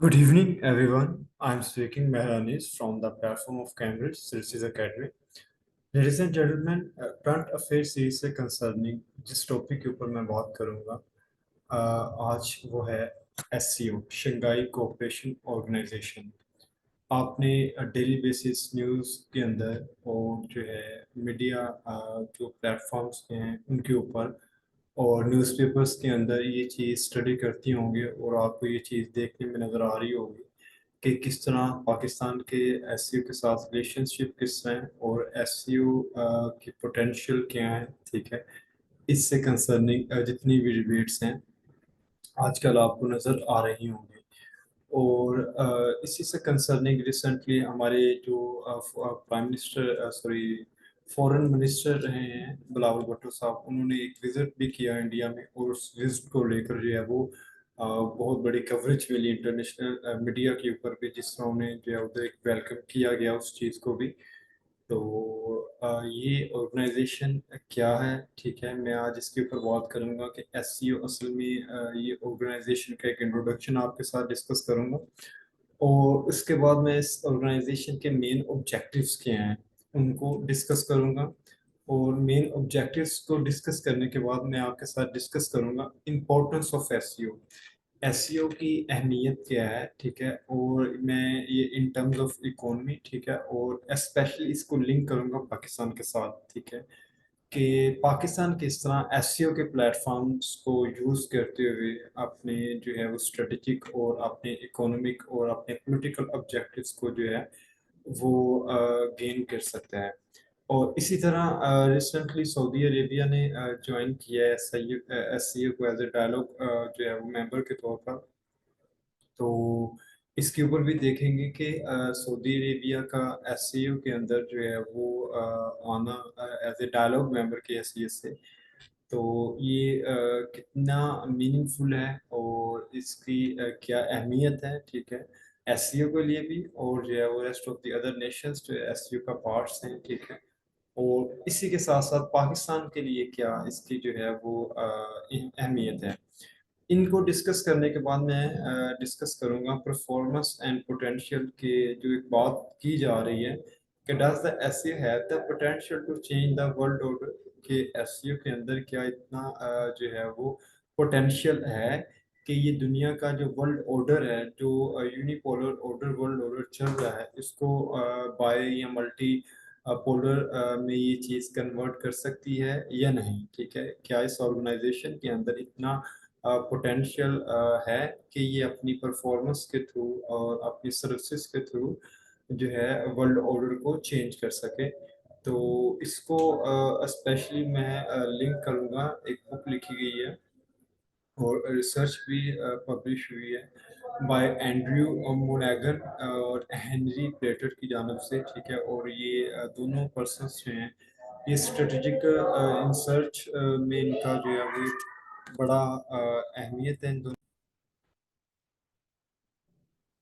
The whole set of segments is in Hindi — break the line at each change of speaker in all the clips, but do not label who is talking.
Good evening, everyone. I'm speaking Mehranis from the platform of Cambridge Services Academy. Ladies and gentlemen, current affair series से कंसर्निंग जिस टॉपिक के ऊपर मैं बात करूंगा आज वो है एससीओ शंघाई कोऑपरेशन ऑर्गेनाइजेशन। आपने डेली बेसिस न्यूज़ के अंदर और जो है मीडिया जो प्लेटफॉर्म्स के हैं उनके ऊपर और न्यूज़पेपर्स के अंदर ये चीज़ स्टडी करती होंगे और आपको ये चीज़ देखने में नज़र आ रही होगी कि किस तरह पाकिस्तान के एससीओ के साथ रिलेशनशिप किस तरह है और एससीओ की पोटेंशियल क्या है। ठीक है, इससे कंसर्निंग जितनी भी डिबेट्स हैं आजकल आपको नज़र आ रही होंगी। और इसी से कंसर्निंग रिसेंटली हमारे जो prime minister sorry foreign minister रहे हैं बिलावल भुट्टो साहब, उन्होंने एक विजिट भी किया इंडिया में और उस विजिट को लेकर जो है वो बहुत बड़ी कवरेज मिली इंटरनेशनल मीडिया के ऊपर भी, जिस तरह उन्हें जो है उधर एक वेलकम किया गया उस चीज़ को भी। तो ये ऑर्गेनाइजेशन क्या है, ठीक है, मैं आज इसके ऊपर बात करूंगा कि एससीओ असल में ये ऑर्गेनाइजेशन का एक इंट्रोडक्शन आपके साथ डिस्कस करूंगा और उसके बाद मैं इस ऑर्गेनाइजेशन के मेन ऑब्जेक्टिव्स क्या हैं उनको डिस्कस करूंगा। और मेन ऑब्जेक्टिव्स को डिस्कस करने के बाद मैं आपके साथ डिस्कस करूंगा इम्पोर्टेंस ऑफ एसईओ, एसईओ की अहमियत क्या है। ठीक है, और मैं ये इन टर्म्स ऑफ इकोनॉमी, ठीक है, और स्पेशली इसको लिंक करूंगा पाकिस्तान के साथ। ठीक है, कि पाकिस्तान किस तरह एससीओ के प्लेटफॉर्म्स को यूज़ करते हुए अपने जो है वो स्ट्रेटेजिक और अपने इकोनॉमिक और अपने पॉलिटिकल ऑब्जेक्टिव्स को जो है वो गेन कर सकता है। और इसी तरह रिसेंटली सऊदी अरेबिया ने ज्वाइन किया है एससीओ को एज ए डायलॉग जो है वो मेंबर के तौर पर। तो इसके ऊपर भी देखेंगे कि सऊदी अरेबिया का एससीओ के अंदर जो है वो आना एज ए डायलॉग मेंबर की हैसियत से, तो ये कितना मीनिंगफुल है और इसकी क्या अहमियत है। ठीक है, एससीओ के लिए भी और जो है वो rest of the other Nations जो एससीओ का पार्ट्स हैं। ठीक है, और इसी के साथ साथ पाकिस्तान के लिए क्या इसकी जो है वो अहमियत है। इनको डिस्कस करने के बाद मैं डिस्कस करूंगा परफॉर्मेंस एंड पोटेंशियल के जो एक बात की जा रही है कि does the SCO have the potential to change the world order, कि एसईओ के अंदर क्या इतना जो है वो पोटेंशियल है कि ये दुनिया का जो वर्ल्ड ऑर्डर है, जो यूनिपोलर ऑर्डर वर्ल्ड ऑर्डर चल रहा है, इसको बाय या मल्टी पोलर में ये चीज़ कन्वर्ट कर सकती है या नहीं। ठीक है, क्या इस ऑर्गेनाइजेशन के अंदर इतना पोटेंशियल है कि ये अपनी परफॉर्मेंस के थ्रू और अपनी सर्विसेज के थ्रू जो है वर्ल्ड ऑर्डर को चेंज कर सके। तो इसको स्पेशली मैं लिंक करूँगा, एक बुक लिखी गई है और रिसर्च भी पब्लिश हुई है बाय एंड्रयू मोनैगन और हेनरी प्लेटर की जानब से। ठीक है, और ये दोनों पर्सन्स जो हैं ये स्ट्रेटेजिक इंसर्च में इनका जो है वो बड़ा अहमियत है इन दोनों।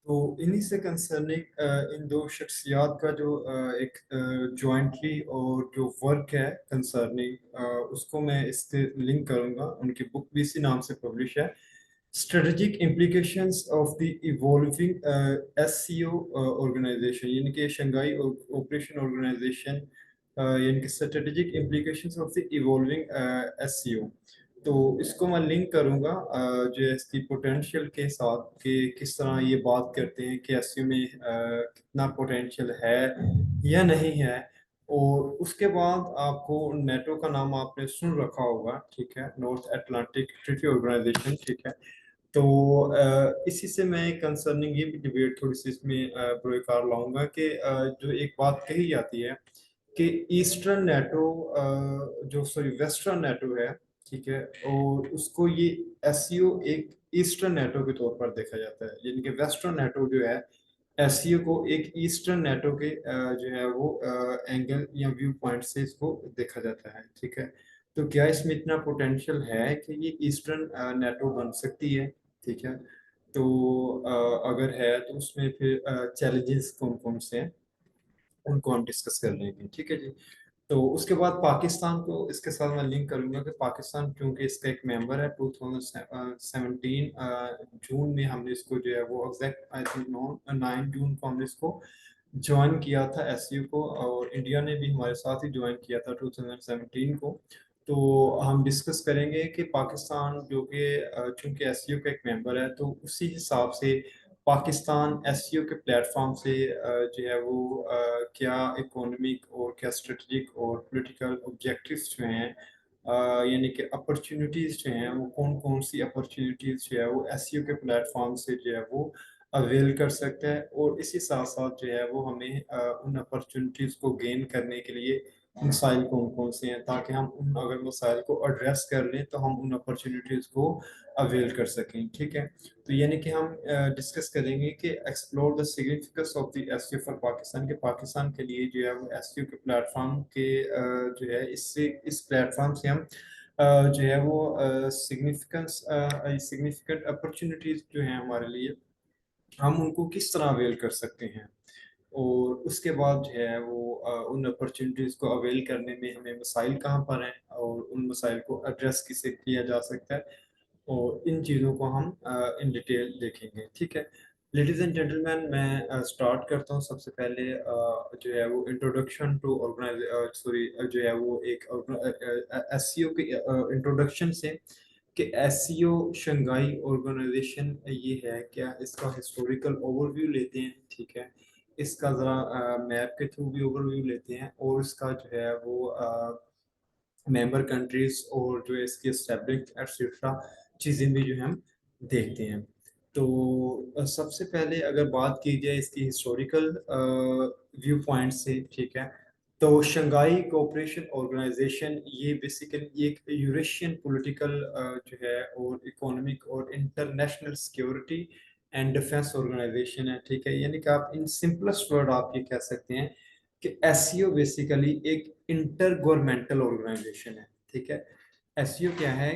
तो इन्हीं से कंसर्निंग इन दो शख्सियात का जो एक जॉइंटली और जो वर्क है कंसर्निंग उसको मैं इससे लिंक करूंगा। उनकी बुक भी इसी नाम से पब्लिश है, strategic implications of the evolving SCO organisation, यानी कि शंघाई ऑपरेशन ऑर्गेनाइजेशन, यानी कि strategic implications of the evolving SCO. तो इसको मैं लिंक करूंगा जो है इसकी पोटेंशियल के साथ कि किस तरह ये बात करते हैं कि एसयू में कितना पोटेंशियल है या नहीं है। और उसके बाद आपको नेटो का नाम आपने सुन रखा होगा, ठीक है, नॉर्थ अटलांटिक ट्रीटी ऑर्गेनाइजेशन। ठीक है, तो इसी से मैं कंसर्निंग ये भी डिबेट थोड़ी सी इसमें बरोकार लाऊंगा कि जो एक बात कही जाती है कि ईस्टर्न नेटो जो सॉरी वेस्टर्न नेटो है, ठीक है, और उसको ये एससीओ एक ईस्टर्न नेटो के तौर पर देखा जाता है, यानी कि वेस्टर्न नेटो जो है एससीओ को एक ईस्टर्न नेटो के जो है वो एंगल या व्यू पॉइंट से इसको देखा जाता है। ठीक है, तो क्या इसमें इतना पोटेंशियल है कि ये ईस्टर्न नेटो बन सकती है। ठीक है, तो अगर है तो उसमें फिर चैलेंजेस कौन कौन से हैं उनको हम डिस्कस कर लेंगे। ठीक है जी। तो उसके बाद पाकिस्तान को इसके साथ मैं लिंक करूंगा कि पाकिस्तान क्योंकि इसका एक मेंबर है 2017 जून में हमने इसको जो है वो एग्जैक्ट आई थिंक 9 जून को हमने इसको ज्वाइन किया था एसयू को, और इंडिया ने भी हमारे साथ ही ज्वाइन किया था 2017 को। तो हम डिस्कस करेंगे कि पाकिस्तान जो कि चूंकि एसयू का एक मेंबर है, तो उसी हिसाब से पाकिस्तान एससीओ के प्लेटफॉर्म से जो है वो क्या इकोनॉमिक और क्या स्ट्रेटजिक और पॉलिटिकल ऑब्जेक्टिव्स जो हैं, यानी कि अपॉर्चुनिटीज जो हैं, वो कौन कौन सी अपॉर्चुनिटीज जो है वो एससीओ के प्लेटफॉर्म से जो है वो अवेल कर सकता है, और इसी साथ साथ जो है वो हमें उन अपॉर्चुनिटीज को गेन करने के लिए मसाइल कौन कौन से हैं, ताकि हम उन अगर मसाइल को एड्रेस कर लें तो हम उन अपॉर्चुनिटीज को अवेल कर सकें। ठीक है, तो यानी कि हम डिस्कस करेंगे कि explore the significance of the SCO for Pakistan, के पाकिस्तान के लिए जो है वो एससीओ के प्लेटफॉर्म के जो है इससे इस प्लेटफॉर्म से हम जो है वो सिग्निफिकेंस सिग्निफिकेंट अपॉर्चुनिटीज जो हैं हमारे लिए, हम उनको किस तरह अवेल कर सकते हैं, और उसके बाद जो है वो उन अपॉर्चुनिटीज़ को अवेल करने में हमें मसाइल कहाँ पर हैं, और उन मसाइल को एड्रेस किसे किया जा सकता है, और इन चीज़ों को हम इन डिटेल देखेंगे। ठीक है, लेडीज एंड जेंटलमैन, मैं स्टार्ट करता हूँ। सबसे पहले जो है वो इंट्रोडक्शन टू ऑर्गेनाइज सॉरी जो है वो एक एससीओ के इंट्रोडक्शन से, कि एससीओ शंघाई ऑर्गेनाइजेशन ये है क्या, इसका हिस्टोरिकल ओवरव्यू लेते हैं। ठीक है, इसका ज़रा मैप के थ्रू भी ओवरव्यू लेते हैं, और इसका जो है वो मेंबर कंट्रीज और जो है इसकी एस्टेब्लिश एक्सेट्रा चीज़ें भी जो है हम देखते हैं। तो सबसे पहले अगर बात की जाए इसकी हिस्टोरिकल व्यू पॉइंट से, ठीक है, तो शंघाई कोऑपरेशन ऑर्गेनाइजेशन ये बेसिकली एक यूरेशियन पॉलिटिकल जो है और इकोनॉमिक और international security and defence organisation है। ठीक है, यानी कि आप इन सिंपलेस्ट वर्ड आप ये कह सकते हैं कि एससीओ बेसिकली एक इंटर गवर्नमेंटल ऑर्गेनाइजेशन है। ठीक है, एससीओ क्या है,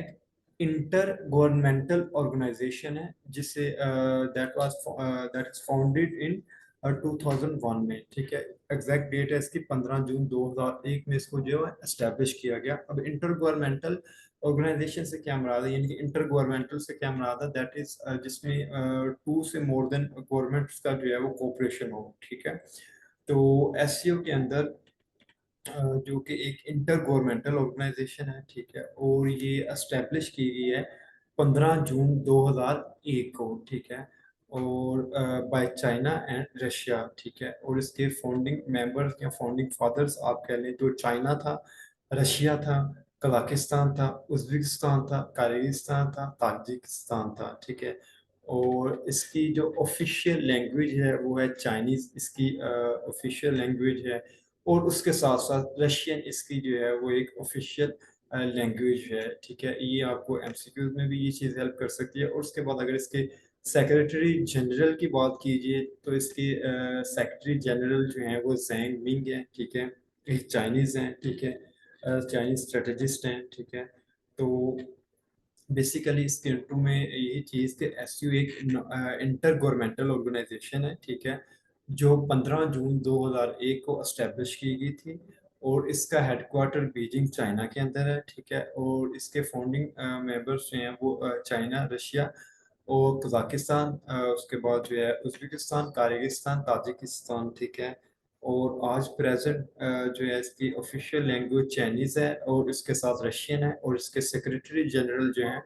इंटर गवर्नमेंटल ऑर्गेनाइजेशन है, जिसे दैट इज फाउंडेड इन 2001 में। ठीक है, एग्जैक्ट डेट है इसकी 15 जून 2001 में इसको जो है एस्टेब्लिश किया गया। अब इंटर गवर्नमेंटल ऑर्गेनाइजेशन से क्या मुराद है, यानी कि इंटर गवर्नमेंटल से क्या मुराद है, दैट इज जिसमें टू से मोर देन गवर्नमेंट्स का जो है वो कोऑपरेशन हो। ठीक है, तो एससीओ के अंदर जो कि एक इंटर गवर्नमेंटल ऑर्गेनाइजेशन है। ठीक है, और ये एस्टेब्लिश की गई है 15 जून 2001 को। ठीक है, और बाय चाइना एंड रशिया। ठीक है, और इसके फाउंडिंग मेंबर्स या फाउंडिंग फादर्स आप कह लें तो चाइना था, रशिया था, कजाकिस्तान था, उज्बेकिस्तान था, किर्गिस्तान था, ताजिकिस्तान था। ठीक है, और इसकी जो ऑफिशियल लैंग्वेज है वो है चाइनीज़, इसकी ऑफिशियल लैंग्वेज है, और उसके साथ साथ रशियन इसकी जो है वो एक ऑफिशियल लैंग्वेज है। ठीक है, ये आपको एमसीक्यूज में भी ये चीज़ हेल्प कर सकती है। और उसके बाद अगर इसके सेक्रेटरी जनरल की बात कीजिए, तो इसके सेक्रेटरी जनरल जो हैं वो जैंग मिंग हैं। ठीक है, एक चाइनीज़ हैं। ठीक है, चाइनीज स्ट्रेटजिस्ट हैं। ठीक है, तो बेसिकली इसके इंटू में यही चीज़ कि एसयू एक इंटर गवर्नमेंटल ऑर्गेनाइजेशन है। ठीक है, जो 15 जून 2001 को एस्टेब्लिश की गई थी, और इसका हेडक्वार्टर बीजिंग चाइना के अंदर है। ठीक है, और इसके फाउंडिंग मेंबर्स जो हैं वो चाइना, रशिया और कजाकिस्तान, उसके बाद जो है उज्बेकिस्तान, किर्गिस्तान, ताजिकिस्तान। ठीक है, और आज प्रेजेंट जो है इसकी ऑफिशियल लैंग्वेज चाइनीज़ है, और इसके साथ रशियन है, और इसके सेक्रेटरी जनरल जो हैं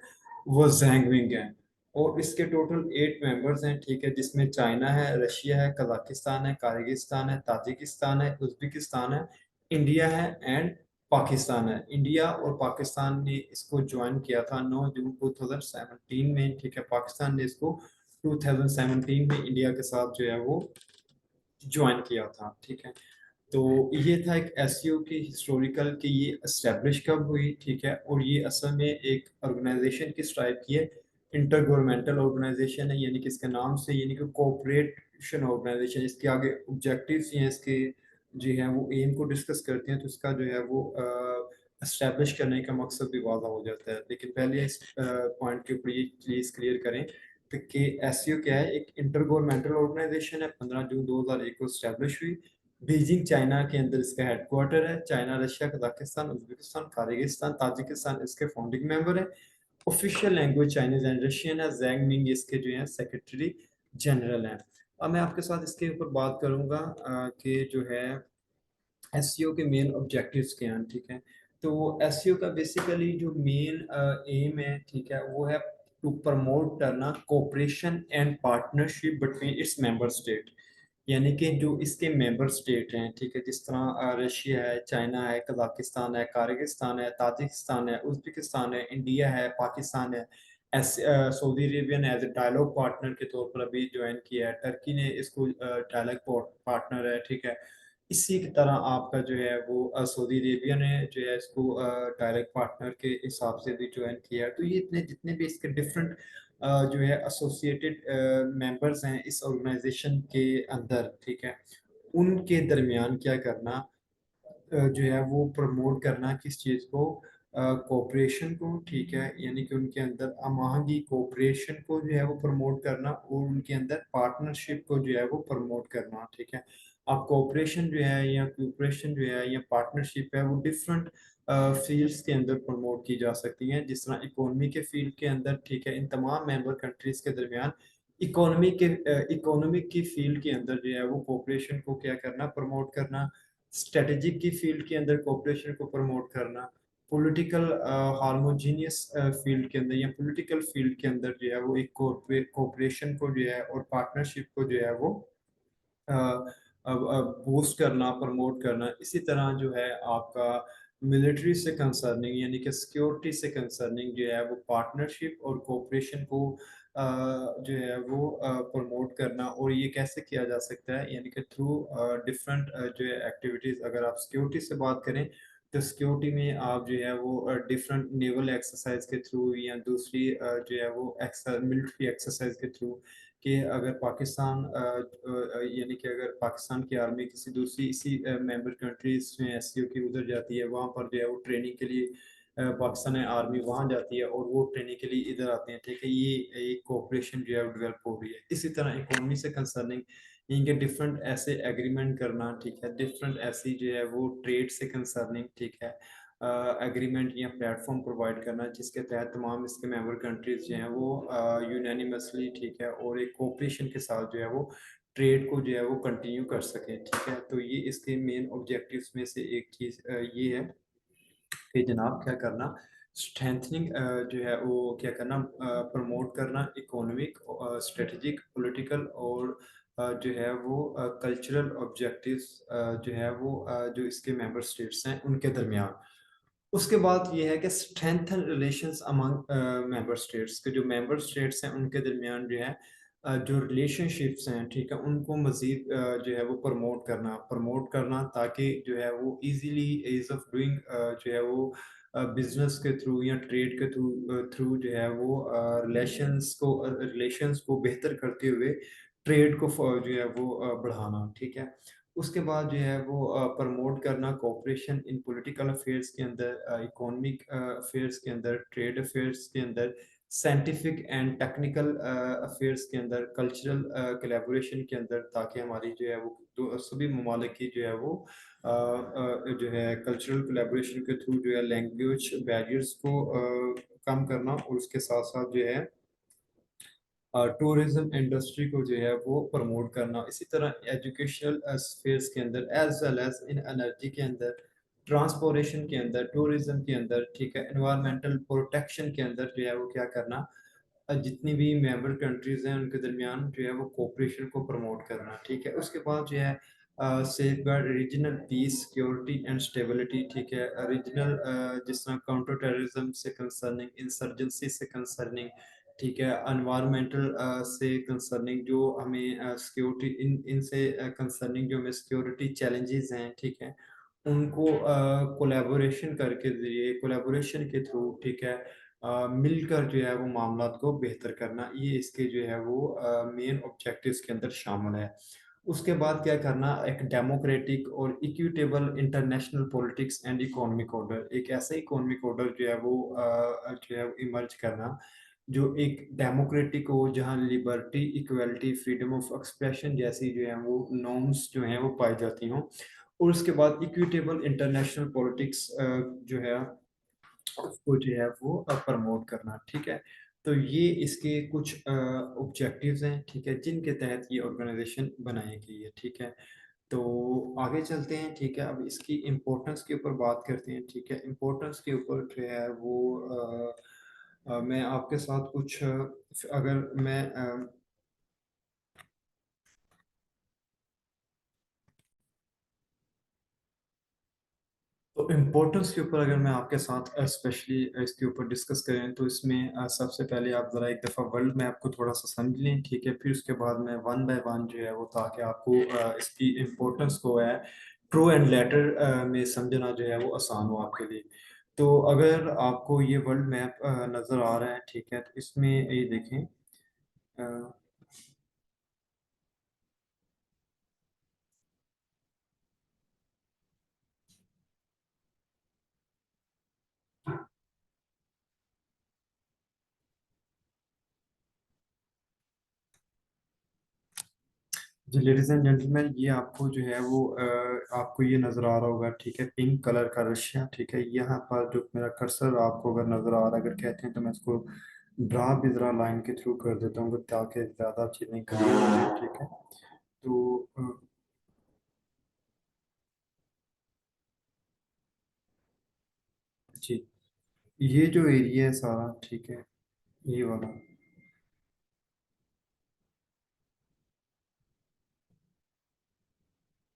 वो जैंग विंग हैं। और इसके टोटल 8 मेंबर्स हैं। ठीक है, जिसमें चाइना है, रशिया है, कजाकिस्तान है, किर्गिस्तान है, ताजिकिस्तान है, उज्बेकिस्तान है, इंडिया है एंड पाकिस्तान है। इंडिया और पाकिस्तान ने इसको ज्वाइन किया था 9 जून 2017 में। ठीक है, पाकिस्तान ने इसको 2017 में इंडिया के साथ जो है वो ज्वाइन किया था। ठीक है, तो ये था एक एससीओ की हिस्टोरिकल कि ये एस्टेब्लिश कब हुई। ठीक है, और ये असल में एक ऑर्गेनाइजेशन किस टाइप की है, इंटर गवर्नमेंटल ऑर्गेनाइजेशन है, यानी कि इसके नाम से यानी कि कोऑपरेशन ऑर्गेनाइजेशन। इसके आगे ऑब्जेक्टिव्स हैं इसके जो हैं वो एम को डिस्कस करते हैं, तो इसका जो है वो एस्टेब्लिश करने का मकसद भी वाज़ा हो जाता है। लेकिन पहले इस पॉइंट के ऊपर ये चीज़ क्लियर करें कि एससीओ क्या है, एक इंटर गवर्नमेंटल ऑर्गेनाइजेशन है, 15 जून 2001 को एस्टेब्लिश हुई, बीजिंग चाइना के अंदर इसका हेडक्वार्टर है। China, Russia, Kazakhstan, Uzbekistan, Kyrgyzstan, Tajikistan इसके फाउंडिंग मेंबर है। Official language Chinese and Russian है। जैंग मिंग इसके जो है सेक्रेटरी जनरल हैं। अब मैं आपके साथ इसके ऊपर बात करूंगा कि जो है एसईओ के मेन ऑब्जेक्टिव्स क्या हैं, ठीक है। तो एसईओ का बेसिकली जो मेन एम है, ठीक है, वो है टू प्रमोट करना cooperation and partnership between its member state. यानी कि जो इसके मेंबर स्टेट हैं, ठीक है, जिस तरह रशिया है, चाइना है, कजाकिस्तान है, किर्गिस्तान है, ताजिकिस्तान है, उज्बेकिस्तान है, इंडिया है, पाकिस्तान है। सऊदी अरेबिया ने एज ए डायलॉग पार्टनर के तौर पर अभी ज्वाइन किया है। टर्की ने इसको डायलॉग पार्टनर है, ठीक है। इसी की तरह आपका जो है वो सऊदी अरेबिया ने जो है इसको डायरेक्ट पार्टनर के हिसाब से भी ज्वाइन किया है। तो ये इतने जितने भी इसके डिफरेंट जो है एसोसिएटेड मेंबर्स हैं इस ऑर्गेनाइजेशन के अंदर, ठीक है, उनके दरमियान क्या करना, जो है वो प्रमोट करना किस चीज़ को, कोऑपरेशन को, ठीक है, यानी कि उनके अंदर अमाहंगी कोऑपरेशन को जो है वो प्रमोट करना, और उनके अंदर पार्टनरशिप को जो है वो प्रमोट करना, ठीक है। अब कोऑपरेशन जो है या कोऑपरेशन जो है या पार्टनरशिप है वो डिफरेंट फील्ड्स के अंदर प्रमोट की जा सकती हैं। जिस तरह इकोनॉमी के फील्ड के अंदर, ठीक है, इन तमाम मेंबर कंट्रीज के दरमियान इकोनॉमिक की फील्ड के अंदर जो है वो कोऑपरेशन को क्या करना, प्रमोट करना। स्ट्रेटेजिक की फील्ड के अंदर कोऑपरेशन को प्रमोट करना। पॉलिटिकल हार्मोजीनियस फील्ड के अंदर या पॉलिटिकल फील्ड के अंदर जो है वो एक कोऑपरेशन को जो है और पार्टनरशिप को जो है वो बूस्ट करना, प्रमोट करना। इसी तरह जो है आपका मिलिट्री से कंसर्निंग यानी कि सिक्योरिटी से कंसर्निंग जो है वो पार्टनरशिप और कोऑपरेशन को जो है वो प्रमोट करना। और ये कैसे किया जा सकता है, यानी कि थ्रू डिफरेंट जो है एक्टिविटीज़। अगर आप सिक्योरिटी से बात करें तो सिक्योरिटी में आप जो है वो डिफरेंट नेवल एक्सरसाइज के थ्रू या दूसरी जो है वो मिलिट्री एक्सरसाइज के थ्रू, कि अगर पाकिस्तान यानी कि अगर पाकिस्तान की आर्मी किसी दूसरी इसी मेंबर कंट्रीज में एससीओ की उधर जाती है, वहाँ पर जो है वो ट्रेनिंग के लिए पाकिस्तानी आर्मी वहाँ जाती है और वो ट्रेनिंग के लिए इधर आते हैं, ठीक है। ये एक कोऑपरेशन जो है डेवलप हो रही है। इसी तरह इकोनॉमी से कंसर्निंग इनके डिफरेंट ऐसे एग्रीमेंट करना, ठीक है, डिफरेंट ऐसी जो है वो ट्रेड से कंसर्निंग, ठीक है, एग्रीमेंट या प्लेटफॉर्म प्रोवाइड करना जिसके तहत तमाम इसके मेंबर कंट्रीज जो हैं वो यूनानिमसली, ठीक है, और एक कोऑपरेशन के साथ जो है वो ट्रेड को जो है वो कंटिन्यू कर सकें, ठीक है। तो ये इसके मेन ऑब्जेक्टिव्स में से एक चीज़ ये है कि जनाब क्या करना, स्ट्रेंथनिंग जो है वो क्या करना, प्रमोट करना इकोनॉमिक, स्ट्रेटजिक, पॉलिटिकल और जो है वो कल्चरल ऑब्जेक्टिव्स जो है वो जो इसके मेंबर स्टेट्स हैं उनके दरमियान। उसके बाद ये है कि strengthen relations among member states, के जो मेंबर स्टेट्स हैं उनके दरमियान जो है जो रिलेशनशिप्स हैं, ठीक है, उनको मज़ीद जो है वो प्रमोट करना ताकि जो है वो इजीली ईज ऑफ डूइंग जो है वो बिजनेस के थ्रू या ट्रेड के थ्रू जो है वो रिलेशंस को बेहतर करते हुए ट्रेड को जो है वो बढ़ाना, ठीक है। उसके बाद जो है वो प्रमोट करना कोऑपरेशन इन पॉलिटिकल अफेयर्स के अंदर, इकोनॉमिक अफेयर्स के अंदर, ट्रेड अफेयर्स के अंदर, साइंटिफिक एंड टेक्निकल अफेयर्स के अंदर, कल्चरल कोलैबोरेशन के अंदर, ताकि हमारी जो है वो सभी ममालिक की जो है वो जो है कल्चरल कोलैबोरेशन के थ्रू जो है लैंग्वेज बैरियर्स को कम करना, और उसके साथ साथ जो है टूरिज्म इंडस्ट्री को जो है वो प्रमोट करना। इसी तरह एजुकेशनल स्फेयर्स के अंदर as well as in energy के अंदर, ट्रांसपोर्टेशन के अंदर, टूरिज्म के अंदर, ठीक है, एनवायरमेंटल प्रोटेक्शन के अंदर जो है वो क्या करना, जितनी भी मेंबर कंट्रीज हैं उनके दरमियान जो है वो कोऑपरेशन को प्रमोट करना, ठीक है। उसके बाद जो है safeguard regional piece, security and stability, ठीक है, रीजनल जिस तरह काउंटर टेररिज्म से कंसर्निंग, इंसर्जेंसी से कंसर्निंग, ठीक है, एनवायरमेंटल से कंसर्निंग जो हमें सिक्योरिटी इनसे कंसर्निंग जो हमें सिक्योरिटी चैलेंजेस हैं, ठीक है, उनको कोलैबोरेशन करके जरिए कोलैबोरेशन के थ्रू, ठीक है, मिलकर जो है वो मामलात को बेहतर करना, ये इसके जो है वो मेन ऑब्जेक्टिव्स के अंदर शामिल है। उसके बाद क्या करना, एक डेमोक्रेटिक और equitable international politics and economic order, एक ऐसा इकोनॉमिक ऑर्डर जो है वो जो है इमर्ज करना जो एक डेमोक्रेटिक हो, जहाँ liberty, equality, freedom of expression जैसी जो है वो नॉर्म्स जो हैं वो पाई जाती हों। और उसके बाद इक्विटेबल इंटरनेशनल पॉलिटिक्स जो है उसको जो है वो प्रमोट करना। ठीक है, तो ये इसके कुछ ऑब्जेक्टिव्स हैं, ठीक है, जिनके तहत ये ऑर्गेनाइजेशन बनाई गई है। ठीक है, तो आगे चलते हैं। ठीक है, अब इसकी इम्पोर्टेंस के ऊपर बात करते हैं। ठीक है, इम्पोर्टेंस के ऊपर जो है वो मैं आपके साथ कुछ अगर मैं तो इम्पोर्टेंस के ऊपर अगर मैं आपके साथ स्पेशली इसके ऊपर डिस्कस करें तो इसमें सबसे पहले आप ज़रा एक दफ़ा वर्ल्ड मैप को थोड़ा सा समझ लें। ठीक है, फिर उसके बाद में वन बाय वन जो है वो, ताकि आपको इसकी इम्पोर्टेंस को है ट्रू एंड लेटर में समझना जो है वो आसान हो आपके लिए। तो अगर आपको ये वर्ल्ड मैप नज़र आ रहा है, ठीक है, तो इसमें ये देखें। अ, जी लेडीज एंड जेंटलमैन, ये आपको जो है वो आपको ये नज़र आ रहा होगा। ठीक है, पिंक कलर का रशिया। ठीक है, यहाँ पर जो मेरा कर्सर आपको अगर नज़र आ रहा है, अगर कहते हैं तो मैं इसको ड्रा भी ज़रा लाइन के थ्रू कर देता हूँ ताकि ज़्यादा चीज़ें क्लियर हो जाए। ठीक है, तो जी ये जो एरिया है सारा, ठीक है, ये वाला,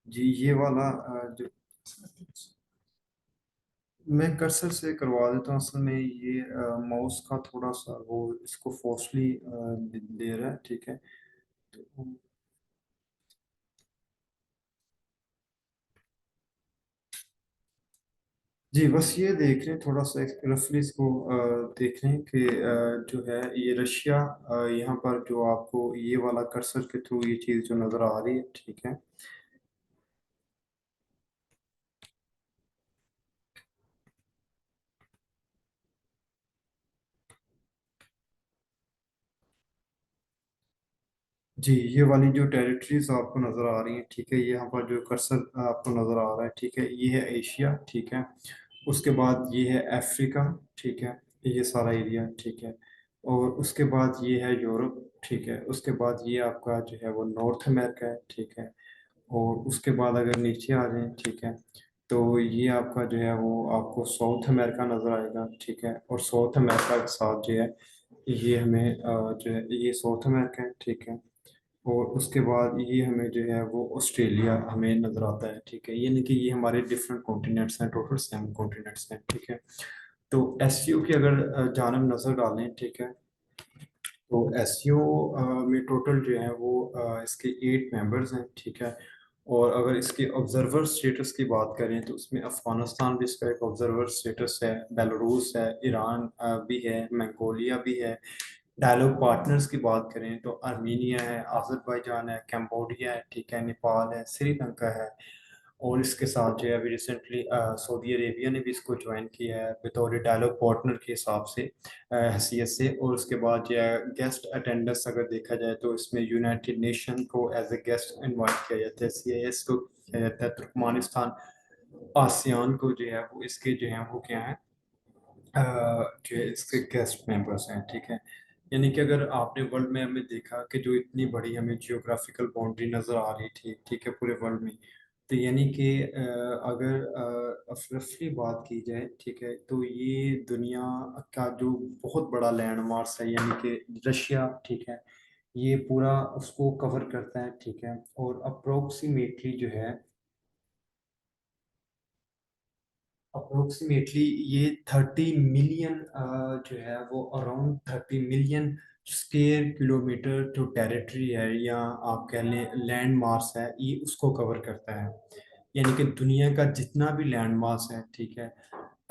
जी ये वाला जो मैं कर्सर से करवा देता हूँ। असल में ये माउस का थोड़ा सा वो इसको फोर्सली दे रहा है। ठीक है, तो जी बस ये देख रहे हैं, थोड़ा सा रफली इसको देख रहे हैं कि जो है ये रशिया, यहाँ पर जो आपको ये वाला कर्सर के थ्रू ये चीज़ जो नज़र आ रही है। ठीक है, जी ये वाली जो टेरिटरीज आपको नज़र आ रही हैं, ठीक है, यहाँ पर जो कर्सर आपको नज़र आ रहा है, ठीक है, ये है एशिया। ठीक है, उसके बाद ये है अफ्रीका। ठीक है, ये सारा एरिया। ठीक है, और उसके बाद ये है यूरोप। ठीक है, उसके बाद ये आपका जो है वो नॉर्थ अमेरिका है। ठीक है, और उसके बाद अगर नीचे आ जाएं, ठीक है, तो ये आपका जो है वो आपको साउथ अमेरिका नज़र आएगा। ठीक है, और साउथ अमेरिका के साथ जो है ये हमें जो है ये साउथ अमेरिका है। ठीक है, और उसके बाद ये हमें जो है वो ऑस्ट्रेलिया हमें नज़र आता है। ठीक है, यानी कि ये हमारे डिफरेंट कॉन्टिनेंट्स हैं, टोटल 7 कॉन्टिनेंट्स हैं। ठीक है, तो एसईओ की अगर जानब नज़र डालें, ठीक है, तो एसईओ में टोटल जो है वो इसके 8 मेंबर्स हैं। ठीक है, और अगर इसके ऑब्जर्वर स्टेटस की बात करें तो उसमें अफगानिस्तान भी इसका एक ऑब्जर्वर स्टेटस है, बेलारूस है, ईरान भी है, मंगोलिया भी है। डायलॉग पार्टनर्स की बात करें तो आर्मीनिया है, अजरबैजान है, कंबोडिया है, ठीक है, नेपाल है, श्रीलंका है। और इसके साथ जो है अभी रिसेंटली सऊदी अरेबिया ने भी इसको ज्वाइन किया है बतौर डायलॉग पार्टनर के हिसाब से, हैसियत से। और उसके बाद जो है गेस्ट अटेंडेंस अगर देखा जाए तो इसमें यूनाइटेड नेशन को एज ए गेस्ट इनवाइट किया जाता है, सीआईएस को किया जाता है, तुर्कमानिस्तान, आसियान को जो है वो इसके जो है वो क्या है जो है इसके गेस्ट मेंबर्स हैं। ठीक है, यानी कि अगर आपने वर्ल्ड में हमें देखा कि जो इतनी बड़ी हमें जियोग्राफिकल बाउंड्री नज़र आ रही थी, ठीक है, पूरे वर्ल्ड में, तो यानी कि अगर रफली बात की जाए, ठीक है, तो ये दुनिया का जो बहुत बड़ा लैंड मार्क है, यानी कि रशिया, ठीक है, ये पूरा उसको कवर करता है। ठीक है, और अप्रोक्सीमेटली जो है अप्रोक्सीमेटली ये 30 मिलियन जो है वो अराउंड 30 मिलियन स्क्वेयर किलोमीटर जो टेरिटरी है या आप कह लें लैंड मास है, ये उसको कवर करता है। यानी कि दुनिया का जितना भी लैंड मास है, ठीक है,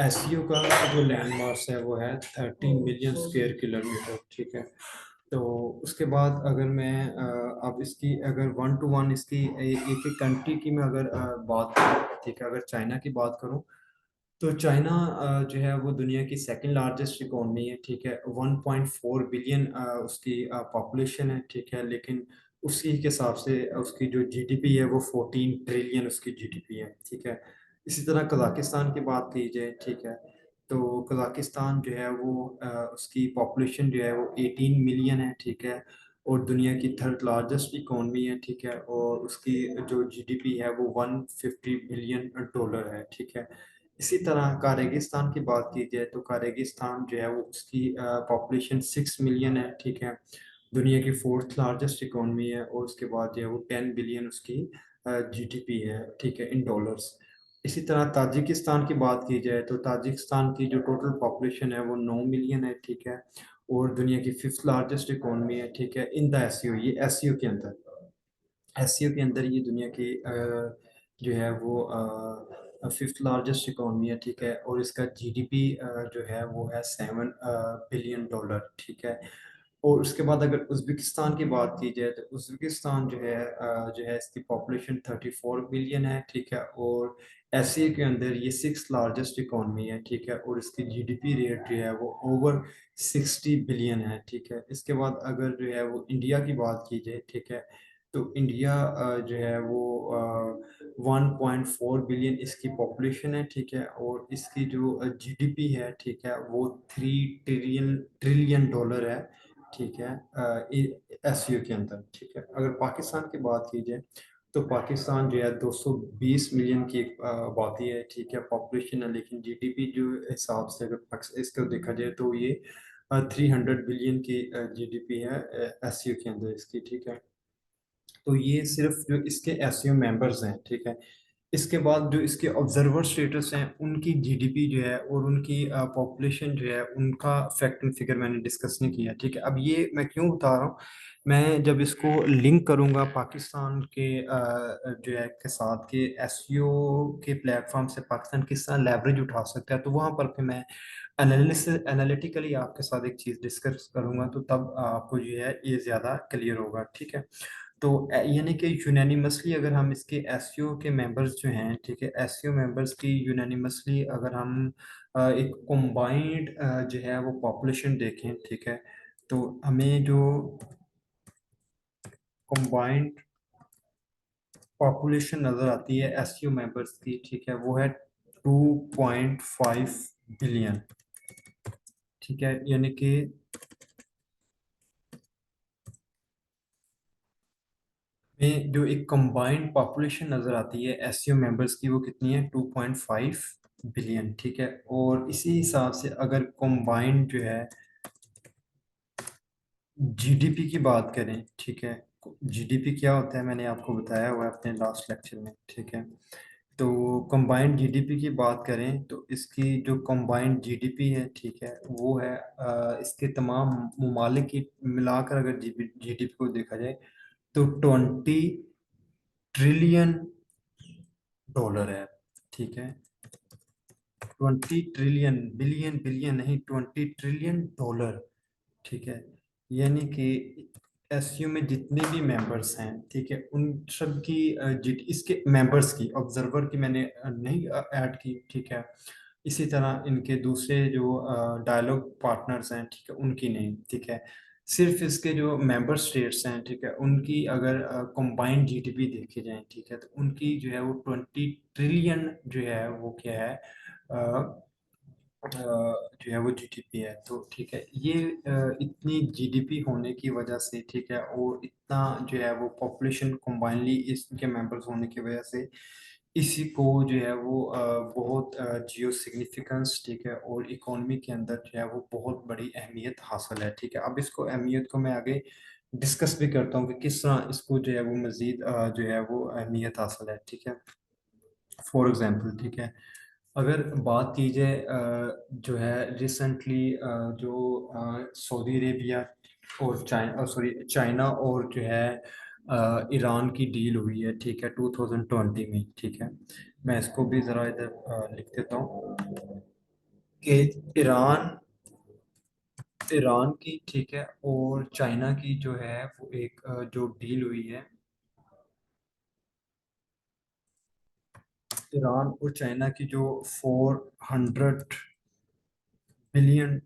एसईओ का जो लैंड मास है वो है 30 मिलियन स्क्वेयर किलोमीटर। ठीक है, तो उसके बाद अगर मैं अब इसकी अगर वन टू वन इसकी एक एक कंट्री की मैं अगर बात करूँ, ठीक है, अगर चाइना की बात करूँ तो चाइना जो है वो दुनिया की सेकंड लार्जेस्ट इकोनॉमी है, ठीक है। 1.4 बिलियन उसकी पॉपुलेशन है, ठीक है। लेकिन उसी के हिसाब से उसकी जो जीडीपी है वो 14 ट्रिलियन उसकी जीडीपी है, ठीक है। इसी तरह कजाकिस्तान की बात की जाए, ठीक है, तो कजाकिस्तान जो है वो उसकी पॉपुलेशन जो है वो 18 मिलियन है, ठीक है। और दुनिया की थर्ड लार्जेस्ट इकोनॉमी है, ठीक है। और उसकी जो जीडीपी है वो 150 बिलियन डॉलर है, ठीक है। इसी तरह काजाकिस्तान की बात की जाए तो काजाकिस्तान जो है वो उसकी पॉपुलेशन 6 मिलियन है, ठीक है। दुनिया की फोर्थ लार्जेस्ट इकोनॉमी है, और उसके बाद जो है वो 10 बिलियन उसकी जीडीपी है, ठीक है, इन डॉलर्स। इसी तरह ताजिकिस्तान की बात की जाए तो ताजिकिस्तान की जो टोटल पॉपुलेशन है वो 9 मिलियन है, ठीक है। और दुनिया की फिफ्थ लार्जेस्ट इकोनॉमी है, ठीक है, इन द एसईओ, ये एसईओ के अंदर, एसईओ के अंदर ये दुनिया की जो है वो फिफ्थ लार्जेस्ट इकोनॉमी है, ठीक है। और इसका जीडीपी जो है वो है 7 बिलियन डॉलर, ठीक है। और उसके बाद अगर उज़्बेकिस्तान की बात की जाए तो उज़्बेकिस्तान जो है इसकी पॉपुलेशन 34 बिलियन है, ठीक है। और एसईओ के अंदर ये सिक्स लार्जेस्ट इकोनॉमी है, ठीक है। और इसकी जीडीपी रेट जो है वो ओवर 60 बिलियन है, ठीक है। इसके बाद अगर जो है वो इंडिया की बात की जाए, ठीक है, तो इंडिया जो है वो 1.4 बिलियन इसकी पॉपुलेशन है, ठीक है। और इसकी जो जीडीपी है, ठीक है, वो 3 ट्रिलियन डॉलर है, ठीक है, एसईओ के अंदर, ठीक है। अगर पाकिस्तान की बात की जाए तो पाकिस्तान जो है 220 मिलियन की एक आबादी है, ठीक है, पॉपुलेशन है। लेकिन जीडीपी जो हिसाब से अगर इसको देखा जाए तो ये 300 बिलियन की जीडीपी है एसईओ के अंदर इसकी, ठीक है। तो ये सिर्फ जो इसके एसईओ मेंबर्स हैं, ठीक है। इसके बाद जो इसके ऑब्जर्वर स्टेटस हैं उनकी जीडीपी जो है और उनकी पॉपुलेशन जो है उनका फैक्ट एंड फिगर मैंने डिस्कस नहीं किया, ठीक है। अब ये मैं क्यों बता रहा हूँ, मैं जब इसको लिंक करूंगा पाकिस्तान के जो है के साथ के एसईओ के प्लेटफॉर्म से पाकिस्तान किस तरह लेवरेज उठा सकता है, तो वहां पर फिर मैं एनालिटिकली आपके साथ एक चीज़ डिस्कस करूंगा, तो तब आपको जो है ये ज़्यादा क्लियर होगा, ठीक है। तो यानी कि यूनानिमसली अगर हम इसके एसईओ के मेंबर्स जो हैं, ठीक है, एसईओ मेंबर्स की यूनानिमसली अगर हम एक कंबाइंड जो है वो पॉपुलेशन देखें, ठीक है, तो हमें जो कंबाइंड पॉपुलेशन नज़र आती है एसईओ मेंबर्स की, ठीक है, वो है 2.5 बिलियन, ठीक है। यानी कि में जो एक कंबाइंड पॉपुलेशन नज़र आती है एसईओ मेंबर्स की वो कितनी है, 2.5 बिलियन, ठीक है। और इसी हिसाब से अगर कंबाइंड जो है जीडीपी की बात करें, ठीक है, जीडीपी क्या होता है मैंने आपको बताया हुआ है अपने लास्ट लेक्चर में, ठीक है। तो कंबाइंड जीडीपी की बात करें तो इसकी जो कंबाइंड जीडीपी है, ठीक है, वो है इसके तमाम ममालिक की मिलाकर अगर जीडीपी को देखा जाए तो 20 ट्रिलियन डॉलर है, ठीक है। 20 ट्रिलियन, बिलियन बिलियन नहीं, 20 ट्रिलियन डॉलर, ठीक है। यानी कि एसयू में जितने भी मेंबर्स हैं, ठीक है, उन सब की इसके मेंबर्स की, ऑब्जर्वर की मैंने नहीं ऐड की, ठीक है। इसी तरह इनके दूसरे जो डायलॉग पार्टनर्स हैं, ठीक है, उनकी नहीं, ठीक है। सिर्फ इसके जो मेंबर स्टेट्स हैं, ठीक है, उनकी अगर कंबाइंड जीडीपी देखी जाए, ठीक है, तो उनकी जो है वो 20 ट्रिलियन जो है वो क्या है, जो है वो जीडीपी है, तो ठीक है। ये इतनी जीडीपी होने की वजह से, ठीक है, और इतना जो है वो पॉपुलेशन कम्बाइनली इसके मेंबर्स होने की वजह से इसी को जो है वो बहुत जियो सिग्निफिकेंस, ठीक है, और इकोनॉमी के अंदर जो है वो बहुत बड़ी अहमियत हासिल है, ठीक है। अब इसको अहमियत को मैं आगे डिस्कस भी करता हूँ कि किस तरह इसको जो है वो मज़ीद जो है वो अहमियत हासिल है, ठीक है। फॉर एग्जांपल, ठीक है, अगर बात की जाए जो है रिसेंटली जो सऊदी अरेबिया और चाइना और जो है ईरान की डील हुई है, ठीक है, 2020 में, ठीक है। मैं इसको भी ज़रा इधर लिख देता हूँ कि ईरान ईरान की, ठीक है, और चाइना की जो है वो एक जो डील हुई है, ईरान और चाइना की जो 400 बिलियन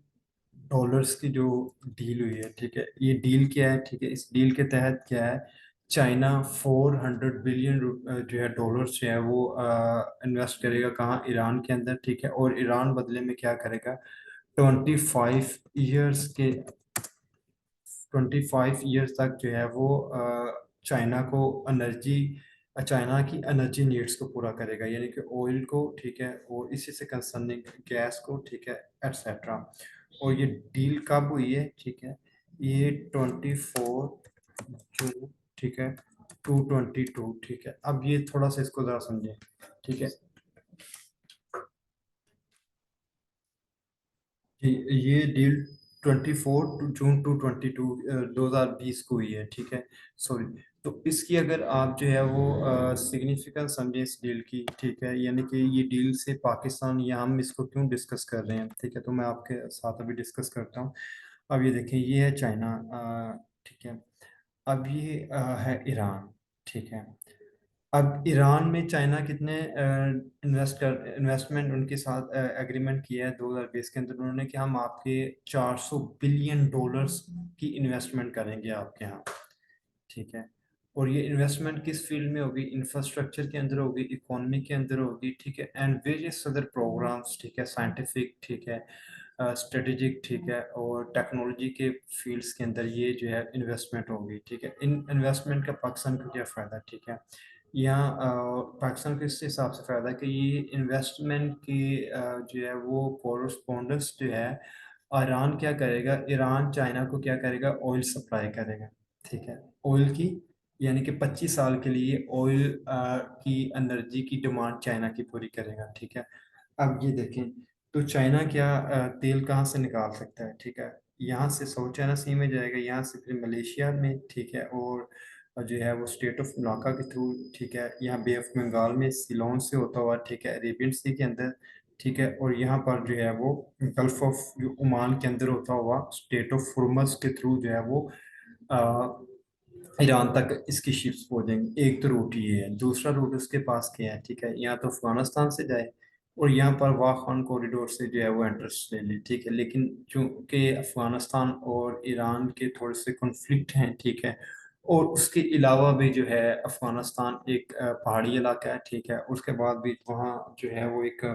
डॉलर्स की जो डील हुई है, ठीक है, ये डील क्या है, ठीक है, इस डील के तहत क्या है, चाइना 400 बिलियन जो है डॉलर्स जो है वो इन्वेस्ट करेगा कहाँ, ईरान के अंदर, ठीक है, और ईरान बदले में क्या करेगा, 25 ईयर्स के 25 ईयर्स तक जो है वो चाइना को एनर्जी चाइना की एनर्जी नीड्स को पूरा करेगा, यानी कि ऑयल को, ठीक है, और इसी से कंसर्निंग गैस को, ठीक है, एटसेट्रा। और ये डील कब हुई है, ठीक है, ये 24 जून, ठीक है, 2/22, ठीक है। अब ये थोड़ा सा इसको जरा समझें, ठीक है। ये डील 24 जून 2020 को हुई है, ठीक है, सॉरी। तो इसकी अगर आप जो है वो सिग्निफिकेंस समझें इस डील की, ठीक है, यानी कि ये डील से पाकिस्तान, या हम इसको क्यों डिस्कस कर रहे हैं, ठीक है, तो मैं आपके साथ अभी डिस्कस करता हूँ। अब ये देखें, ये है चाइना, ठीक है, अब ये है ईरान, ठीक है। अब ईरान में चाइना कितने इन्वेस्टमेंट उनके साथ एग्रीमेंट किया है 2020 के अंदर, उन्होंने कि हम आपके 400 बिलियन डॉलर्स की इन्वेस्टमेंट करेंगे आपके यहाँ, ठीक है। और ये इन्वेस्टमेंट किस फील्ड में होगी, इंफ्रास्ट्रक्चर के अंदर होगी, इकोनॉमी के अंदर होगी, ठीक है, एंड वेरियस अदर प्रोग्राम्स, ठीक है, साइंटिफिक, ठीक है, स्ट्रेटेजिक, ठीक है, और टेक्नोलॉजी के फील्ड्स के अंदर ये जो है इन्वेस्टमेंट होगी, ठीक है। इन इन्वेस्टमेंट का पाकिस्तान को क्या फ़ायदा, ठीक है, यहाँ पाकिस्तान को इस हिसाब से फ़ायदा कि ये इन्वेस्टमेंट की जो है वो कोरस्पोंडेंस जो है, ईरान क्या करेगा, ईरान चाइना को क्या करेगा, ऑयल सप्लाई करेगा, ठीक है, ऑयल की, यानी कि 25 साल के लिए ऑयल की एनर्जी की डिमांड चाइना की पूरी करेगा, ठीक है। अब ये देखें, तो चाइना क्या तेल कहाँ से निकाल सकता है, ठीक है, यहाँ से साउथ चाइना सी में जाएगा, यहाँ से फिर मलेशिया में, ठीक है, और जो है वो स्टेट ऑफ मलाक्का के थ्रू, ठीक है, यहाँ बे ऑफ बंगाल में सिलोन से होता हुआ, ठीक है, अरेबियन सी के अंदर, ठीक है, और यहाँ पर जो है वो गल्फ ऑफ जो ओमान के अंदर होता हुआ स्टेट ऑफ हुर्मुज के थ्रू जो है वो ईरान तक इसकी शिप्स पहुंचेंगी। एक तो रूट ये है, दूसरा रूट उसके पास क्या है, ठीक है, यहाँ तो अफगानिस्तान से जाए और यहाँ पर वाह खान कॉरिडोर से जो है वो एंट्रेंस ले ले, ठीक है, लेकिन चूंकि अफगानिस्तान और ईरान के थोड़े से कॉन्फ्लिक्ट हैं, ठीक है, और उसके अलावा भी जो है अफगानिस्तान एक पहाड़ी इलाका है, ठीक है, उसके बाद भी वहाँ जो है वो एक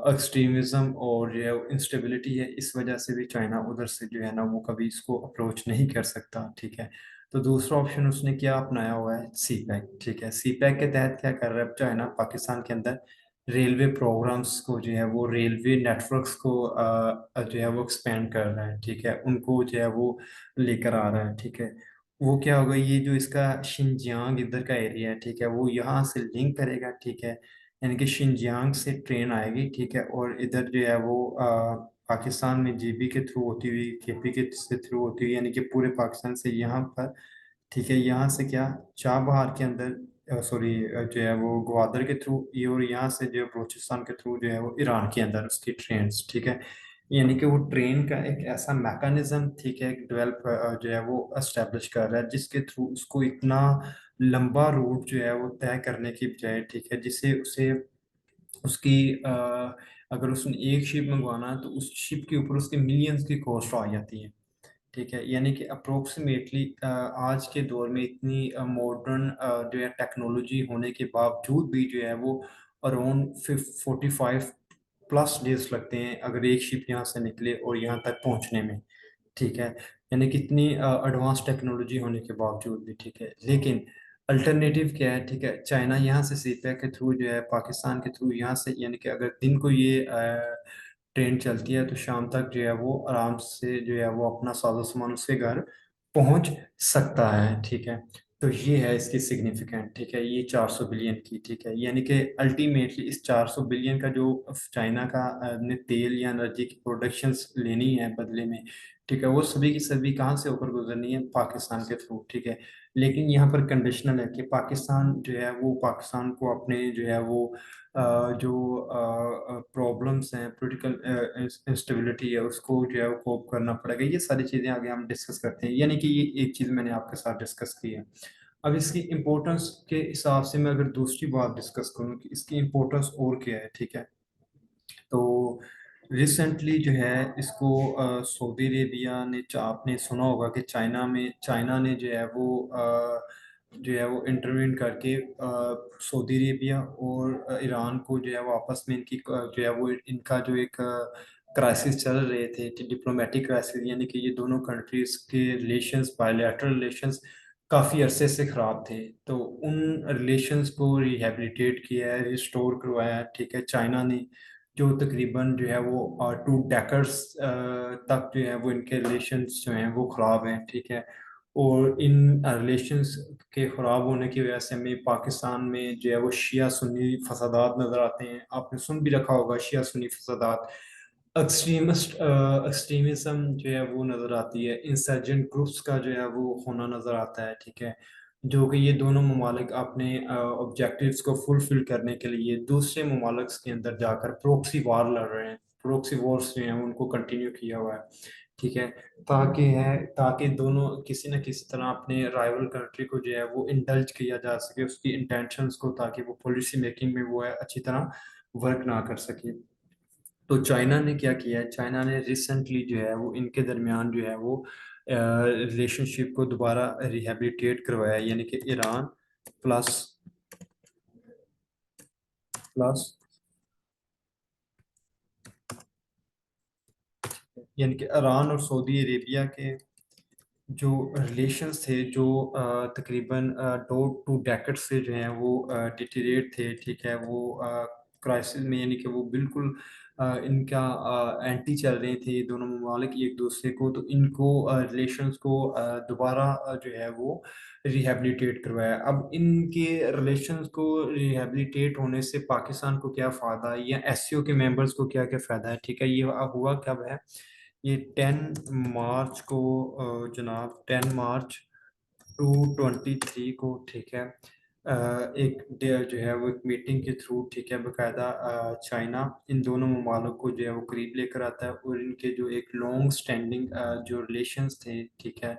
एक्सट्रीमिज्म और जो है इंस्टेबिलिटी है, इस वजह से भी चाइना उधर से जो है ना वो कभी इसको अप्रोच नहीं कर सकता, ठीक है। तो दूसरा ऑप्शन उसने क्या अपनाया हुआ है, सी पैक, ठीक है, सी पैक के तहत क्या कर रहा है चाइना, पाकिस्तान के अंदर रेलवे प्रोग्राम्स को जो है वो रेलवे नेटवर्क्स को जो है वो एक्सपेंड कर रहा है, ठीक है, उनको जो है वो लेकर आ रहा है, ठीक है। वो क्या होगा, ये जो इसका शिनजियांग इधर का एरिया है, ठीक है, वो यहाँ से लिंक करेगा, ठीक है, यानी कि शिनजियांग से ट्रेन आएगी, ठीक है, और इधर जो है वो पाकिस्तान में जीबी के थ्रू होती हुई, केपी के से थ्रू होती हुई, यानी कि पूरे पाकिस्तान से यहाँ पर, ठीक है, यहाँ से क्या, चाबहार के अंदर, सॉरी, जो है वो ग्वादर के थ्रू, ये, और यहाँ से जो है बलूचिस्तान के थ्रू जो है वो ईरान के अंदर उसकी ट्रेन, ठीक है, यानी कि वो ट्रेन का एक ऐसा मैकेनिज्म, ठीक है, डेवलप जो है वो एस्टेब्लिश कर रहा है, जिसके थ्रू उसको इतना लंबा रूट जो है वो तय करने की बजाय, ठीक है, जिसे उसे उसकी अगर उसने एक शिप मंगवाना है तो उस शिप के ऊपर उसके मिलियंस की कॉस्ट आ जाती है, ठीक है, यानी कि अप्रोक्सीमेटली आज के दौर में इतनी मॉडर्न जो है टेक्नोलॉजी होने के बावजूद भी जो है वो अराउंड 45+ डेज लगते हैं अगर एक शिप यहाँ से निकले और यहाँ तक पहुँचने में, ठीक है, यानी कितनी एडवांस टेक्नोलॉजी होने के बावजूद भी, ठीक है, लेकिन अल्टरनेटिव क्या है, ठीक है, चाइना यहाँ से सीपैक के थ्रू जो है पाकिस्तान के थ्रू यहाँ से, यानी कि अगर दिन को ये ट्रेन चलती है तो शाम तक जो है वो आराम से जो है वो अपना साजो सामान उसके घर पहुंच सकता है, ठीक है। तो ये है इसकी सिग्निफिकेंट, ठीक है, ये 400 बिलियन की, ठीक है, यानी कि अल्टीमेटली इस 400 बिलियन का जो चाइना का ने तेल या एनर्जी की प्रोडक्शन लेनी है बदले में, ठीक है, वो सभी की सभी कहाँ से होकर गुजरनी है, पाकिस्तान के थ्रू, ठीक है, लेकिन यहाँ पर कंडीशनल है कि पाकिस्तान जो है वो पाकिस्तान को अपने जो है वो जो प्रॉब्लम्स हैं, पॉलिटिकल इंस्टेबिलिटी है, उसको जो है वो कोप करना पड़ेगा, ये सारी चीज़ें आगे हम डिस्कस करते हैं, यानी कि ये एक चीज़ मैंने आपके साथ डिस्कस की है। अब इसकी इम्पोर्टेंस के हिसाब से मैं अगर दूसरी बात डिस्कस करूँ कि इसकी इम्पोर्टेंस और क्या है, ठीक है। तो रिसेंटली जो है इसको सऊदी अरेबिया ने, आपने सुना होगा कि चाइना ने जो है वो इंटरवेन करके सऊदी अरेबिया और ईरान को जो है वो आपस में इनकी जो है वो इनका जो एक क्राइसिस चल रहे थे, डिप्लोमेटिक क्राइसिस, यानी कि ये दोनों कंट्रीज के रिलेशंस, बायलैटरल रिलेशंस काफ़ी अरसे से ख़राब थे। तो उन रिलेशंस को रिहेबिलिटेट किया है, रिस्टोर करवाया है, ठीक है, चाइना ने, जो तकरीबन जो है वो 2 डेकर्स तक जो है वो इनके रिलेशंस जो हैं वो ख़राब हैं, ठीक है। और इन रिलेशंस के ख़राब होने की वजह से हमें पाकिस्तान में जो है वो शिया सुन्नी फसादात नज़र आते हैं। आपने सुन भी रखा होगा शिया सुन्नी फसादात, एक्सट्रीमिज्म जो है वो नज़र आती है, इंसर्जेंट ग्रुप्स का जो है वो होना नज़र आता है, ठीक है। जो कि ये दोनों ममालिक अपने ऑब्जेक्टिव्स को फुलफिल करने के लिए दूसरे ममालिक के अंदर जाकर प्रोक्सी वार लड़ रहे हैं। प्रोक्सी वॉर्स जो हैं उनको कंटिन्यू किया हुआ है, ठीक है। ताकि दोनों किसी न किसी तरह अपने राइवल कंट्री को जो है वो इंडल्ज किया जा सके उसकी इंटेंशंस को, ताकि वो पॉलिसी मेकिंग में वो है अच्छी तरह वर्क ना कर सके। तो चाइना ने क्या किया है, चाइना ने रिसेंटली जो है वो इनके दरमियान जो है वो रिलेशनशिप को दोबारा रिहेबिलिटेट करवाया है, यानी कि ईरान प्लस प्लस यानी कि ईरान और सऊदी अरेबिया के जो रिलेशंस थे, जो तकरीबन 2 डेकेड से जो हैं वो डिटीरिएट थे, ठीक है। वो क्राइसिस में, यानी कि वो बिल्कुल इनका एंटी चल रहे थे ये दोनों ममालिक एक दूसरे को। तो इनको रिलेशंस को दोबारा जो है वो रिहेबिलिटेट करवाया। अब इनके रिलेशंस को रिहेबिलिटेट होने से पाकिस्तान को क्या फ़ायदा है, या एससीओ के मेंबर्स को क्या क्या फ़ायदा है, ठीक है। ये अब हुआ कब है, ये 10 मार्च को, जनाब 10 मार्च 2023 को, ठीक है। एक जो है वो एक मीटिंग के थ्रू, ठीक है, बकायदा चाइना इन दोनों ममालिक को जो है वो करीब लेकर आता है, और इनके जो एक लॉन्ग स्टैंडिंग जो रिलेशंस थे, ठीक है,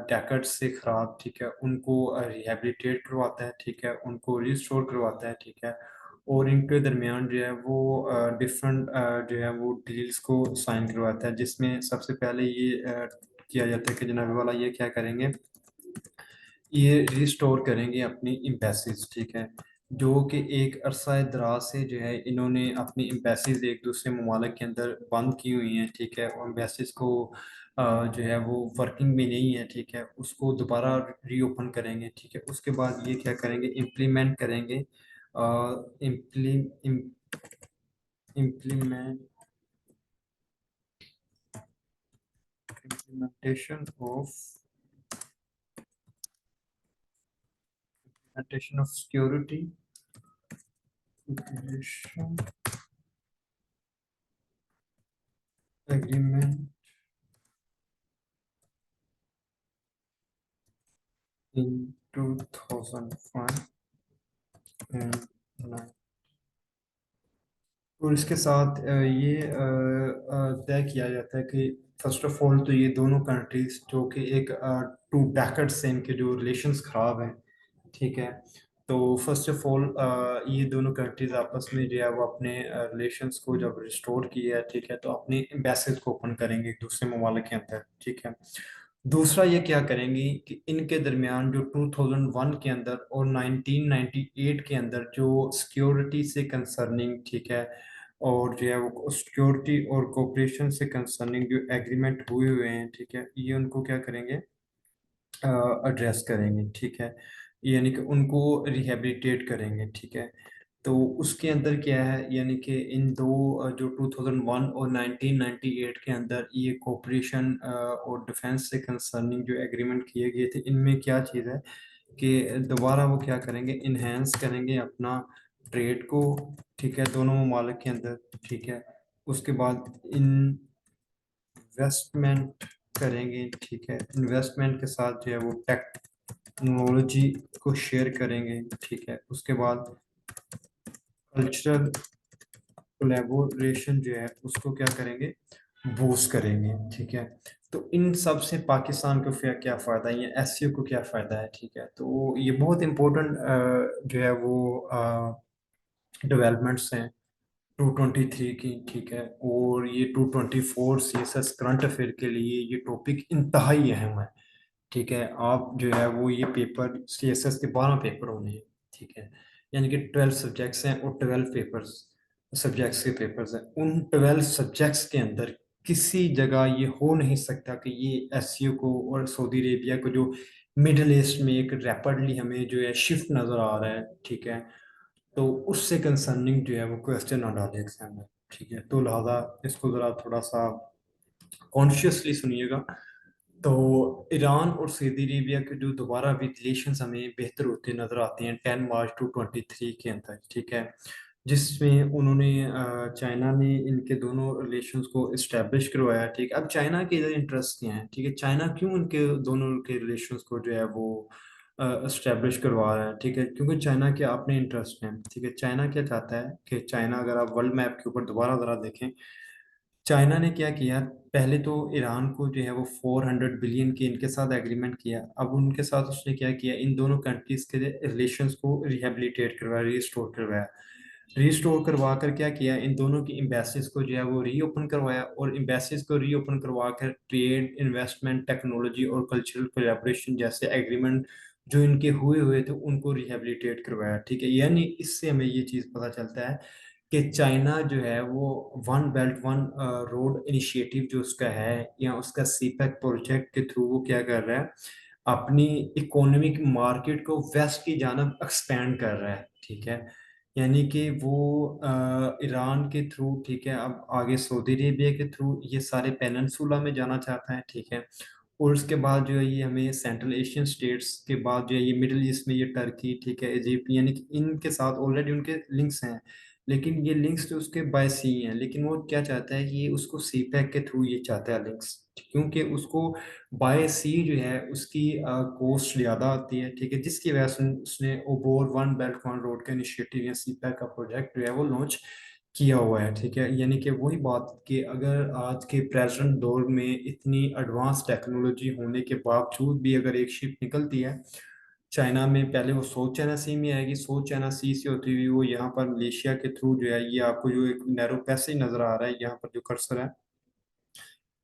डेकेड्स से ख़राब, ठीक है, उनको रिहेबिलिटेट करवाता है, ठीक है, उनको रिस्टोर करवाता है, ठीक है। और इनके दरमियान जो है वो डिफरेंट जो है वो डील्स को साइन करवाता है, जिसमें सबसे पहले ये किया जाता है कि जनाब वाला ये क्या करेंगे, ये रिस्टोर करेंगे अपनी एम्बेसीज, ठीक है। जो कि एक अरसा दराज से जो है इन्होंने अपनी एम्बेसीज एक दूसरे ममालिक के अंदर बंद की हुई हैं, ठीक है। और एम्बेसीज को जो है वो वर्किंग भी नहीं है, ठीक है, उसको दोबारा रीओपन करेंगे, ठीक है। उसके बाद ये क्या करेंगे, इम्प्लीमेंट करेंगे, implement implementation of implementation of security cooperation agreement in 2005 and 9। और इसके साथ ये तय किया जाता है कि फर्स्ट ऑफ ऑल तो ये दोनों कंट्रीज जो कि एक 2 डेकेड से इनके जो रिलेशंस खराब हैं, ठीक है। तो फर्स्ट ऑफ ऑल ये दोनों कंट्रीज आपस में जो है वो अपने रिलेशंस को जब रिस्टोर किया है, ठीक है, तो अपनी एम्बेसीज को ओपन करेंगे एक दूसरे ममालिक के अंदर, ठीक है। दूसरा ये क्या करेंगी कि इनके दरमियान जो 2001 के अंदर और 1998 के अंदर जो सिक्योरिटी से कंसर्निंग, ठीक है, और जो है वो सिक्योरिटी और कोऑपरेशन से कंसर्निंग जो एग्रीमेंट हुए हुए हैं, ठीक है, ये उनको क्या करेंगे, एड्रेस करेंगे, ठीक है। यानी कि उनको रिहेबिलिटेट करेंगे, ठीक है। तो उसके अंदर क्या है, यानी कि इन दो जो 2001 और 1998 के अंदर ये कोऑपरेशन और डिफेंस से कंसर्निंग जो एग्रीमेंट किए गए थे, इनमें क्या चीज़ है कि दोबारा वो क्या करेंगे, इन्हेंस करेंगे अपना ट्रेड को, ठीक है, दोनों ममालिक के अंदर, ठीक है। उसके बाद इन्वेस्टमेंट करेंगे, ठीक है। इन्वेस्टमेंट के साथ जो है वो टेक्नोलॉजी को शेयर करेंगे, ठीक है। उसके बाद कल्चरल कोलैबोरेशन जो है उसको क्या करेंगे, बूस्ट करेंगे, ठीक है। तो इन सब से पाकिस्तान को फिर क्या फ़ायदा है या एससीओ को क्या फ़ायदा है, ठीक है। तो ये बहुत इम्पोर्टेंट जो है वो डेवलपमेंट्स हैं 223 की, ठीक है। और ये 224 सीएसएस करंट अफेयर के लिए ये टॉपिक इंतहाई अहम है, ठीक है। आप जो है वो ये पेपर सीएसएस के 12 पेपर होने हैं, ठीक है। यानी कि 12 सब्जेक्ट्स हैं और 12 पेपर्स सब्जेक्ट्स के पेपर्स हैं। उन 12 सब्जेक्ट्स के अंदर किसी जगह ये हो नहीं सकता कि ये एससीओ को और सऊदी अरेबिया को, जो मिडिल ईस्ट में एक रैपिडली हमें जो है शिफ्ट नज़र आ रहा है, ठीक है, तो उससे कंसर्निंग जो है वो क्वेश्चन ना डाले एग्जाम में, ठीक है। तो लिहाजा इसको ज़रा थोड़ा सा कॉन्शियसली सुनिएगा। तो ईरान और सऊदी अरेबिया के जो दोबारा भी रिलेशंस हमें बेहतर होते नजर आते हैं 10 मार्च 2023 के अंदर, ठीक है। जिसमें उन्होंने चाइना ने इनके दोनों रिलेशंस को इस्टेब्लिश करवाया, ठीक है। अब चाइना के इधर इंटरेस्ट क्या है, ठीक है, चाइना क्यों उनके दोनों के रिलेशंस को जो है वो इस्टेब्लिश करवा रहा है, ठीक है, क्योंकि चाइना के अपने इंटरेस्ट हैं, ठीक है। चाइना क्या चाहता है कि चाइना, अगर आप वर्ल्ड मैप के ऊपर दोबारा ज़रा देखें, चाइना ने क्या किया, पहले तो ईरान को जो है वो 400 बिलियन के इनके साथ एग्रीमेंट किया। अब उनके साथ उसने क्या किया, इन दोनों कंट्रीज के रिलेशंस को रिहेबिलिटेट करवाया, रिस्टोर करवाया। रिस्टोर करवा कर क्या किया, इन दोनों की एम्बेसीज को जो है वो रीओपन करवाया, और एम्बेसीज को रीओपन करवा कर ट्रेड, इन्वेस्टमेंट, टेक्नोलॉजी और कल्चरल कोलैबोरेशन जैसे एग्रीमेंट जो इनके हुए हुए थे उनको रिहेबिलिटेट करवाया, ठीक है। यानी इससे हमें ये चीज़ पता चलता है कि चाइना जो है वो one belt one road initiative जो उसका है, या उसका सीपैक प्रोजेक्ट के थ्रू वो क्या कर रहा है, अपनी इकोनॉमिक मार्केट को वेस्ट की जानब एक्सपेंड कर रहा है, ठीक है। यानी कि वो ईरान के थ्रू, ठीक है, अब आगे सऊदी अरेबिया के थ्रू ये सारे पेनिनसुला में जाना चाहता है, ठीक है। और उसके बाद जो है ये हमें सेंट्रल एशियन स्टेट्स के बाद जो है ये मिडिल ईस्ट में ये टर्की, ठीक है, इजिप्ट, यानी कि इनके साथ ऑलरेडी उनके लिंक्स हैं। लेकिन ये लिंक्स तो उसके बाय सी हैं, लेकिन वो क्या चाहता है कि ये उसको सी पैक के थ्रू ये चाहता है लिंक्स, क्योंकि उसको बाय सी जो है उसकी कॉस्ट ज़्यादा आती है, ठीक है, जिसकी वजह से उसने ओबोर वन बेल्ट वन रोड का इनिशिएटिव या सी पैक का प्रोजेक्ट जो है वो लॉन्च किया हुआ है, ठीक है। यानी कि वही बात कि अगर आज के प्रेजेंट दौर में इतनी एडवांस टेक्नोलॉजी होने के बावजूद भी अगर एक शिप निकलती है चाइना में, पहले वो साउथ चाइना सी में आएगी, साउथ चाइना सी से होती हुई वो यहाँ पर मलेशिया के थ्रू जो है, ये आपको जो एक नैरो पैसेज नजर आ रहा है यहाँ पर जो कर्सर है,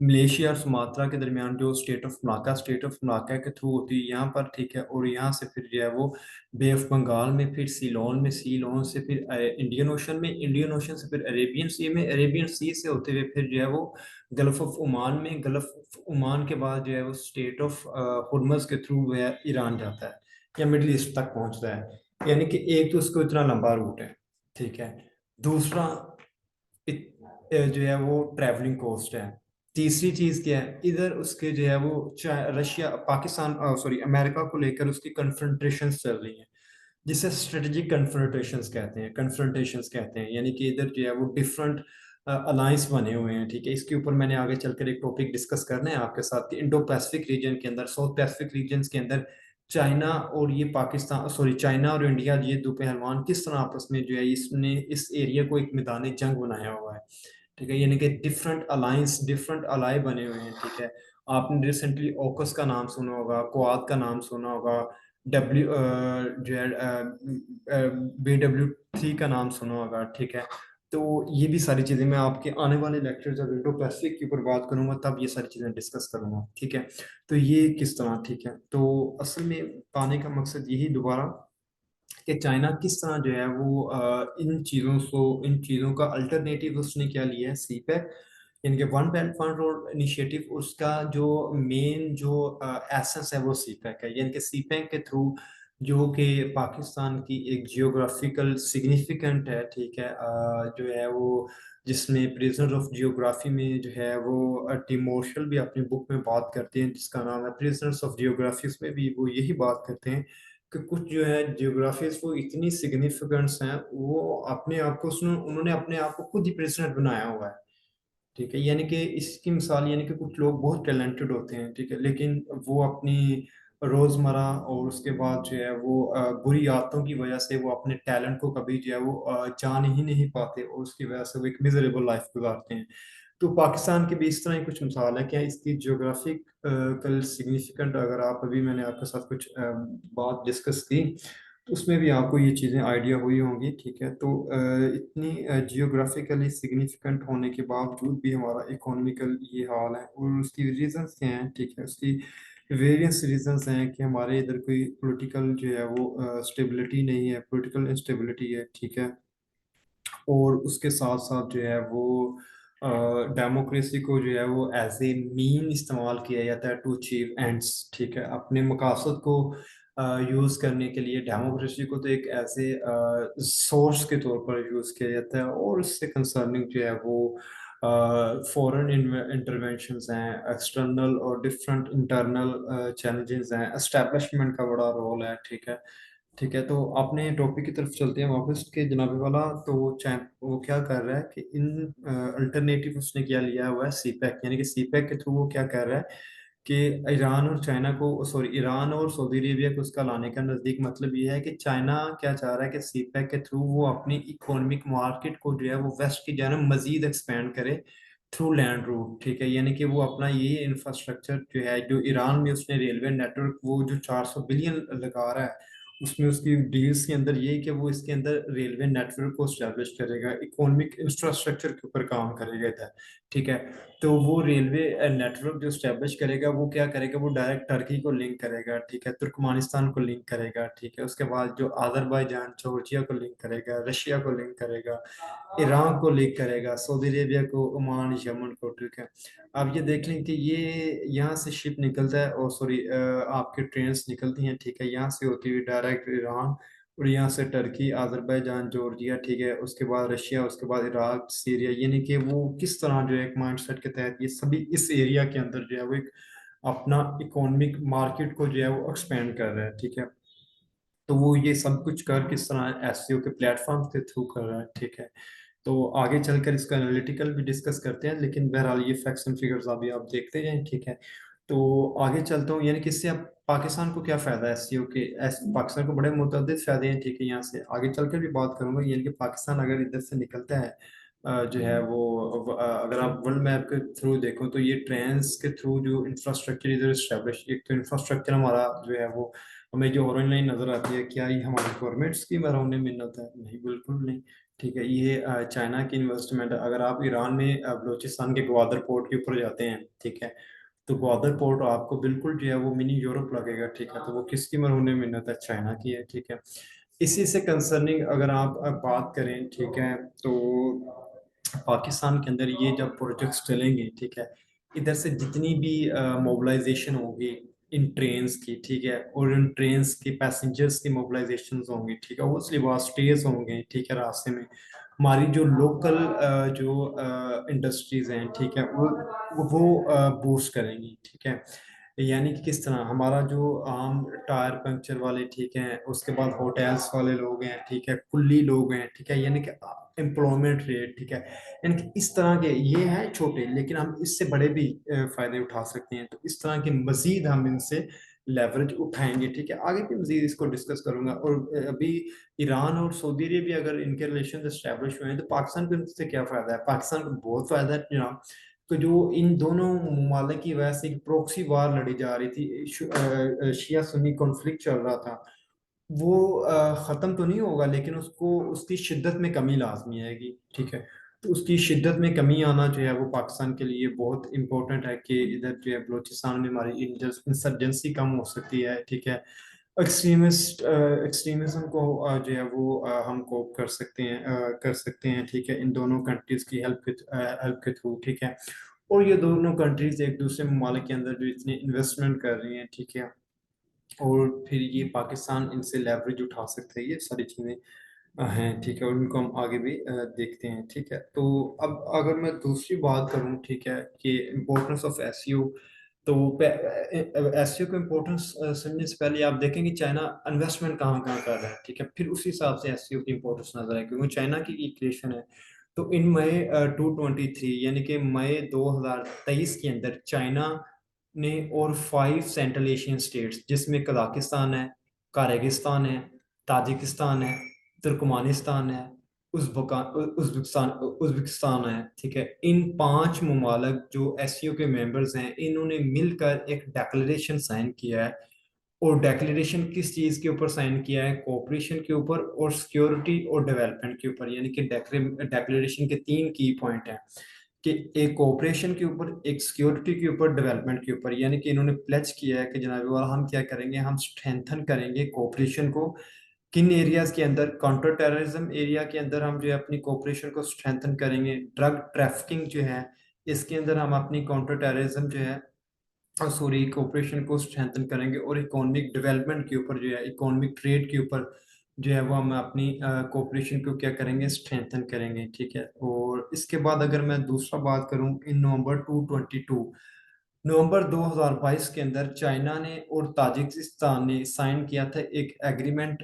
मलेशिया और सुमात्रा के दरमियान जो स्टेट ऑफ मलाक्का के थ्रू होती है यहाँ पर, ठीक है। और यहाँ से फिर जो है वो बे ऑफ बंगाल में, फिर सीलोन में, सीलोन से फिर इंडियन ओशन में, इंडियन ओशन से फिर अरेबियन सी में, अरेबियन सी से होते हुए फिर जो है वो गल्फ ऑफ ओमान में, गल्फ ऑफ ओमान के बाद जो है वो स्टेट ऑफ हुर्मज के थ्रू वो है ईरान जाता है या मिडिल ईस्ट तक पहुंचता है। यानी कि एक तो उसको इतना लंबा रूट है, ठीक है। दूसरा जो है वो ट्रैवलिंग कॉस्ट है। तीसरी चीज क्या है, इधर उसके जो है वो रशिया पाकिस्तान सॉरी अमेरिका को लेकर उसकी कन्फ्रंटेशन चल रही है, जिसे स्ट्रेटेजिक कन्फ्रंटेशंस कहते हैं। यानी कि इधर जो है वो डिफरेंट अलायंस बने हुए हैं, ठीक है। इसके ऊपर मैंने आगे चलकर एक टॉपिक डिस्कस करना है आपके साथ कि इंडो पैसिफिक रीजन के अंदर, साउथ पैसिफिक रीजन के अंदर चाइना और ये पाकिस्तान सॉरी चाइना और इंडिया, ये दो पहलवान किस तरह आपस में जो है इसने इस एरिया को एक मैदान जंग बनाया हुआ है, ठीक है। यानी कि डिफरेंट अलायंस, डिफरेंट अलाई बने हुए हैं, ठीक है। आपने रिसेंटली ओकस का नाम सुना होगा, क्वाद का नाम सुना होगा, डब्ल्यू जो है BW3 का नाम सुना होगा, ठीक है। तो ये भी सारी चीज़ें मैं आपके आने वाले लेक्चर जब इंडो पैसिफिक के ऊपर बात करूंगा तब ये सारी चीज़ें डिस्कस करूंगा, ठीक है। तो ये किस तरह, ठीक है। तो असल में पाने का मकसद यही दोबारा कि चाइना किस तरह जो है वो इन चीज़ों का अल्टरनेटिव उसने क्या लिया है, सी पैक, यानी कि one belt one road initiative. उसका जो मेन जो एसेंस है वो सी पैक है, यानी कि सी पैक के थ्रू जो कि पाकिस्तान की एक जियोग्राफिकल सिग्निफिकेंट है, ठीक है, जो है वो जिसमें प्रिजनर ऑफ जियोग्राफी में जो है वो टिम मार्शल भी अपनी बुक में बात करते हैं जिसका नाम है प्रिजनर्स ऑफ जियोग्राफी, उसमें भी वो यही बात करते हैं कि कुछ जो है जियोग्राफीज वो इतनी सिग्निफिकेंट्स हैं, वो अपने आप को उन्होंने अपने आप को खुद ही प्रेसिडेंट बनाया हुआ है, ठीक है। यानी कि इसकी मिसाल, यानी कि कुछ लोग बहुत टैलेंटेड होते हैं, ठीक है, लेकिन वो अपनी रोजमर्रा और उसके बाद जो है वो बुरी आदतों की वजह से वो अपने टैलेंट को कभी जो है वो जान ही नहीं पाते और उसकी वजह से वो एक मिजरेबल लाइफ गुजारते हैं। तो पाकिस्तान की भी इस तरह ही कुछ मिसाल है क्या इसकी ज्योग्राफिक कल सिग्निफिकेंट, अगर आप अभी मैंने आपके साथ कुछ बात डिस्कस की तो उसमें भी आपको ये चीज़ें आइडिया हुई होंगी, ठीक है। तो इतनी जियोग्राफिकली सिग्निफिकेंट होने के बावजूद भी हमारा इकोनॉमिकल ये हाल है, और उसकी रीजंस क्या हैं, ठीक है। उसकी वेरियस रीजंस हैं कि हमारे इधर कोई पॉलिटिकल जो है वो स्टेबिलिटी नहीं है, पॉलिटिकल इंस्टेबिलिटी है, ठीक है। और उसके साथ साथ जो है वो डेमोक्रेसी को जो है वो एज ए मीन इस्तेमाल किया जाता है टू अचीव एंड्स, ठीक है। अपने मकासद को यूज़ करने के लिए डेमोक्रेसी को तो एक ऐसे सोर्स के तौर पर यूज़ किया जाता है, और उससे कंसर्निंग जो है वो फॉरेन इंटरवेंशंस हैं, एक्सटर्नल और डिफरेंट इंटरनल चैलेंजेस हैं, एस्टेब्लिशमेंट का बड़ा रोल है, ठीक है। ठीक है, तो अपने टॉपिक की तरफ चलते हैं वापस के जनाबे वाला। तो वो क्या कर रहा है कि इन अल्टरनेटिव उसने क्या लिया हुआ है, सीपैक, यानी कि सीपैक के थ्रू वो क्या कर रहा है कि ईरान और चाइना को, सॉरी, ईरान और सऊदी अरेबिया को उसका लाने का नज़दीक। मतलब ये है कि चाइना क्या चाह रहा है कि सीपैक के थ्रू वो अपनी इकोनॉमिक मार्केट को जो है वो वेस्ट की जानब मजीद एक्सपेंड करे थ्रू लैंड रूट, ठीक है। यानी कि वो अपना ये इंफ्रास्ट्रक्चर जो है, जो ईरान में उसने रेलवे नेटवर्क वो जो 400 बिलियन लगा रहा है, उसमें उसकी डील्स के अंदर ये है कि वो इसके अंदर रेलवे नेटवर्क को स्टैब्लिश करेगा, इकोनॉमिक इंफ्रास्ट्रक्चर के ऊपर काम करेगा इधर, ठीक है। तो वो रेलवे नेटवर्क जो स्टैब्लिश करेगा वो क्या करेगा, वो डायरेक्ट टर्की को लिंक करेगा, ठीक है, तुर्कमानिस्तान को लिंक करेगा, ठीक है। उसके बाद जो अजरबैजान, जॉर्जिया को लिंक करेगा, रशिया को लिंक करेगा, ईरान को लिंक करेगा, सऊदी अरेबिया को, ओमान, यमन को, ठीक है। आप ये देख लें कि ये यहाँ से शिप निकलता है, और सॉरी आपके ट्रेन्स निकलती हैं, ठीक है, यहाँ से होती हुई डायरेक्ट ईरान, और यहाँ से टर्की, अजरबैजान, जॉर्जिया, ठीक है, उसके बाद रशिया, उसके बाद इराक, सीरिया। यानी कि वो किस तरह जो है एक माइंडसेट के तहत ये सभी इस एरिया के अंदर जो है वो एक अपना इकोनॉमिक मार्केट को जो है वो एक्सपेंड कर रहा है, ठीक है। तो वो ये सब कुछ कर किस तरह एसईओ के प्लेटफॉर्म के थ्रू कर रहा है, ठीक है। तो आगे चलकर इसका एनालिटिकल भी डिस्कस करते हैं, लेकिन बहरहाल ये फैक्ट्स एंड फिगर्स अभी आप देखते जाएं, ठीक है। तो आगे चलता हूँ, यानी कि इससे अब पाकिस्तान को क्या फायदा है एससीओ के, पाकिस्तान को बड़े मुतअद्दिद फायदे हैं, ठीक है। यहाँ से आगे चलकर भी बात करूंगा, यानी कि पाकिस्तान अगर इधर से निकलता है जो है वो अगर आप वर्ल्ड मैप के थ्रू देखो तो ये ट्रेन्स के थ्रू जो इंफ्रास्ट्रक्चर इधर इस्टेब्लिश, एक तो इंफ्रास्ट्रक्चर हमारा जो है वो, हमें जो ऑरेंज लाइन नजर आती है, क्या ये हमारी गवर्नमेंट स्कीम है, उन्हें मिन्नत है? नहीं, बिल्कुल नहीं, ठीक है। ये चाइना की इन्वेस्टमेंट है। अगर आप ईरान में बलूचिस्तान के ग्वादर पोर्ट के ऊपर जाते हैं, ठीक है, तो ग्वादर पोर्ट आपको बिल्कुल जो है वो मिनी यूरोप लगेगा, ठीक है। तो वो किसकी मरहून मिन्नत है? चाइना की है, ठीक है। इसी से कंसर्निंग अगर आप बात करें, ठीक है, तो पाकिस्तान के अंदर ये जब प्रोजेक्ट्स चलेंगे, ठीक है, इधर से जितनी भी मोबिलाइजेशन होगी इन ट्रेन्स की, ठीक है, और इन ट्रेन्स के पैसेंजर्स की मोबिलाइजेशन होंगी, ठीक है, वो वहाँ स्टेज होंगे, ठीक है, रास्ते में हमारी जो लोकल जो इंडस्ट्रीज हैं, ठीक है, वो बूस्ट करेंगी, ठीक है। यानी कि किस तरह हमारा जो आम टायर पंक्चर वाले, ठीक है, उसके बाद होटल्स वाले लोग हैं, ठीक है, कुल्ली लोग हैं, ठीक है, यानी कि एम्प्लॉयमेंट रेट, ठीक है, यानी कि इस तरह के ये हैं छोटे, लेकिन हम इससे बड़े भी फायदे उठा सकते हैं। तो इस तरह के मजीद हम इनसे लेवरेज उठाएंगे, ठीक है। आगे भी मजीद इसको डिस्कस करूंगा। और अभी ईरान और सऊदी अरेबिया अगर इनके रिलेशन एस्टेब्लिश हुए हैं तो पाकिस्तान को इनसे क्या फायदा है? पाकिस्तान को बहुत फायदा है जनाब। तो जो इन दोनों ममालिक की वजह से एक प्रोक्सी वार लड़ी जा रही थी, शिया सुन्नी कॉन्फ्लिक्ट चल रहा था, वो ख़त्म तो नहीं होगा, लेकिन उसको उसकी शिद्दत में कमी लाजमी आएगी, ठीक है। तो उसकी शिद्दत में कमी आना जो है वो पाकिस्तान के लिए बहुत इंपॉर्टेंट है कि इधर जो है बलूचिस्तान में हमारी इंसर्जेंसी कम हो सकती है, ठीक है। एक्सट्रीमिज्म को जो है वो हम कोप कर सकते हैं, ठीक है, इन दोनों कंट्रीज की हेल्प के थ्रू, ठीक है। और ये दोनों कंट्रीज एक दूसरे ममालिक के अंदर जो इतनी इन्वेस्टमेंट कर रही हैं, ठीक है, और फिर ये पाकिस्तान इनसे लेवरेज उठा सकते हैं, ये सारी चीज़ें हैं, ठीक है, और उनको हम आगे भी देखते हैं, ठीक है। तो अब अगर मैं दूसरी बात करूं, ठीक है, कि इम्पोर्टेंस ऑफ एसईओ, तो एसईओ को इम्पोर्टेंस समझने से पहले आप देखें कि चाइना इन्वेस्टमेंट कहाँ कहाँ कर रहा है, ठीक है, फिर उस हिसाब से एसईओ की इम्पोर्टेंस नजर है, क्योंकि चाइना की क्रिएशन है। तो इन मई 2023, यानी कि मई 2023 के अंदर चाइना ने और 5 सेंट्रल एशियन स्टेट्स, जिसमें कजाकिस्तान है, काजाकिस्तान है, ताजिकिस्तान है, तुर्कमानिस्तान है, उज़्बेकिस्तान है, ठीक है। इन 5 ममालिक जो एससीओ के मेंबर्स हैं, इन्होंने मिलकर एक डेक्लेरेशन साइन किया है। और डेक्लेरेशन किस चीज़ के ऊपर साइन किया है? कोऑपरेशन के ऊपर और सिक्योरिटी और डेवलपमेंट के ऊपर। यानी कि डेक्लेरेशन के 3 की पॉइंट हैं कि एक कोऑपरेशन के ऊपर, एक सिक्योरिटी के ऊपर, डेवलपमेंट के ऊपर। यानी कि इन्होंने प्लेज किया है कि जनाब वाला हम क्या करेंगे, हम स्ट्रेंथन करेंगे कोऑपरेशन को। किन एरियाज के अंदर? काउंटर टेररिज्म एरिया के अंदर हम जो है अपनी कोऑपरेशन को स्ट्रेंथन करेंगे। ड्रग ट्रैफिकिंग जो है, इसके अंदर हम अपनी काउंटर टेररिज्म जो है, सॉरी, कोऑपरेशन को स्ट्रेंथन करेंगे। और इकोनॉमिक डेवलपमेंट के ऊपर जो है, इकोनॉमिक ट्रेड के ऊपर जो है वो हम अपनी कोऑपरेशन को क्या करेंगे, स्ट्रेंथन करेंगे, ठीक है। और इसके बाद अगर मैं दूसरा बात करूं, इन नवंबर 2022 के अंदर चाइना ने और ताजिकिस्तान ने साइन किया था एक agreement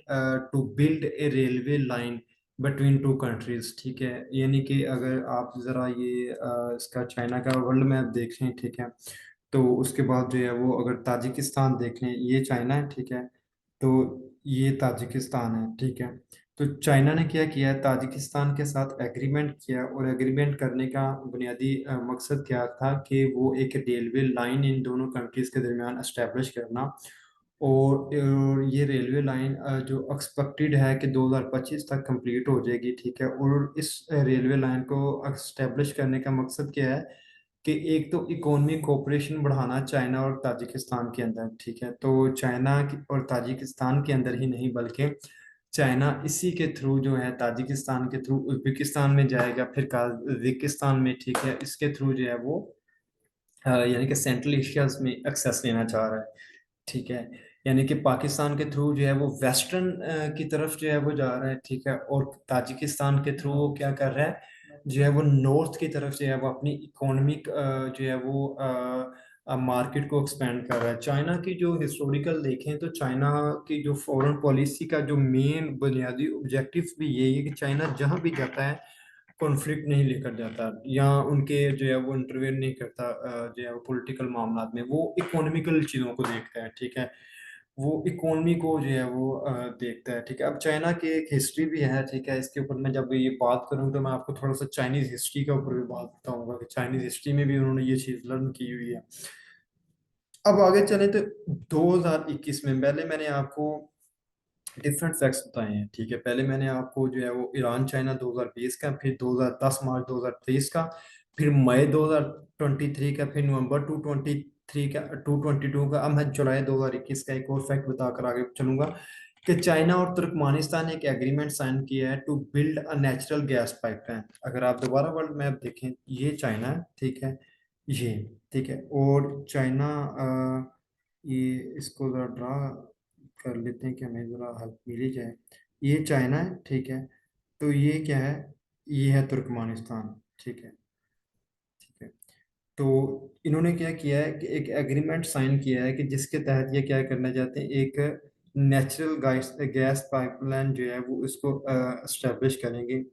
to build a railway line between two countries, ठीक है। यानी कि अगर आप जरा ये इसका चाइना का वर्ल्ड मैप देखें, ठीक है, तो उसके बाद जो है वो अगर ताजिकिस्तान देख लें, ये चाइना है, ठीक है, तो ये ताजिकिस्तान है, ठीक है। तो चाइना ने क्या किया है, ताजिकिस्तान के साथ एग्रीमेंट किया। और एग्रीमेंट करने का बुनियादी मकसद क्या था कि वो एक रेलवे लाइन इन दोनों कंट्रीज के दरमियान एस्टेब्लिश करना। और ये रेलवे लाइन जो एक्सपेक्टेड है कि 2025 तक कंप्लीट हो जाएगी, ठीक है। और इस रेलवे लाइन को एस्टेब्लिश करने का मकसद क्या है कि एक तो इकोनॉमिक कोऑपरेशन बढ़ाना चाइना और ताजिकिस्तान के अंदर, ठीक है। तो और ताजिकिस्तान के अंदर ही नहीं, बल्कि चाइना इसी के थ्रू जो है, ताजिकिस्तान के थ्रू उज्बेकिस्तान में जाएगा, फिर कजाकिस्तान में, ठीक है। इसके थ्रू जो है वो यानी कि सेंट्रल एशिया में एक्सेस लेना चाह रहा है, ठीक है। यानी कि पाकिस्तान के थ्रू जो है वो वेस्टर्न की तरफ जो है वो जा रहा है, ठीक है। और ताजिकिस्तान के थ्रू वो क्या कर रहा है, जो है वो नॉर्थ की तरफ जो है वो अपनी इकोनॉमिक जो है वो मार्केट को एक्सपेंड कर रहा है। चाइना की जो हिस्टोरिकल देखें तो चाइना की जो फॉरेन पॉलिसी का जो मेन बुनियादी ऑब्जेक्टिव भी यही है कि चाइना जहां भी जाता है कॉन्फ्लिक्ट नहीं लेकर जाता, या उनके जो है वो इंटरवेन नहीं करता जो है वो पॉलिटिकल मामला में। वो इकोनॉमिकल चीज़ों को देखता है, ठीक है। वो इकोनॉमी को जो है वो देखता है, ठीक है। अब चाइना की एक हिस्ट्री भी है, ठीक है। इसके ऊपर मैं जब ये बात करूँ तो मैं आपको थोड़ा सा चाइनीज हिस्ट्री के ऊपर भी बात बताऊंगा कि चाइनीज हिस्ट्री में भी उन्होंने ये चीज़ लर्न की हुई है। अब आगे चले तो 2021 में, पहले मैंने आपको डिफरेंट फैक्ट्स बताए हैं, ठीक है। पहले मैंने आपको जो है वो ईरान चाइना 2020 का, फिर 2010 मार्च 2023 का, फिर मई 2023 का, फिर नवंबर 2023 का, 2022 का। अब मैं जुलाई 2021 का एक और फैक्ट बताकर आगे चलूंगा कि चाइना और तुर्कमानिस्तान ने एक एग्रीमेंट साइन किया है to build a natural gas pipeline. अगर आप दोबारा वर्ल्ड मैप देखें, ये चाइना है, ठीक है, ये, ठीक है। और चाइना ये इसको जरा ड्रा कर लेते हैं कि हमें ज़रा हेल्प मिल ही जाए। ये चाइना है, ठीक है। तो ये क्या है, ये है तुर्कमानिस्तान, ठीक है, ठीक है। तो इन्होंने क्या किया है कि एक एग्रीमेंट साइन किया है कि जिसके तहत ये क्या करना चाहते हैं, एक नेचुरल गैस गैस पाइपलाइन जो है वो इसको एस्टेब्लिश करेंगे,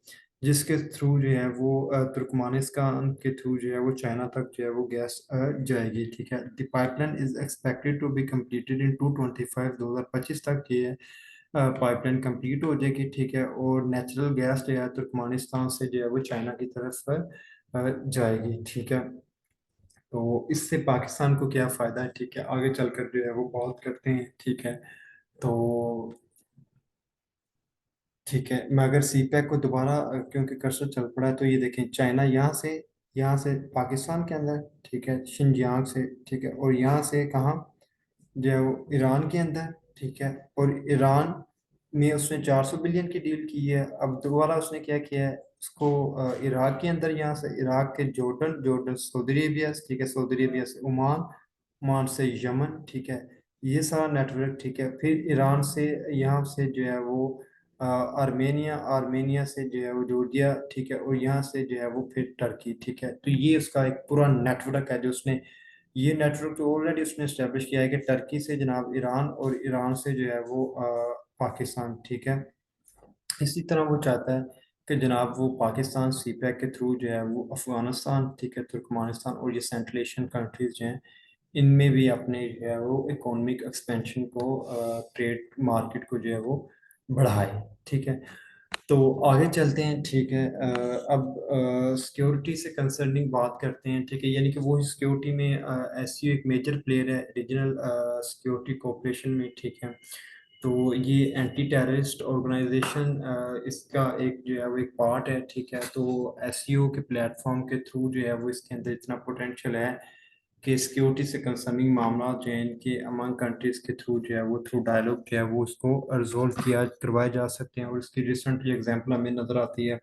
जिसके थ्रू जो है वो तुर्कमानिस्तान के थ्रू जो है वो चाइना तक जो है वो गैस जाएगी, ठीक है। The pipeline is expected to be completed in 2025 तक ये पाइपलाइन कंप्लीट हो जाएगी, ठीक है। और नेचुरल गैस जो है तुर्कमानिस्तान से जो है वो चाइना की तरफ जाएगी, ठीक है। तो इससे पाकिस्तान को क्या फायदा है, ठीक है, आगे चलकर जो है वो बात करते हैं, ठीक है। तो ठीक है, मैं अगर सीपैक को दोबारा क्योंकि कर्सर चल पड़ा है, तो ये देखें, चाइना यहाँ से पाकिस्तान के अंदर, ठीक है, शिनजियांग से, ठीक है। और यहाँ से कहाँ, जो है वो ईरान के अंदर, ठीक है। और ईरान में उसने 400 बिलियन की डील की है। अब दोबारा उसने क्या किया है, उसको इराक के अंदर, यहाँ से इराक के जॉर्डन सऊदी अरेबिया से, ठीक है, सऊदी अरेबिया से ओमान, ओमान से यमन, ठीक है। ये सारा नेटवर्क, ठीक है। फिर ईरान से यहाँ से जो है वो आर्मेनिया, आर्मेनिया से जो है वो जॉर्जिया, ठीक है। और यहाँ से जो है वो फिर टर्की, ठीक है। तो ये उसका एक पूरा नेटवर्क है जो उसने, ये नेटवर्क तो ऑलरेडी उसने इस्टेब्लिश किया है कि टर्की से जनाब ईरान, और ईरान से जो है वो पाकिस्तान, ठीक है। इसी तरह वो चाहता है कि जनाब वो पाकिस्तान सीपैक के थ्रू जो है वो अफगानिस्तान, ठीक है, तुर्कमानिस्तान और ये सेंट्रल एशियन कंट्रीज जो हैं, इनमें भी अपने जो है वो इकोनॉमिक एक्सपेंशन को, ट्रेड मार्केट को जो है वो बढ़ाए, ठीक है। तो आगे चलते हैं, ठीक है। अब सिक्योरिटी से कंसर्निंग बात करते हैं, ठीक है। यानी कि वो सिक्योरिटी में एससीओ एक मेजर प्लेयर है रीजनल सिक्योरिटी कोऑपरेशन में, ठीक है। तो ये एंटी टेररिस्ट ऑर्गेनाइजेशन इसका एक जो है वो एक पार्ट है, ठीक है। तो एससीओ के प्लेटफॉर्म के थ्रू जो है वो इसके अंदर इतना पोटेंशियल है कि सिक्योरिटी से कंसर्निंग मामला जो है इनके अमंग कंट्रीज के थ्रू जो है वो थ्रू डायलॉग जो है वो उसको रिजोल्व किया करवाए जा सकते हैं। और इसकी रिसेंटली एग्जांपल हमें नजर आती है,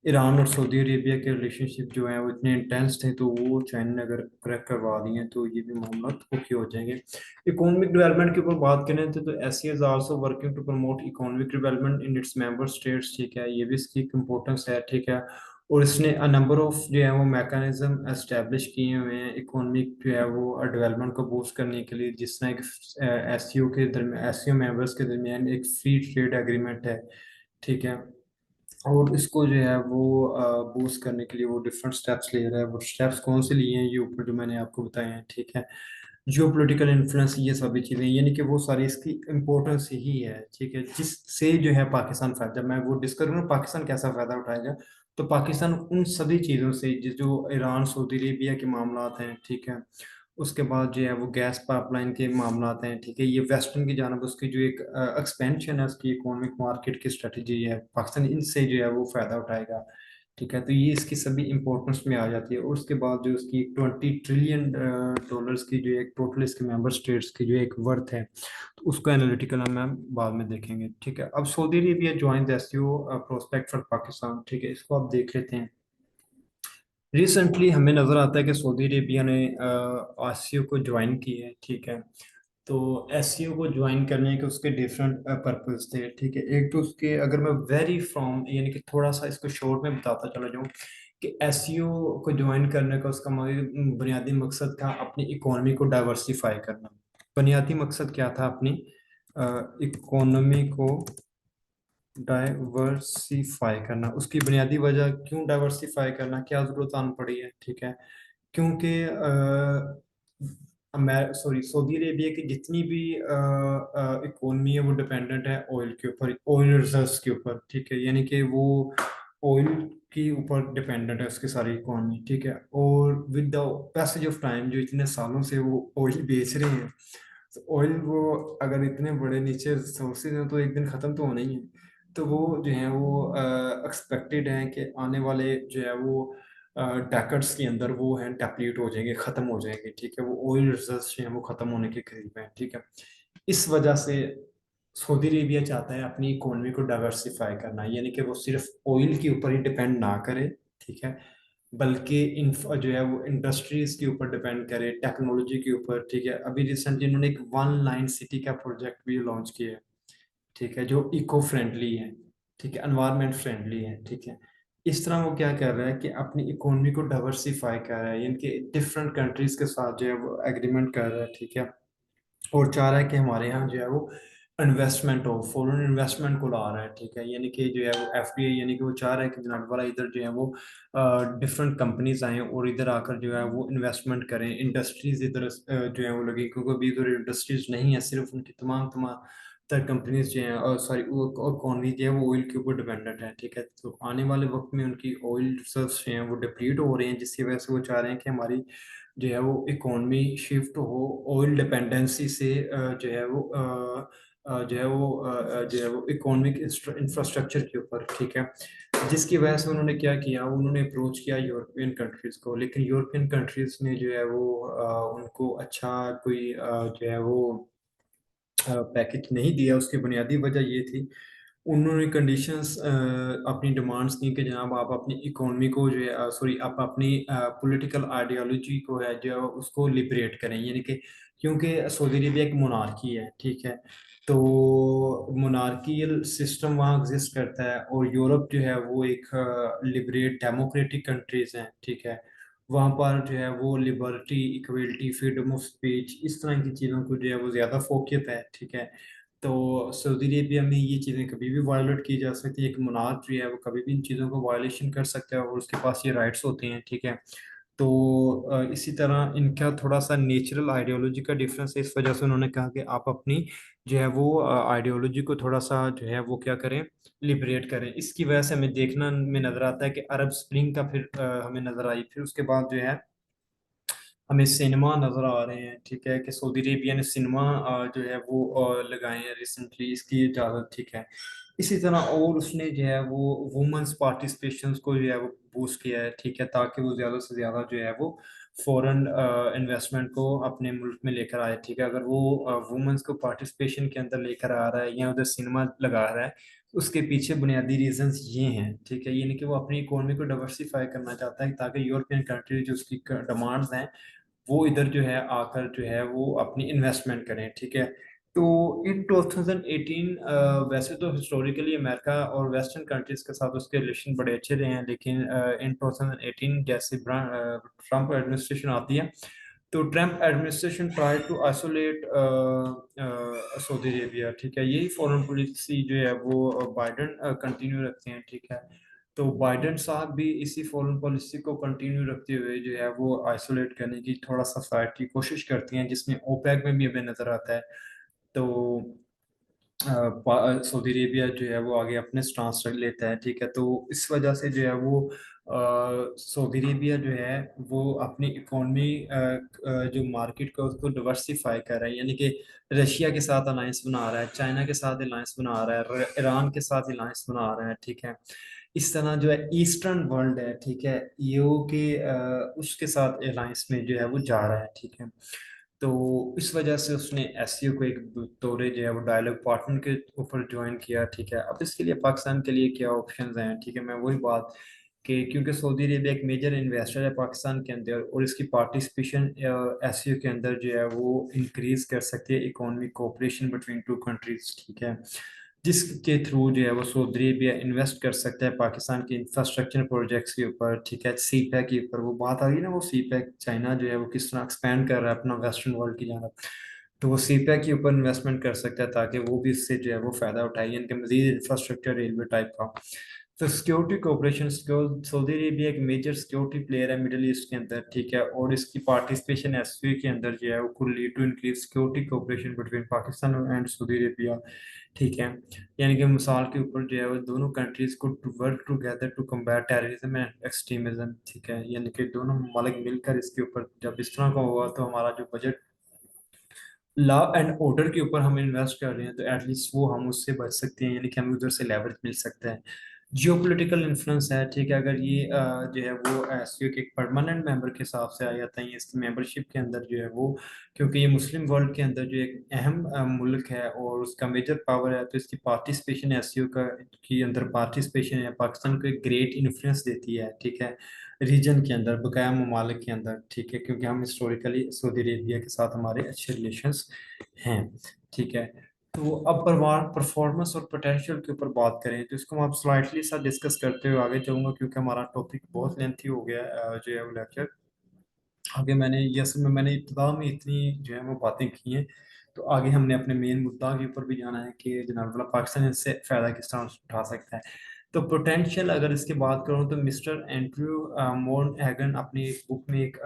ईरान और सऊदी अरेबिया के रिलेशनशिप जो है वो इतने इंटेंस थे, तो वो चाइना ने अगर क्रैक करवा दिए तो ये भी मामला ओके हो जाएंगे। इकोनॉमिक डेवलपमेंट के ऊपर बात करें तो SCO is also working to promote economic development in its member states, ठीक है। ये भी इसकी एक इम्पोर्टेंस है, ठीक है। और इसने नंबर ऑफ जो है वो मैकेनिज्म एस्टेब्लिश किए हुए हैं इकोनॉमिक जो है वो डेवलपमेंट को बूस्ट करने के लिए, जिस तरह एक एससीओ के दरमियान, एससीओ मेंबर्स के दरमियान एक फ्री ट्रेड एग्रीमेंट है, ठीक है। और इसको जो है वो बूस्ट करने के लिए वो डिफरेंट स्टेप्स ले रहा है। वो स्टेप्स कौन से लिए हैं ये ऊपर जो मैंने आपको बताए हैं, ठीक है। जियो पोलिटिकल इन्फ्लुएंस, ये सभी चीज़ें, यानी कि वो सारी इसकी इम्पोर्टेंस ही है, ठीक है। जिससे जो है पाकिस्तान फायदा, जब मैं वो डिस्कस करूँ पाकिस्तान कैसा फ़ायदा उठाएगा, तो पाकिस्तान उन सभी चीज़ों से जो ईरान सऊदी अरेबिया के मामला हैं, ठीक है। उसके बाद जो है वो गैस पाइपलाइन के मामला आते हैं, ठीक है। ये वेस्टर्न की जानब उसकी जो एक एक्सपेंशन है उसकी इकोनॉमिक मार्केट की स्ट्रेटजी है, पाकिस्तान इनसे जो है वो फ़ायदा उठाएगा, ठीक है। तो ये इसकी सभी इंपॉर्टेंस में आ जाती है। और उसके बाद जो उसकी 20 ट्रिलियन डॉलर्स की जो एक टोटल इसके मेंबर स्टेट्स की जो एक वर्थ है, तो उसको एनालिटिकल हम बाद में देखेंगे, ठीक है। अब Saudi Arabia join SCO prospect for Pakistan, ठीक है। इसको आप देख लेते हैं। रिसेंटली हमें नज़र आता है कि सऊदी अरेबिया ने आसियो को ज्वाइन की है, ठीक है। तो एससीओ को ज्वाइन करने के उसके डिफरेंट पर्पस थे, ठीक है। एक तो उसके, अगर मैं वेरी फ्रॉम यानी कि थोड़ा सा इसको शॉर्ट में बताता चला जाऊँ, कि एससीओ को ज्वाइन करने का उसका बुनियादी मकसद था अपनी इकोनॉमी को डाइवर्सिफाई करना। बुनियादी मकसद क्या था अपनी इकोनॉमी को डाइवर्सिफाई करना। उसकी बुनियादी वजह, क्यों डाइवर्सिफाई करना, क्या जरूरत आन पड़ी है, ठीक है। क्योंकि सऊदी अरेबिया की जितनी भी इकोनॉमी है वो डिपेंडेंट है ऑयल के ऊपर, ऑयल रिजर्व्स के ऊपर, ठीक है। यानी कि वो ऑयल के ऊपर डिपेंडेंट है उसकी सारी इकोनॉमी, ठीक है। और with the passage of time, जो इतने सालों से वो ऑयल बेच रहे हैं, तो ऑयल वो अगर इतने बड़े नीचे सोर्सेज हैं तो एक दिन ख़त्म तो होना ही है। तो वो जो है वो एक्सपेक्टेड है कि आने वाले जो है वो डेकेड्स के अंदर वो हैं डेप्लीट हो जाएंगे, ख़त्म हो जाएंगे, ठीक है। वो ऑयल रिजर्व्स जो हैं वो ख़त्म होने के करीब हैं, ठीक है। इस वजह से सऊदी अरेबिया चाहता है अपनी इकोनॉमी को डाइवर्सिफाई करना, यानी कि वो सिर्फ ऑयल के ऊपर ही डिपेंड ना करे, ठीक है। बल्कि जो है वो इंडस्ट्रीज के ऊपर डिपेंड करे, टेक्नोलॉजी के ऊपर, ठीक है। अभी रिसेंटली इन्होंने एक वन लाइन सिटी का प्रोजेक्ट भी लॉन्च किया है, ठीक है, जो इको फ्रेंडली है, ठीक है, एनवायरमेंट फ्रेंडली है, ठीक है। इस तरह वो क्या कर रहा है कि अपनी इकोनॉमी को डाइवर्सिफाई कर रहा है, यानी कि डिफरेंट कंट्रीज के साथ जो है वो एग्रीमेंट कर रहा है, ठीक है। और चाह रहा है कि हमारे यहाँ जो है वो इन्वेस्टमेंट हो, फॉरेन इन्वेस्टमेंट को ला रहा है, ठीक है। यानी कि जो है वो एफडीआई, यानी कि वो चाह रहा है कि जनाब वाला इधर जो है वो डिफरेंट कंपनीज आए और इधर आकर जो है वो इन्वेस्टमेंट करें, इंडस्ट्रीज इधर जो है वो लगे, क्योंकि अभी इधर इंडस्ट्रीज नहीं है, सिर्फ उनकी तमाम तमाम तर कंपनीज जो हैं, और सॉरी इकोनॉमी जो है वो ऑयल के ऊपर डिपेंडेंट है, ठीक है। तो आने वाले वक्त में उनकी ऑयल रिसर्च जो हैं वो डिप्लीट हो रहे हैं, जिसकी वजह से वो चाह रहे हैं कि हमारी जो है वो इकोनॉमी शिफ्ट हो ऑयल डिपेंडेंसी से जो है वो जो है वो इकोनॉमिक इंफ्रास्ट्रक्चर के ऊपर, ठीक है। जिसकी वजह से उन्होंने क्या किया, उन्होंने अप्रोच किया यूरोपियन कंट्रीज को, लेकिन यूरोपियन कंट्रीज ने जो है वो उनको अच्छा कोई जो है वो पैकेज नहीं दिया। उसकी बुनियादी वजह ये थी, उन्होंने कंडीशंस अपनी डिमांड्स की कि जनाब आप अपनी इकोनॉमी को जो है सॉरी आप अपनी पॉलिटिकल आइडियोलॉजी को है जो है उसको लिबरेट करें, यानी कि क्योंकि सऊदी अरेबिया एक मोनार्की है, ठीक है। तो मोनार्कियल सिस्टम वहाँ एग्जिस्ट करता है, और यूरोप जो है वो एक लिबरेट डेमोक्रेटिक कंट्रीज हैं, ठीक है। वहाँ पर जो है वो liberty, equality, freedom of speech, इस तरह की चीज़ों को जो है वो ज़्यादा फोकियत है, ठीक है। तो सऊदी अरेबिया में ये चीज़ें कभी भी वायलेट की जा सकती है, एक मुनाद जो है वो कभी भी इन चीज़ों को वायलेशन कर सकता है और उसके पास ये राइट्स होते हैं, ठीक है। तो इसी तरह इनका थोड़ा सा नेचुरल आइडियोलॉजी का डिफरेंस है, इस वजह से उन्होंने कहा कि आप अपनी जो है वो आइडियोलॉजी को थोड़ा सा जो है वो क्या करें, लिबरेट करें। इसकी वजह से हमें देखना में नजर आता है कि अरब स्प्रिंग का फिर हमें नजर आई, फिर उसके बाद जो है हमें सिनेमा नजर आ रहे हैं, ठीक है, कि सऊदी अरेबिया ने सिनेमा जो है वो लगाए हैं रिसेंटली, इसकी इजाज़त, ठीक है। इसी तरह और उसने जो है वो वुमेन्स पार्टिसिपेशन को जो है वो बूस्ट किया है, ठीक है, ताकि वो ज़्यादा से ज़्यादा जो है वो फॉरेन इन्वेस्टमेंट को अपने मुल्क में लेकर आए, ठीक है। अगर वो वुमेन्स को पार्टिसिपेशन के अंदर लेकर आ रहा है या उधर सिनेमा लगा रहा है, उसके पीछे बुनियादी रीजंस ये हैं, ठीक है। यानी कि वो अपनी इकोनॉमी को डाइवर्सिफाई करना चाहता है ताकि यूरोपियन कंट्री जो उसकी डिमांड्स हैं वो इधर जो है आकर जो है वो अपनी इन्वेस्टमेंट करें, ठीक है। तो इन 2018 वैसे तो हिस्टोरिकली अमेरिका और वेस्टर्न कंट्रीज के साथ उसके रिलेशन बड़े अच्छे रहे हैं, लेकिन इन 2018 जैसे ट्रम्प एडमिनिस्ट्रेशन आती है, तो Trump administration try to isolate Saudi Arabia, ठीक है। यही फॉरेन पॉलिसी जो है वो बाइडन कंटिन्यू रखते हैं, ठीक है। तो बाइडेन साहब भी इसी फॉरेन पॉलिसी को कंटिन्यू रखते हुए जो है वो आइसोलेट करने की थोड़ा सा फाइट की कोशिश करती हैं, जिसमें ओपेक में भी हमें नजर आता है। तो सऊदी अरेबिया जो है वो आगे अपने स्टांस रख लेता है, ठीक है। तो इस वजह से जो है वो सऊदी अरेबिया जो है वो अपनी इकोनॉमी जो मार्केट का उसको डिवर्सिफाई कर रहा है, यानी कि रशिया के साथ अलायंस बना रहा है, चाइना के साथ अलायंस बना रहा है, ईरान के साथ अलायंस बना रहा है, ठीक है। इस तरह जो है ईस्टर्न वर्ल्ड है, ठीक है, ईयू के उसके साथ अलायंस में जो है वो जा रहा है, ठीक है। तो इस वजह से उसने एससीओ को एक दौरे जो है वो डायलॉग पार्टनर के ऊपर ज्वाइन किया, ठीक है। अब इसके लिए पाकिस्तान के लिए क्या ऑप्शंस हैं, ठीक है। मैं वही बात कि क्योंकि सऊदी अरेबिया एक मेजर इन्वेस्टर है पाकिस्तान के अंदर, और इसकी पार्टिसिपेशन एससीओ के अंदर जो है वो इंक्रीज कर सकती है economic cooperation between two countries, ठीक है। जिसके थ्रू जो है वो सऊदी अरेबिया इन्वेस्ट कर सकता है पाकिस्तान के इंफ्रास्ट्रक्चर प्रोजेक्ट्स के ऊपर, ठीक है। सी पैक के ऊपर वो बात आ गई ना, वो सी पैक चाइना जो है वो किस तरह एक्सपैंड कर रहा है अपना वेस्टर्न वर्ल्ड की जानब, तो वो सी पैक के ऊपर इन्वेस्टमेंट कर सकता है ताकि वो भी इससे जो है वो फायदा उठाए, यानी कि मजीद इंफ्रास्ट्रक्चर रेलवे टाइप का। तो सिक्योरिटी कोऑपरेशन, सऊदी अरेबिया एक मेजर सिक्योरिटी प्लेयर है मिडिल ईस्ट के अंदर, ठीक है, और इसकी पार्टिसिपेशन एससीओ के अंदर जो है वो could lead to increase security cooperation between Pakistan and Saudi Arabia, ठीक है। यानी कि मिसाल के ऊपर जो है वो दोनों कंट्रीज को to work together to combat terrorism and extremism, ठीक है। यानी कि दोनों ममालिक मिलकर इसके ऊपर जब इस तरह का हुआ तो हमारा जो बजट लॉ एंड ऑर्डर के ऊपर हम इन्वेस्ट कर रहे हैं, तो एटलीस्ट वो हम उससे बच सकते हैं, यानी कि हमें उधर से लेवरेज मिल सकता है। जियोपॉलिटिकल इन्फ्लुएंस है, ठीक है। अगर ये जो है वो एससीओ के एक परमानेंट मेंबर के हिसाब से आ जाता है, ये इसकी मेंबरशिप के अंदर जो है वो, क्योंकि ये मुस्लिम वर्ल्ड के अंदर जो एक अहम मुल्क है और उसका मेजर पावर है, तो इसकी पार्टिसिपेशन एससीओ का के अंदर पार्टिसिपेशन है पाकिस्तान को एक ग्रेट इन्फ्लुएंस देती है, ठीक है, रीजन के अंदर, बकाया ममालिक के अंदर, ठीक है, क्योंकि हम हिस्टोरिकली सऊदी अरेबिया के साथ हमारे अच्छे रिलेशंस हैं, ठीक है। तो अब परफॉर्मेंस और पोटेंशियल के ऊपर बात करें तो इसको हम आप स्लाइटली सा डिस्कस करते हुए आगे चलूंगा, क्योंकि हमारा टॉपिक बहुत लेंथी हो गया है, जो है वो लेक्चर आगे मैंने ये असल में मैंने इब्तदा में इतनी जो है वो बातें की हैं, तो आगे हमने अपने मेन मुद्दा के ऊपर भी जाना है कि जनाब वाला पाकिस्तान इससे फ़ायदा किस तरह उठा सकता है। तो पोटेंशियल अगर इसकी बात करूं तो मिस्टर एंड्रयू मोन हैगन अपनी एक बुक में एक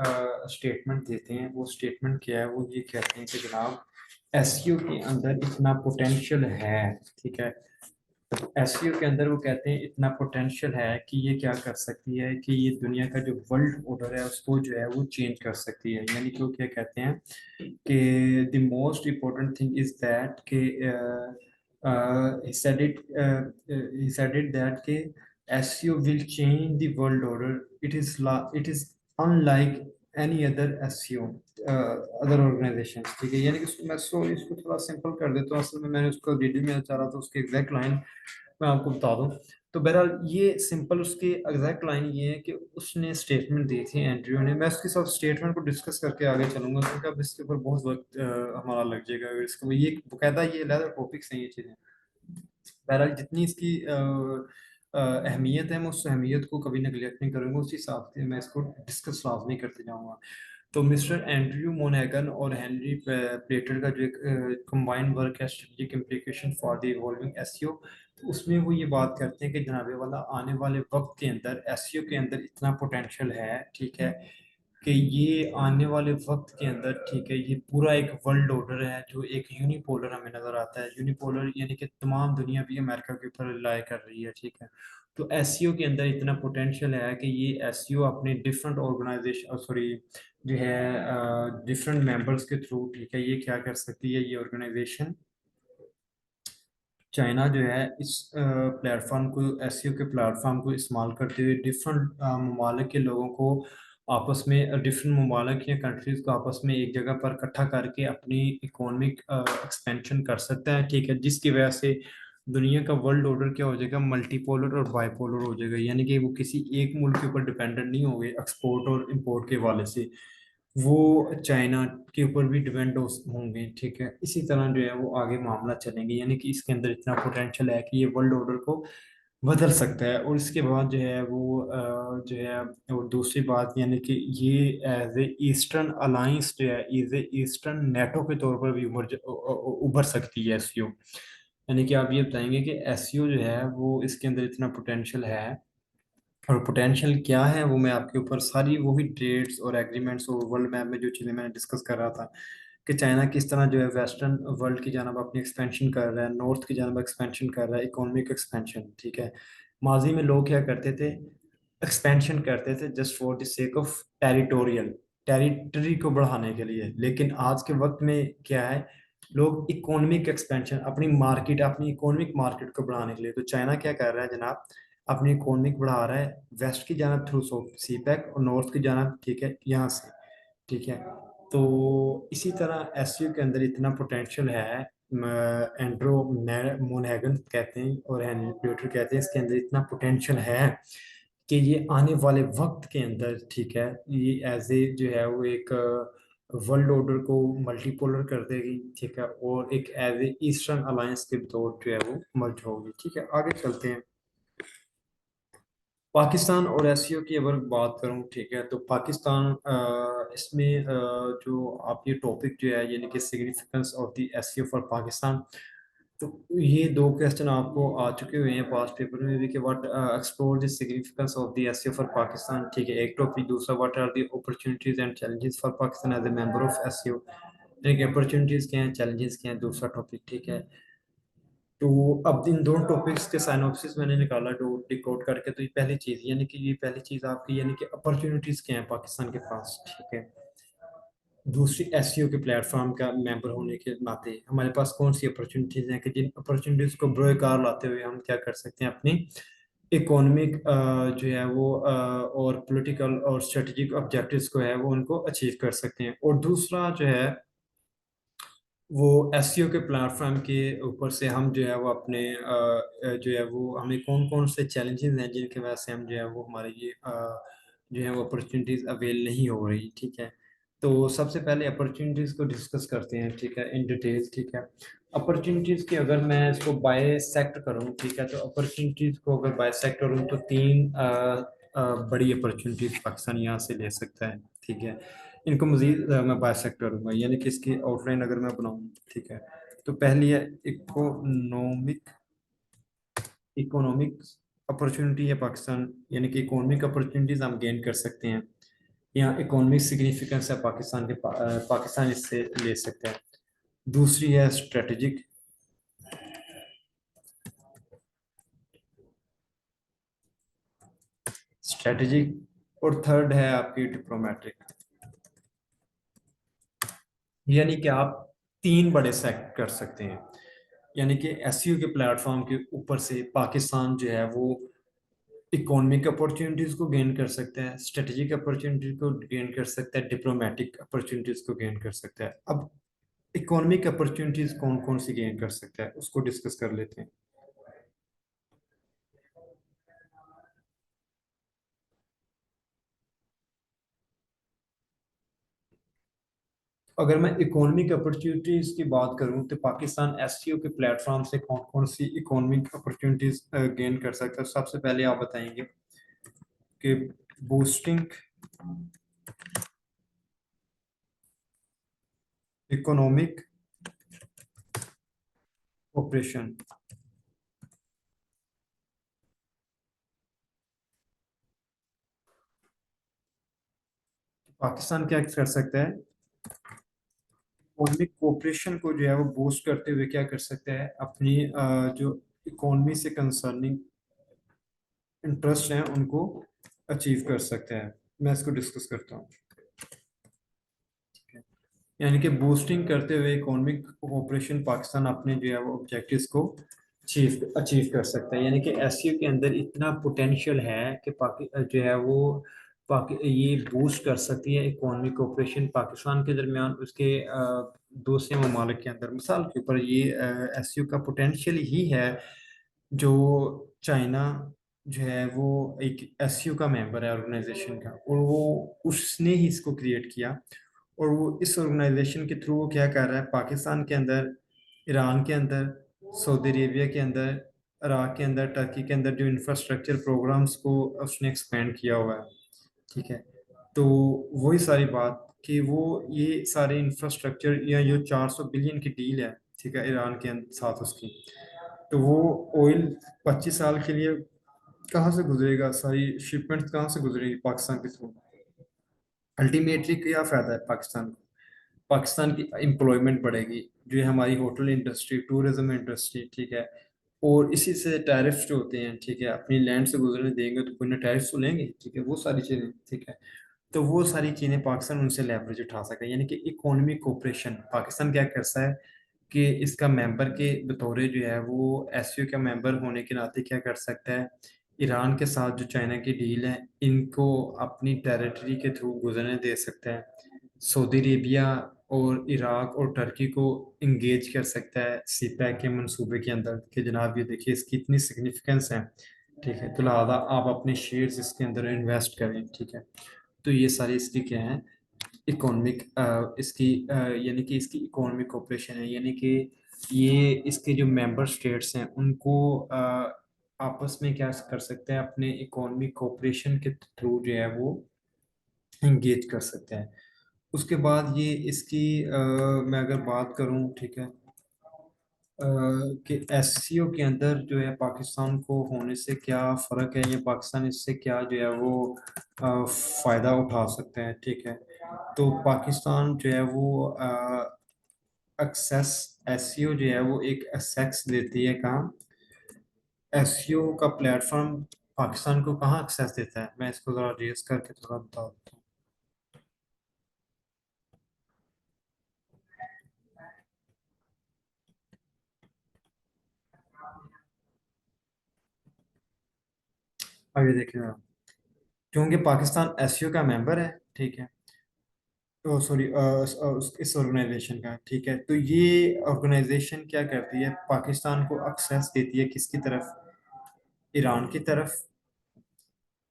स्टेटमेंट देते हैं। वो स्टेटमेंट क्या है, वो ये कहते हैं कि जनाब एसयू के अंदर इतना पोटेंशियल है, ठीक है। एसईओ के अंदर वो कहते हैं इतना पोटेंशियल है कि ये क्या कर सकती है कि ये दुनिया का जो वर्ल्ड ऑर्डर है उसको जो है वो चेंज कर सकती है। यानी कि वो क्या कहते हैं कि the most important thing is that कि he said it he said it that कि SEO will change the world order. It is unlike any other SEO other organizations, ठीक है। यानी कि मैं इसको थोड़ा सिंपल कर देता हूँ, असल में मैंने उसको रीडिंग में चाह रहा था उसकी एग्जैक्ट लाइन मैं आपको बता दूं। तो बहरहाल ये सिंपल उसकी एग्जैक्ट लाइन ये है कि उसने स्टेटमेंट दी थी एंड्रयू ने। मैं उसके साथ स्टेटमेंट को डिस्कस करके आगे चलूंगा, क्योंकि अब इसके ऊपर बहुत वक्त हमारा लग जाएगा, अगर इसको ये बकायदा ये अलग टॉपिक्स हैं ये चीज़ें। बहरहाल जितनी इसकी अहमियत है मैं उस अहमियत को कभी नेगलेक्ट नहीं करूंगा, उसी हिसाब से मैं इसको डिस्कस लाजमी करते जाऊंगा। तो मिस्टर एंड्रयू मोनेगन और हेनरी प्लेटर का जो एक कंबाइंड वर्क है strategic implication for the evolving SEO, तो उसमें वो ये बात करते हैं कि जनाबे वाला आने वाले वक्त के अंदर एसईओ के अंदर इतना पोटेंशियल है, ठीक है, कि ये आने वाले वक्त के अंदर, ठीक है, ये पूरा एक वर्ल्ड ऑर्डर है जो एक यूनिपोलर हमें नजर आता है। यूनिपोलर यानी कि तमाम दुनिया भी अमेरिका के ऊपर रिलाई कर रही है, ठीक है। तो एससीओ के अंदर इतना पोटेंशियल है कि ये एससीओ अपने डिफरेंट ऑर्गेनाइजेशन, सॉरी, जो है डिफरेंट मेंबर्स के थ्रू, ठीक है, ये क्या कर सकती है, ये ऑर्गेनाइजेशन चाइना जो है इस प्लेटफॉर्म को, एससीओ के प्लेटफॉर्म को इस्तेमाल करते हुए डिफरेंट ममालिक के लोगों को आपस में, डिफरेंट ममालिक या कंट्रीज को आपस में एक जगह पर इकट्ठा करके अपनी इकोनॉमिक एक्सपेंशन कर सकता है, ठीक है, जिसकी वजह से दुनिया का वर्ल्ड ऑर्डर क्या हो जाएगा, मल्टीपोलर और बाइपोलर हो जाएगा। यानी कि वो किसी एक मुल्क के ऊपर डिपेंडेंट नहीं होंगे एक्सपोर्ट और इंपोर्ट के हवाले से, वो चाइना के ऊपर भी डिपेंड होंगे, ठीक है। इसी तरह जो है वो आगे मामला चलेंगे, यानी कि इसके अंदर इतना पोटेंशियल है कि ये वर्ल्ड ऑर्डर को बदल सकता है। और इसके बाद जो है वो जो है, और दूसरी बात यानी कि ये एज ए ईस्टर्न अलायंस जो है, एज ए ईस्टर्न नेटो के तौर पर भी उभर सकती है एससीओ। यानी कि आप ये बताएंगे कि एससीओ जो है वो इसके अंदर इतना पोटेंशियल है। और पोटेंशियल क्या है वो मैं आपके ऊपर सारी वही ट्रेड्स और एग्रीमेंट्स और वर्ल्ड मैप में जो चीज़ें मैंने डिस्कस कर रहा था कि चाइना किस तरह जो है वेस्टर्न वर्ल्ड की जानब अपनी एक्सपेंशन कर रहा है, नॉर्थ की जानब एक्सपेंशन कर रहा है, इकोनॉमिक एक्सपेंशन, ठीक है। माजी में लोग क्या करते थे, एक्सपेंशन करते थे just for the sake of territorial, territory को बढ़ाने के लिए। लेकिन आज के वक्त में क्या है, लोग इकोनॉमिक एक्सपेंशन, अपनी मार्केट, अपनी इकोनॉमिक मार्केट को बढ़ाने के लिए, तो चाइना क्या कर रहा है जनाब, अपनी इकोनॉमिक बढ़ा रहा है वेस्ट की जानब थ्रू सी पैक, और नॉर्थ की जानब, ठीक है, यहाँ से, ठीक है। तो इसी तरह एसयू के अंदर इतना पोटेंशियल है, एंड्रो मोनैगन कहते हैं और हेनरी प्यूटर कहते हैं, इसके अंदर इतना पोटेंशियल है कि ये आने वाले वक्त के अंदर, ठीक है, ये एज ए जो है वो एक वर्ल्ड ऑर्डर को मल्टीपोलर कर देगी, ठीक है, और एक एज ए ईस्टर्न अलायंस के तौर जो है वो मर्ज होगी, ठीक है। आगे चलते हैं। पाकिस्तान और एससीओ की अगर बात करूं, ठीक है, तो पाकिस्तान इसमें जो आप ये टॉपिक जो है यानी कि significance of the SCO for Pakistan, तो ये दो क्वेश्चन आपको आ चुके हुए हैं पास्ट पेपर में भी कि what explore the significance of the SCO for Pakistan, ठीक है, एक टॉपिक। दूसरा, what are the opportunities and challenges for Pakistan as a member of SCO, यानी कि अपॉर्चुनिटीज क्या हैं, चैलेंजेस क्या हैं, दूसरा टॉपिक, ठीक है। तो अब इन दोनों टॉपिक्स के साइनॉप्सिस मैंने निकाला जो डिकोड करके, तो ये पहली चीज, यानी कि ये पहली चीज आपकी, यानी कि अपॉर्चुनिटीज क्या है पाकिस्तान के पास, ठीक है। दूसरी एससीओ के प्लेटफॉर्म का मेंबर होने के नाते हमारे पास कौन सी अपॉर्चुनिटीज हैं कि जिन अपॉर्चुनिटीज को बरोकार लाते हुए हम क्या कर सकते हैं, अपनी इकोनॉमिक जो है वो और पॉलिटिकल और स्ट्रेटेजिक ऑब्जेक्टिव्स को है वो उनको अचीव कर सकते हैं। और दूसरा जो है वो एससीओ के प्लेटफॉर्म के ऊपर से हम जो है वो अपने जो है वो हमें कौन कौन से चैलेंजेस हैं जिनकी वजह से हम जो है वो हमारे ये जो है वो अपॉर्चुनिटीज अवेल नहीं हो रही, ठीक है। तो सबसे पहले अपॉर्चुनिटीज को डिस्कस करते हैं, ठीक है, इन डिटेल, ठीक है। अपॉर्चुनिटीज की अगर मैं इसको बाय सेक्ट करूँ, ठीक है, तो अपॉर्चुनिटीज को अगर बाय सेक्ट करूँ तो तीन बड़ी अपॉर्चुनिटीज पाकिस्तान यहाँ से ले सकता है, ठीक है। इनको मजीद मैं बाइसेक्ट करूंगा, यानी कि इसकी आउटलाइन अगर मैं बनाऊं, ठीक है। तो पहली है इकोनॉमिक, इकोनॉमिक अपॉर्चुनिटी है पाकिस्तान, यानी कि इकोनॉमिक अपॉर्चुनिटीज हम गेन कर सकते हैं। यहाँ इकोनॉमिक सिग्निफिकेंस है पाकिस्तान के पाकिस्तान इससे ले सकता है। दूसरी है स्ट्रेटेजिक, स्ट्रेटेजिक और थर्ड है आपकी डिप्लोमेटिक, यानी कि आप तीन बड़े सेक्ट कर सकते हैं। यानी कि एसयू के प्लेटफॉर्म के ऊपर से पाकिस्तान जो है वो इकोनॉमिक अपॉर्चुनिटीज को गेन कर सकता है, स्ट्रेटेजिक अपॉर्चुनिटी को गेन कर सकता है, डिप्लोमेटिक अपॉर्चुनिटीज को गेन कर सकता है। अब इकोनॉमिक अपॉर्चुनिटीज कौन कौन सी गेन कर सकता है उसको डिस्कस कर लेते हैं। अगर मैं इकोनॉमिक अपॉर्चुनिटीज की बात करूं तो पाकिस्तान एससीओ के प्लेटफॉर्म से कौन कौन सी इकोनॉमिक अपॉर्चुनिटीज गेन कर सकता है। सबसे पहले आप बताएंगे कि बूस्टिंग इकोनॉमिक ऑपरेशन, पाकिस्तान क्या कर सकता है, इकोनॉमिक कोऑपरेशन को जो है वो बूस्ट करते हुए क्या कर सकता है, अपनी जो इकोनॉमी से कंसर्निंग इंटरेस्ट हैं उनको अचीव कर सकते हैं। मैं इसको डिस्कस करता हूँ। यानी कि बूस्टिंग करते हुए इकोनॉमिक कोऑपरेशन पाकिस्तान अपने जो है वो ऑब्जेक्टिव्स को अचीव अचीव कर सकता है। यानी कि एससीओ के अंदर इतना पोटेंशियल है कि पाकि जो है वो ये बूस्ट कर सकती है इकोनॉमिक कोऑपरेशन पाकिस्तान के दरमियान, उसके दूसरे ममालिक के अंदर। मिसाल के ऊपर ये एससीओ का पोटेंशियल ही है। जो चाइना जो है वो एक एससीओ का मेंबर है ऑर्गेनाइजेशन का, और वो उसने ही इसको क्रिएट किया। और वो इस ऑर्गेनाइजेशन के थ्रू वो क्या कर रहा है, पाकिस्तान के अंदर, ईरान के अंदर, सऊदी अरेबिया के अंदर, इराक के अंदर, टर्की के अंदर जो इंफ्रास्ट्रक्चर प्रोग्राम्स को उसने एक्सपेंड किया हुआ है। ठीक है। तो वही सारी बात कि वो ये सारे इंफ्रास्ट्रक्चर या जो 400 बिलियन की डील है, ठीक है, ईरान के साथ उसकी, तो वो ऑयल 25 साल के लिए कहाँ से गुजरेगा, सारी शिपमेंट कहाँ से गुजरेगी पाकिस्तान के थ्रू। अल्टीमेटली क्या फायदा है पाकिस्तान को, पाकिस्तान की एम्प्लॉयमेंट बढ़ेगी, जो है हमारी होटल इंडस्ट्री, टूरिज्म इंडस्ट्री, ठीक है। और इसी से टैरिफ्स जो होते हैं, ठीक है, अपनी लैंड से गुजरने देंगे तो कोई ना टैरिफ्स तो लेंगे, ठीक है, वो सारी चीज़ें, ठीक है। तो वो सारी चीज़ें पाकिस्तान उनसे लेवरेज उठा सकता है। यानी कि इकोनॉमिक कोऑपरेशन पाकिस्तान क्या करता है कि इसका मेंबर के बतौर जो है वो एसयू का मेंबर होने के नाते क्या कर सकता है, ईरान के साथ जो चाइना की डील है इनको अपनी टेरिटरी के थ्रू गुजरने दे सकता है। सऊदी अरेबिया और इराक और टर्की को इंगेज कर सकता है सीपैक के मंसूबे के अंदर कि जनाब ये देखिए इसकी इतनी सिग्निफिकेंस है, ठीक है, तो लिहाजा आप अपने शेयर्स इसके अंदर इन्वेस्ट करें, ठीक है। तो ये सारी इसकी क्या है, इकोनॉमिक इसकी यानी कि इसकी इकोनॉमिक कोऑपरेशन है। यानी कि ये इसके जो मेंबर स्टेट्स हैं उनको आपस में क्या कर सकते हैं, अपने इकोनॉमिक कोऑपरेशन के थ्रू जो है वो इंगेज कर सकते हैं। उसके बाद ये इसकी मैं अगर बात करूं, ठीक है, कि एससीओ के अंदर जो है पाकिस्तान को होने से क्या फ़र्क है, या पाकिस्तान इससे क्या जो है वो फ़ायदा उठा सकते हैं, ठीक है। तो पाकिस्तान जो है वो एक्सेस, एससीओ जो है वो एक एक्सेस देती है कहाँ, एससीओ का प्लेटफॉर्म पाकिस्तान को कहाँ एक्सेस देता है, मैं इसको ज़रा रेस करके थोड़ा बता देता हूँ। आगे देखिए आप, क्योंकि पाकिस्तान एससीओ का मेंबर है, ठीक है, तो सॉरी इस ऑर्गेनाइजेशन का, ठीक है। तो ये ऑर्गेनाइजेशन क्या करती है, पाकिस्तान को एक्सेस देती है किसकी तरफ, ईरान की तरफ,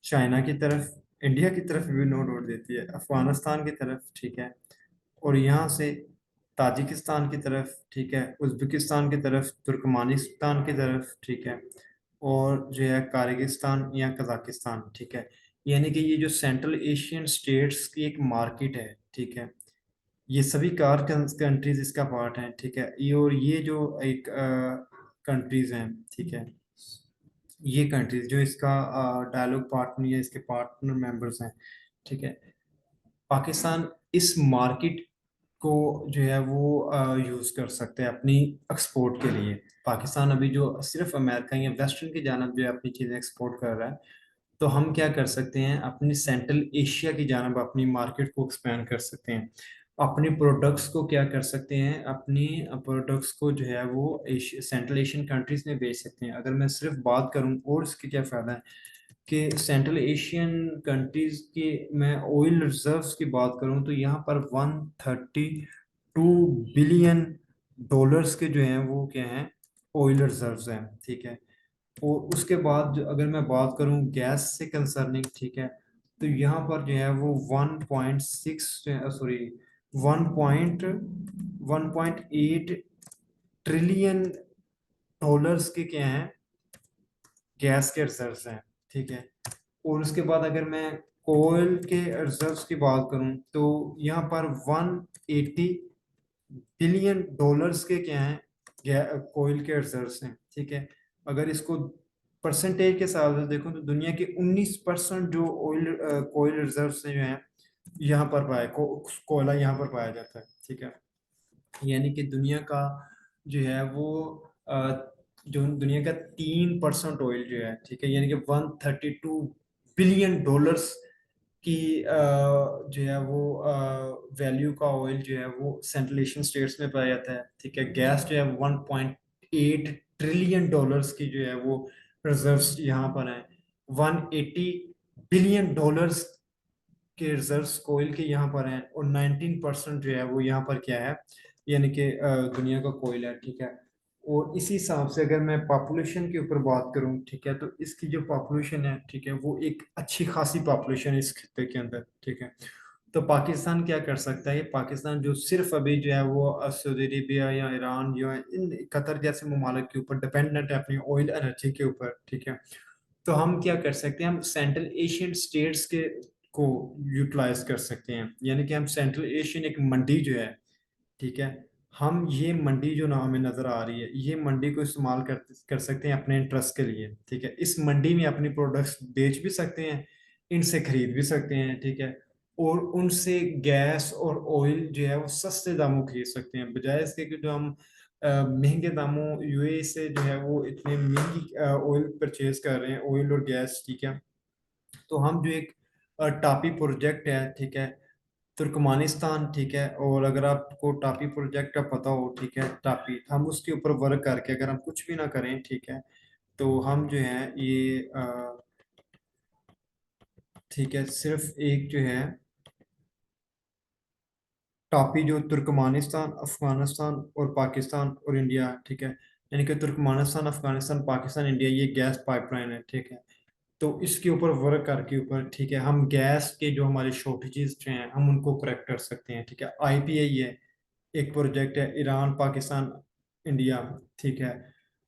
चाइना की तरफ, इंडिया की तरफ भी नो डाउट देती है, अफगानिस्तान की तरफ, ठीक है, और यहाँ से ताजिकिस्तान की तरफ, ठीक है, उज्बेकिस्तान की तरफ, तुर्कमानिस्तान की तरफ, ठीक है, और जो है किर्गिस्तान या कजाकिस्तान, ठीक है। यानी कि ये जो सेंट्रल एशियन स्टेट्स की एक मार्केट है, ठीक है, ये सभी कार कंट्रीज इसका पार्ट हैं, ठीक है। ये और ये जो एक कंट्रीज हैं, ठीक है, ये कंट्रीज जो इसका डायलॉग पार्टनर या इसके पार्टनर मेंबर्स हैं, ठीक है। पाकिस्तान इस मार्केट को जो है वो यूज़ कर सकते हैं अपनी एक्सपोर्ट के लिए। पाकिस्तान अभी जो सिर्फ अमेरिका या वेस्टर्न की जानब जो है अपनी चीज़ें एक्सपोर्ट कर रहा है, तो हम क्या कर सकते हैं, अपनी सेंट्रल एशिया की जानब अपनी मार्केट को एक्सपेंड कर सकते हैं। अपनी प्रोडक्ट्स को क्या कर सकते हैं, अपनी प्रोडक्ट्स को जो है वो सेंट्रल एशियन कंट्रीज में बेच सकते हैं। अगर मैं सिर्फ बात करूं और इसके क्या फ़ायदा है कि सेंट्रल एशियन कंट्रीज के, मैं ऑयल रिजर्व्स की बात करूं तो यहाँ पर 132 बिलियन डॉलर्स के जो हैं वो क्या हैं, ऑयल रिजर्व्स हैं, ठीक है। और उसके बाद अगर मैं बात करूं गैस से कंसर्निंग, ठीक है, तो यहाँ पर जो है वो 1.6 सॉरी 1.8 ट्रिलियन डॉलर्स के क्या हैं, गैस के रिजर्व्स हैं, ठीक है। और उसके बाद अगर मैं कोयल के रिजर्व्स की बात करूं तो यहाँ पर 180 बिलियन डॉलर्स के क्या हैं, कोयल के रिजर्व्स हैं, ठीक है। अगर इसको परसेंटेज के हिसाब से देखो तो दुनिया के 19% जो ऑयल कोयल रिजर्व्स जो हैं यहाँ पर कोयला यहाँ पर पाया जाता है, ठीक है। यानी कि दुनिया का जो है वो जो दुनिया का 3% ऑयल जो है, ठीक है, यानी कि 132 बिलियन डॉलर्स की जो है वो वैल्यू का ऑयल जो है वो सेंट्रल एशियन स्टेट्स में पाया जाता है, ठीक है। गैस जो है 1.8 ट्रिलियन डॉलर्स की जो है वो रिजर्व्स यहाँ पर हैं। 180 बिलियन डॉलर्स के रिजर्व्स कोयल के यहाँ पर हैं, और 19% जो है वो यहाँ पर क्या है, यानी कि दुनिया का कोयल है, ठीक है। और इसी हिसाब से अगर मैं पॉपुलेशन के ऊपर बात करूं, ठीक है, तो इसकी जो पॉपुलेशन है, ठीक है, वो एक अच्छी खासी पॉपुलेशन है इस खित्ते के अंदर, ठीक है। तो पाकिस्तान क्या कर सकता है? पाकिस्तान जो सिर्फ अभी जो है वो सऊदी अरेबिया या ईरान जो है, इन कतर जैसे ममालिक के ऊपर डिपेंडेंट है अपनी ऑयल एनर्जी के ऊपर, ठीक है। तो हम क्या कर सकते हैं? हम सेंट्रल एशियन स्टेट्स के को यूटिलाइज कर सकते हैं, यानी कि हम सेंट्रल एशियन एक मंडी जो है, ठीक है, हम ये मंडी जो ना हमें नजर आ रही है, ये मंडी को इस्तेमाल कर सकते हैं अपने इंटरेस्ट के लिए, ठीक है। इस मंडी में अपनी प्रोडक्ट्स बेच भी सकते हैं, इनसे खरीद भी सकते हैं, ठीक है। और उनसे गैस और ऑयल जो है वो सस्ते दामों खरीद सकते हैं, बजाय इसके कि जो हम महंगे दामों यूएई से जो है वो इतने महंगी ऑयल परचेज कर रहे हैं, ऑयल और गैस, ठीक है। तो हम जो एक टापी प्रोजेक्ट है, ठीक है, तुर्कमानिस्तान, ठीक है, और अगर आपको टापी प्रोजेक्ट का पता हो, ठीक है, टापी, हम उसके ऊपर वर्क करके अगर हम कुछ भी ना करें, ठीक है, तो हम जो है ये ठीक है, सिर्फ एक जो है टापी जो तुर्कमानिस्तान, अफगानिस्तान और पाकिस्तान और इंडिया, ठीक है, यानी कि तुर्कमानिस्तान, अफगानिस्तान, पाकिस्तान, इंडिया, ये गैस पाइपलाइन है, ठीक है। तो इसके ऊपर वर्क करके ऊपर, ठीक है, हम गैस के जो हमारे शॉर्टेजेस हैं हम उनको करेक्ट कर सकते हैं, ठीक है। आईपीआई है, एक प्रोजेक्ट है, ईरान, पाकिस्तान, इंडिया, ठीक है,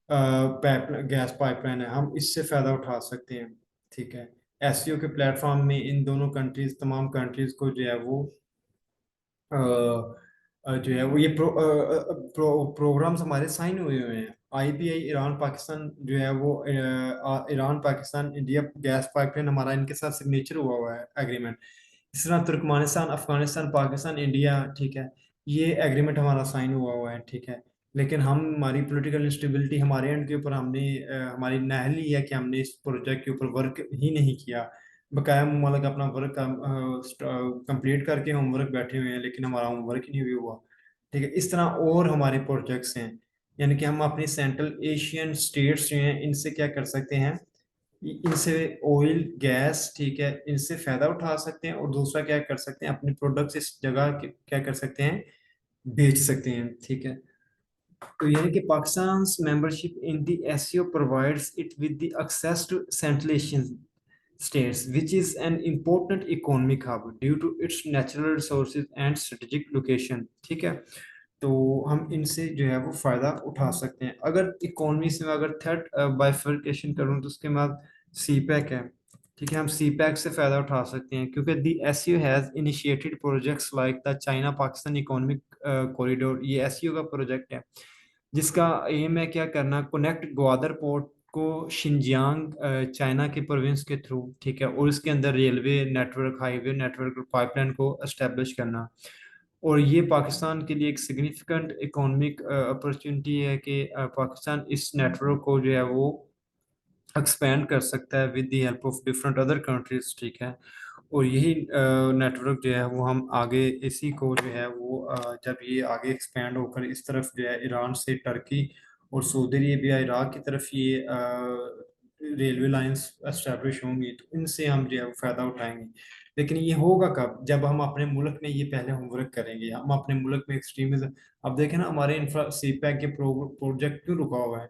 गैस पाइपलाइन है, हम इससे फायदा उठा सकते हैं, ठीक है। एससीओ के प्लेटफॉर्म में इन दोनों कंट्रीज, तमाम कंट्रीज को जो है वो जो है वो ये प्रोग्राम्स हमारे साइन हुए हुए हैं। आईपीआई, ईरान पाकिस्तान जो है वो Iran Pakistan India gas pipeline, हमारा इनके साथ सिग्नेचर हुआ हुआ है एग्रीमेंट। इस तरह तुर्कमानिस्तान, अफगानिस्तान, पाकिस्तान, इंडिया, ठीक है, ये एग्रीमेंट हमारा साइन हुआ हुआ है, ठीक है। लेकिन हम हमारी पॉलिटिकल इंस्टेबिलिटी हमारे एंड के ऊपर हमने हमारी नाअहली है कि हमने इस प्रोजेक्ट के ऊपर वर्क ही नहीं किया। बकाया ममालिक अपना वर्क कंप्लीट करके होमवर्क बैठे हुए हैं, लेकिन हमारा होमवर्क ही नहीं हुआ, ठीक है। इस तरह और हमारे प्रोजेक्ट्स हैं, यानी कि हम अपनी सेंट्रल एशियन स्टेट्स जो हैं इनसे क्या कर सकते हैं, इनसे ऑयल गैस, ठीक है, इनसे फायदा उठा सकते हैं, और दूसरा क्या कर सकते हैं, अपने प्रोडक्ट्स इस जगह क्या कर सकते हैं, बेच सकते हैं, ठीक है। तो यानी कि Pakistan membership in the SCO provides it with the access to central Asian states, which is an important economic hub due to its natural resources and strategic location, ठीक है। तो हम इनसे जो है वो फायदा उठा सकते हैं। अगर इकोनॉमी से मैं अगर थर्ड बाइफर्केशन करूँ तो उसके बाद सी पैक है, ठीक है, हम सी पैक से फायदा उठा सकते हैं, क्योंकि the SU has initiated projects like the China Pakistan economic corridor, ये एसयू का प्रोजेक्ट है, जिसका एम है क्या करना, कनेक्ट ग्वादर पोर्ट को शिनजियांग चाइना के प्रोविंस के थ्रू, ठीक है, और इसके अंदर रेलवे नेटवर्क, हाईवे नेटवर्क और पाइपलाइन को एस्टेब्लिश करना। और ये पाकिस्तान के लिए एक सिग्निफिकेंट इकोनॉमिक अपॉर्चुनिटी है कि पाकिस्तान इस नेटवर्क को जो है वो एक्सपेंड कर सकता है with the help of different other countries, ठीक है। और यही नेटवर्क जो है वो हम आगे इसी को जो है वो जब ये आगे एक्सपेंड होकर इस तरफ जो है ईरान से टर्की और सऊदी अरेबिया, इराक की तरफ ये रेलवे लाइंस एस्टेब्लिश होंगी, तो इनसे हम जो है वो फायदा उठाएंगे। लेकिन ये होगा कब? जब हम अपने मुल्क में ये पहले होमवर्क करेंगे, हम अपने मुल्क में एक्सट्रीमिज्म, अब देखें ना हमारे इंफ्रा सी पैक के प्रोजेक्ट क्यों रुका हुआ है?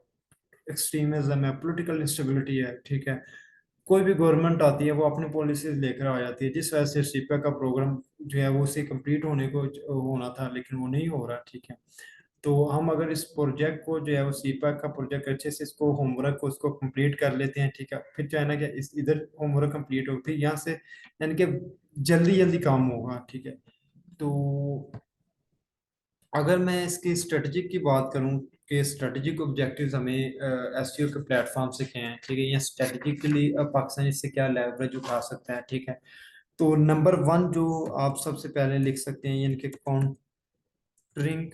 एक्सट्रीमिज्म है, पॉलिटिकल इंस्टेबिलिटी है, ठीक है। कोई भी गवर्नमेंट आती है वो अपनी पॉलिसीज लेकर आ जाती है, जिस वजह से सीपैक का प्रोग्राम जो है वो उसे कंप्लीट होने को होना था, लेकिन वो नहीं हो रहा, ठीक है। तो हम अगर इस प्रोजेक्ट को जो है वो सीपैक का प्रोजेक्ट अच्छे से इसको होमवर्क को उसको कंप्लीट कर लेते हैं, ठीक है, फिर चाहे ना कि इस इधर होमवर्क कंप्लीट हो, फिर यहाँ से यानी कि जल्दी जल्दी काम होगा, ठीक है। तो अगर मैं इसकी स्ट्रेटजिक की बात करूं कि स्ट्रेटजिक ऑब्जेक्टिव्स हमें एसईओ के प्लेटफॉर्म से क्या हैं, ठीक है, या स्ट्रेटजिकली पाकिस्तान इससे क्या लेवरेज उठा सकता है, ठीक है। तो नंबर वन जो आप सबसे पहले लिख सकते हैं यानी कि काउंटरिंग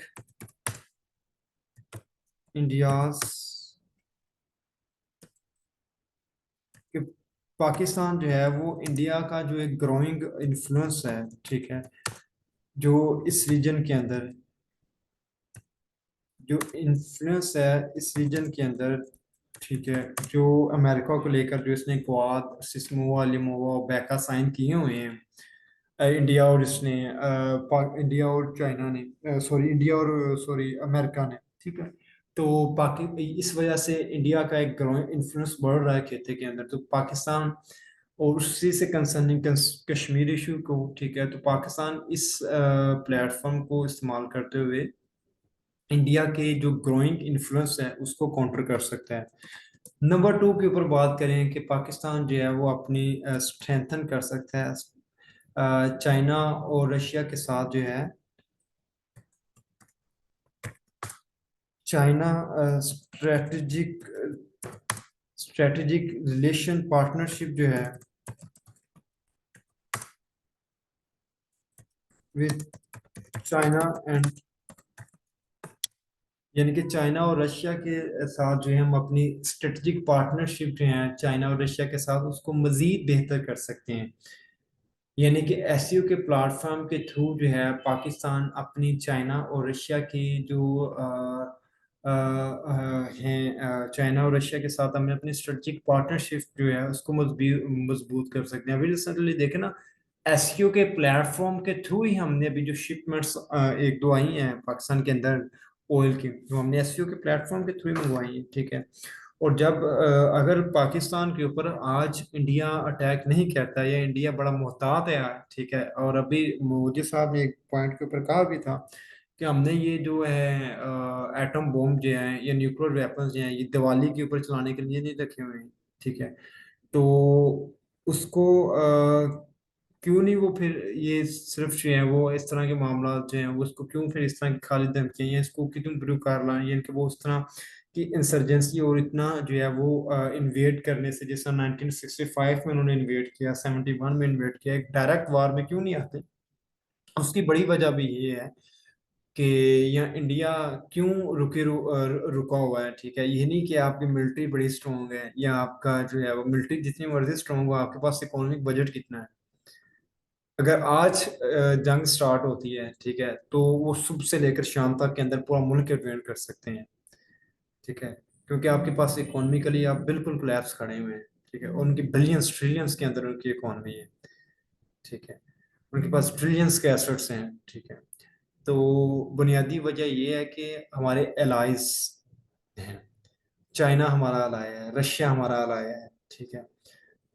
इंडियाज, कि पाकिस्तान जो है वो इंडिया का जो एक ग्रोइंग इन्फ्लुएंस है, ठीक है, जो इस रीजन के अंदर जो इन्फ्लुएंस है इस रीजन के अंदर, ठीक है, जो अमेरिका को लेकर जो इसने क्वाड, सिस्मोवा, लिमोवा, बैका साइन किए हुए हैं, इंडिया और इसने इंडिया और चाइना ने, सॉरी इंडिया और सॉरी अमेरिका ने, ठीक है। तो पाकि इस वजह से इंडिया का एक ग्रोइंग इन्फ्लुएंस बढ़ रहा है खत्े के अंदर, तो पाकिस्तान और उसी से कंसर्निंग कश्मीर इशू को, ठीक है, तो पाकिस्तान इस प्लेटफॉर्म को इस्तेमाल करते हुए इंडिया के जो ग्रोइंग इन्फ्लुएंस है उसको काउंटर कर सकता है। नंबर टू के ऊपर बात करें कि पाकिस्तान जो है वो अपनी स्ट्रेंथन कर सकता है चाइना और रशिया के साथ जो है, China strategic strategic relation partnership जो है विद चाइना एंड, यानी कि चाइना और रशिया के साथ जो है हम अपनी स्ट्रेटेजिक पार्टनरशिप जो है चाइना और रशिया के साथ उसको मजीद बेहतर कर सकते हैं। यानी कि एसयू के प्लेटफॉर्म के थ्रू जो है पाकिस्तान अपनी चाइना और रशिया की जो हैं, चाइना और रशिया के साथ हमें अपनी स्ट्रेटेजिक पार्टनरशिप जो है उसको मजबूत कर सकते हैं। अभी रिसेंटली देखे ना, एसयू के प्लेटफॉर्म के थ्रू ही हमने अभी जो शिपमेंट्स एक दो आई हैं पाकिस्तान के अंदर ऑयल की, जो हमने एसयू के प्लेटफॉर्म के थ्रू ही मंगवाई है, ठीक है। और जब अगर पाकिस्तान के ऊपर आज इंडिया अटैक नहीं करता या इंडिया बड़ा मोहतात है, ठीक है, और अभी मोदी साहब ने एक पॉइंट के ऊपर कहा भी था कि हमने ये जो है एटम बॉम्ब जो है या न्यूक्लियर वेपन्स जो हैं ये दिवाली के ऊपर चलाने के लिए नहीं रखे हुए हैं, ठीक है। तो उसको क्यों नहीं वो फिर ये सिर्फ जो है वो इस तरह के मामला जो हैं वो उसको क्यों फिर इस तरह की खाली धमकियां या इसको क्यों ब्रू कर लाएं, यानी कि वो उस तरह की इंसर्जेंसी और इतना जो है वो इन्वेड करने से, जैसा 1965 में उन्होंने इन्वेड किया, 71 में इन्वेड किया, एक डायरेक्ट वार में क्यों नहीं आते। उसकी बड़ी वजह भी ये है कि यहाँ इंडिया क्यों रुका हुआ है, ठीक है। ये नहीं कि आपकी मिलिट्री बड़ी स्ट्रांग है या आपका जो है वो मिलिट्री जितनी मर्जी स्ट्रांग हो, आपके पास इकोनॉमिक बजट कितना है। अगर आज जंग स्टार्ट होती है, ठीक है, तो वो सुबह से लेकर शाम तक के अंदर पूरा मुल्क इन्वेड कर सकते हैं, ठीक है, क्योंकि आपके पास इकोनॉमिकली आप बिल्कुल कोलैप्स खड़े हुए हैं, ठीक है, और उनकी बिलियंस ट्रिलियंस के अंदर उनकी इकोनॉमी है, ठीक है, उनके पास ट्रिलियंस के एसेट्स हैं, ठीक है। तो बुनियादी वजह ये है कि हमारे एलाइज हैं, चाइना हमारा अलाय है, रशिया हमारा अलाय है, ठीक है।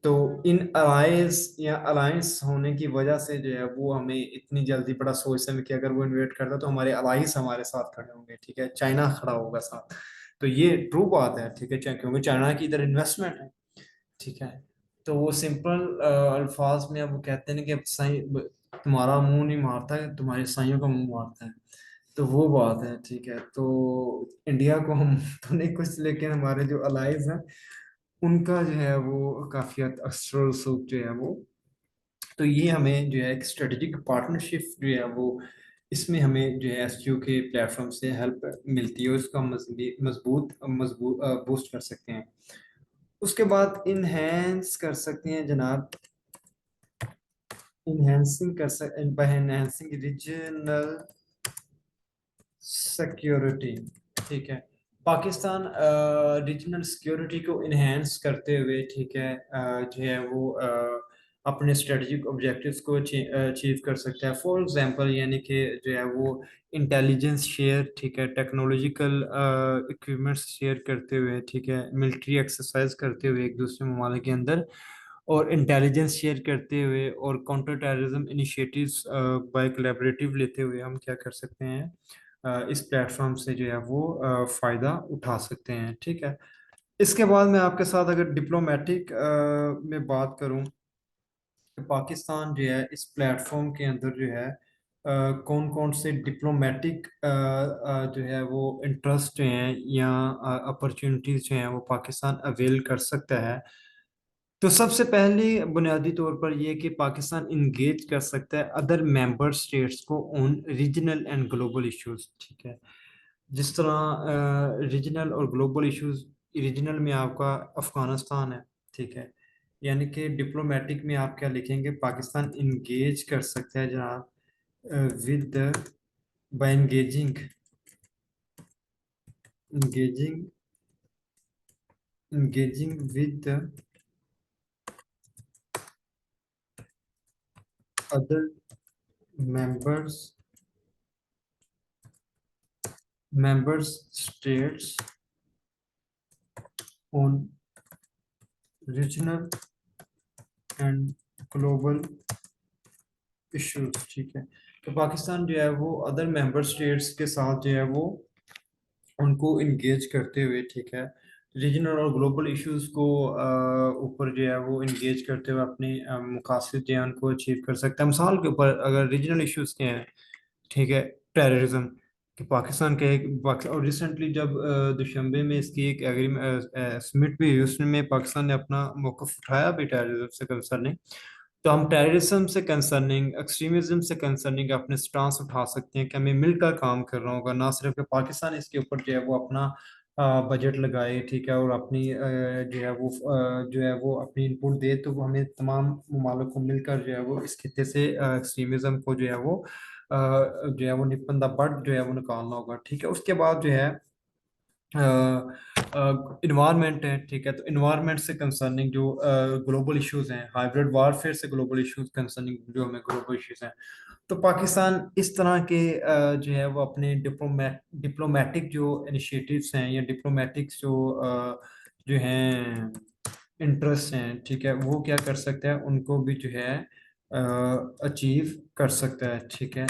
तो इन अलायंस या अलायंस होने की वजह से जो है वो हमें इतनी जल्दी बड़ा सोच समझ के अगर वो इन्वेट करता तो हमारे अलायंस हमारे साथ खड़े होंगे, ठीक है, चाइना खड़ा होगा साथ। तो ये ट्रू बात है, ठीक है, क्योंकि चाइना की इधर इन्वेस्टमेंट है, ठीक है। तो वो सिंपल अल्फाज में अब वो कहते हैं ना कि अब साई तुम्हारा मुंह नहीं मारता है, तुम्हारे साइयों का मुंह मारता है। तो वो बात है, ठीक है। तो इंडिया को हम तो नहीं कुछ, लेकिन हमारे जो अलाइज हैं उनका जो है वो काफी असर रसूख जो है वो, तो ये हमें जो है एक स्ट्रेटेजिक पार्टनरशिप जो है वो, इसमें हमें जो है एसक्यू के प्लेटफॉर्म से हेल्प मिलती है, उसको हम मजबूत मजबूत बूस्ट कर सकते हैं। उसके बाद इनहेंस कर सकते हैं जनाब, इनहेंसिंग कर सक एनहेंसिंग रीजनल सिक्योरिटी, ठीक है। पाकिस्तान रीजनल सिक्योरिटी को इनहेंस करते हुए, ठीक है, जो है वो अपने स्ट्रेटजिक ऑब्जेक्टिव्स को अचीव कर सकता है। फॉर एग्जांपल यानी कि जो है वो इंटेलिजेंस शेयर, ठीक है, टेक्नोलॉजिकल इक्विपमेंट्स शेयर करते हुए, ठीक है, मिलिट्री एक्सरसाइज करते हुए एक दूसरे ममालिक के अंदर, और इंटेलिजेंस शेयर करते हुए और counter terrorism initiatives by collaborative लेते हुए हम क्या कर सकते हैं, इस प्लेटफॉर्म से जो है वो फायदा उठा सकते हैं, ठीक है। इसके बाद मैं आपके साथ अगर डिप्लोमेटिक में बात करूं, तो पाकिस्तान जो है इस प्लेटफॉर्म के अंदर जो है कौन कौन से डिप्लोमेटिक जो है वो इंटरेस्ट जो हैं या अपॉर्चुनिटीज जो हैं वो पाकिस्तान अवेल कर सकता है, तो सबसे पहले बुनियादी तौर पर यह कि पाकिस्तान इंगेज कर सकता है अदर मेंबर स्टेट्स को on regional and global issues, ठीक है। जिस तरह रीजनल और ग्लोबल इश्यूज, रीजनल में आपका अफगानिस्तान है, ठीक है। यानी कि डिप्लोमेटिक में आप क्या लिखेंगे, पाकिस्तान इंगेज कर सकता है जनाब with by engaging engaging with the other members members states on regional and global issues, ठीक है। तो पाकिस्तान जो है वो अदर मेंबर स्टेट्स के साथ जो है वो उनको इंगेज करते हुए, ठीक है, रीजनल और ग्लोबल इश्यूज को ऊपर जो है वो इंगेज करते हुए अपने मकासद जो है उनको अचीव कर सकता है। मिसाल के ऊपर अगर रीजनल इश्यूज के हैं, ठीक है, टेररिज्म, कि पाकिस्तान के एक और रिसेंटली जब दुशंबे में इसकी एक एग्रीमेंट समिट भी हुई, उसमें पाकिस्तान ने अपना मौकफ उठाया भी टेररिज्म से कंसर्निंग। तो हम टेररिज्म से कंसर्निंग, एक्सट्रीमिज्म से कंसर्निंग अपने स्टांस उठा सकते हैं कि हमें मिलकर काम करना होगा, ना सिर्फ कि पाकिस्तान इसके ऊपर जो है वो अपना बजट लगाए, ठीक है, और अपनी जो है वो अपनी इनपुट दे। तो वो हमें तमाम ममालिक को मिलकर जो है वो इस खित्ते से एक्सट्रीमिज्म को जो है वो जो है वो निपंदा बट जो है वो निकालना होगा, ठीक है। उसके बाद जो है इन्वायरमेंट है, ठीक है। तो इन्वायरमेंट से कंसर्निंग जो ग्लोबल इश्यूज हैं, हाइब्रिड वारफेयर से ग्लोबल इश्यूज कंसर्निंग जो हमें ग्लोबल इश्यूज हैं, तो पाकिस्तान इस तरह के जो है वो अपने डिप्लोमेटिक जो इनिशिएटिव्स हैं या डिप्लोमेटिक जो हैं इंटरेस्ट हैं, ठीक है, वो क्या कर सकता है, उनको भी जो है अचीव कर सकता है, ठीक है।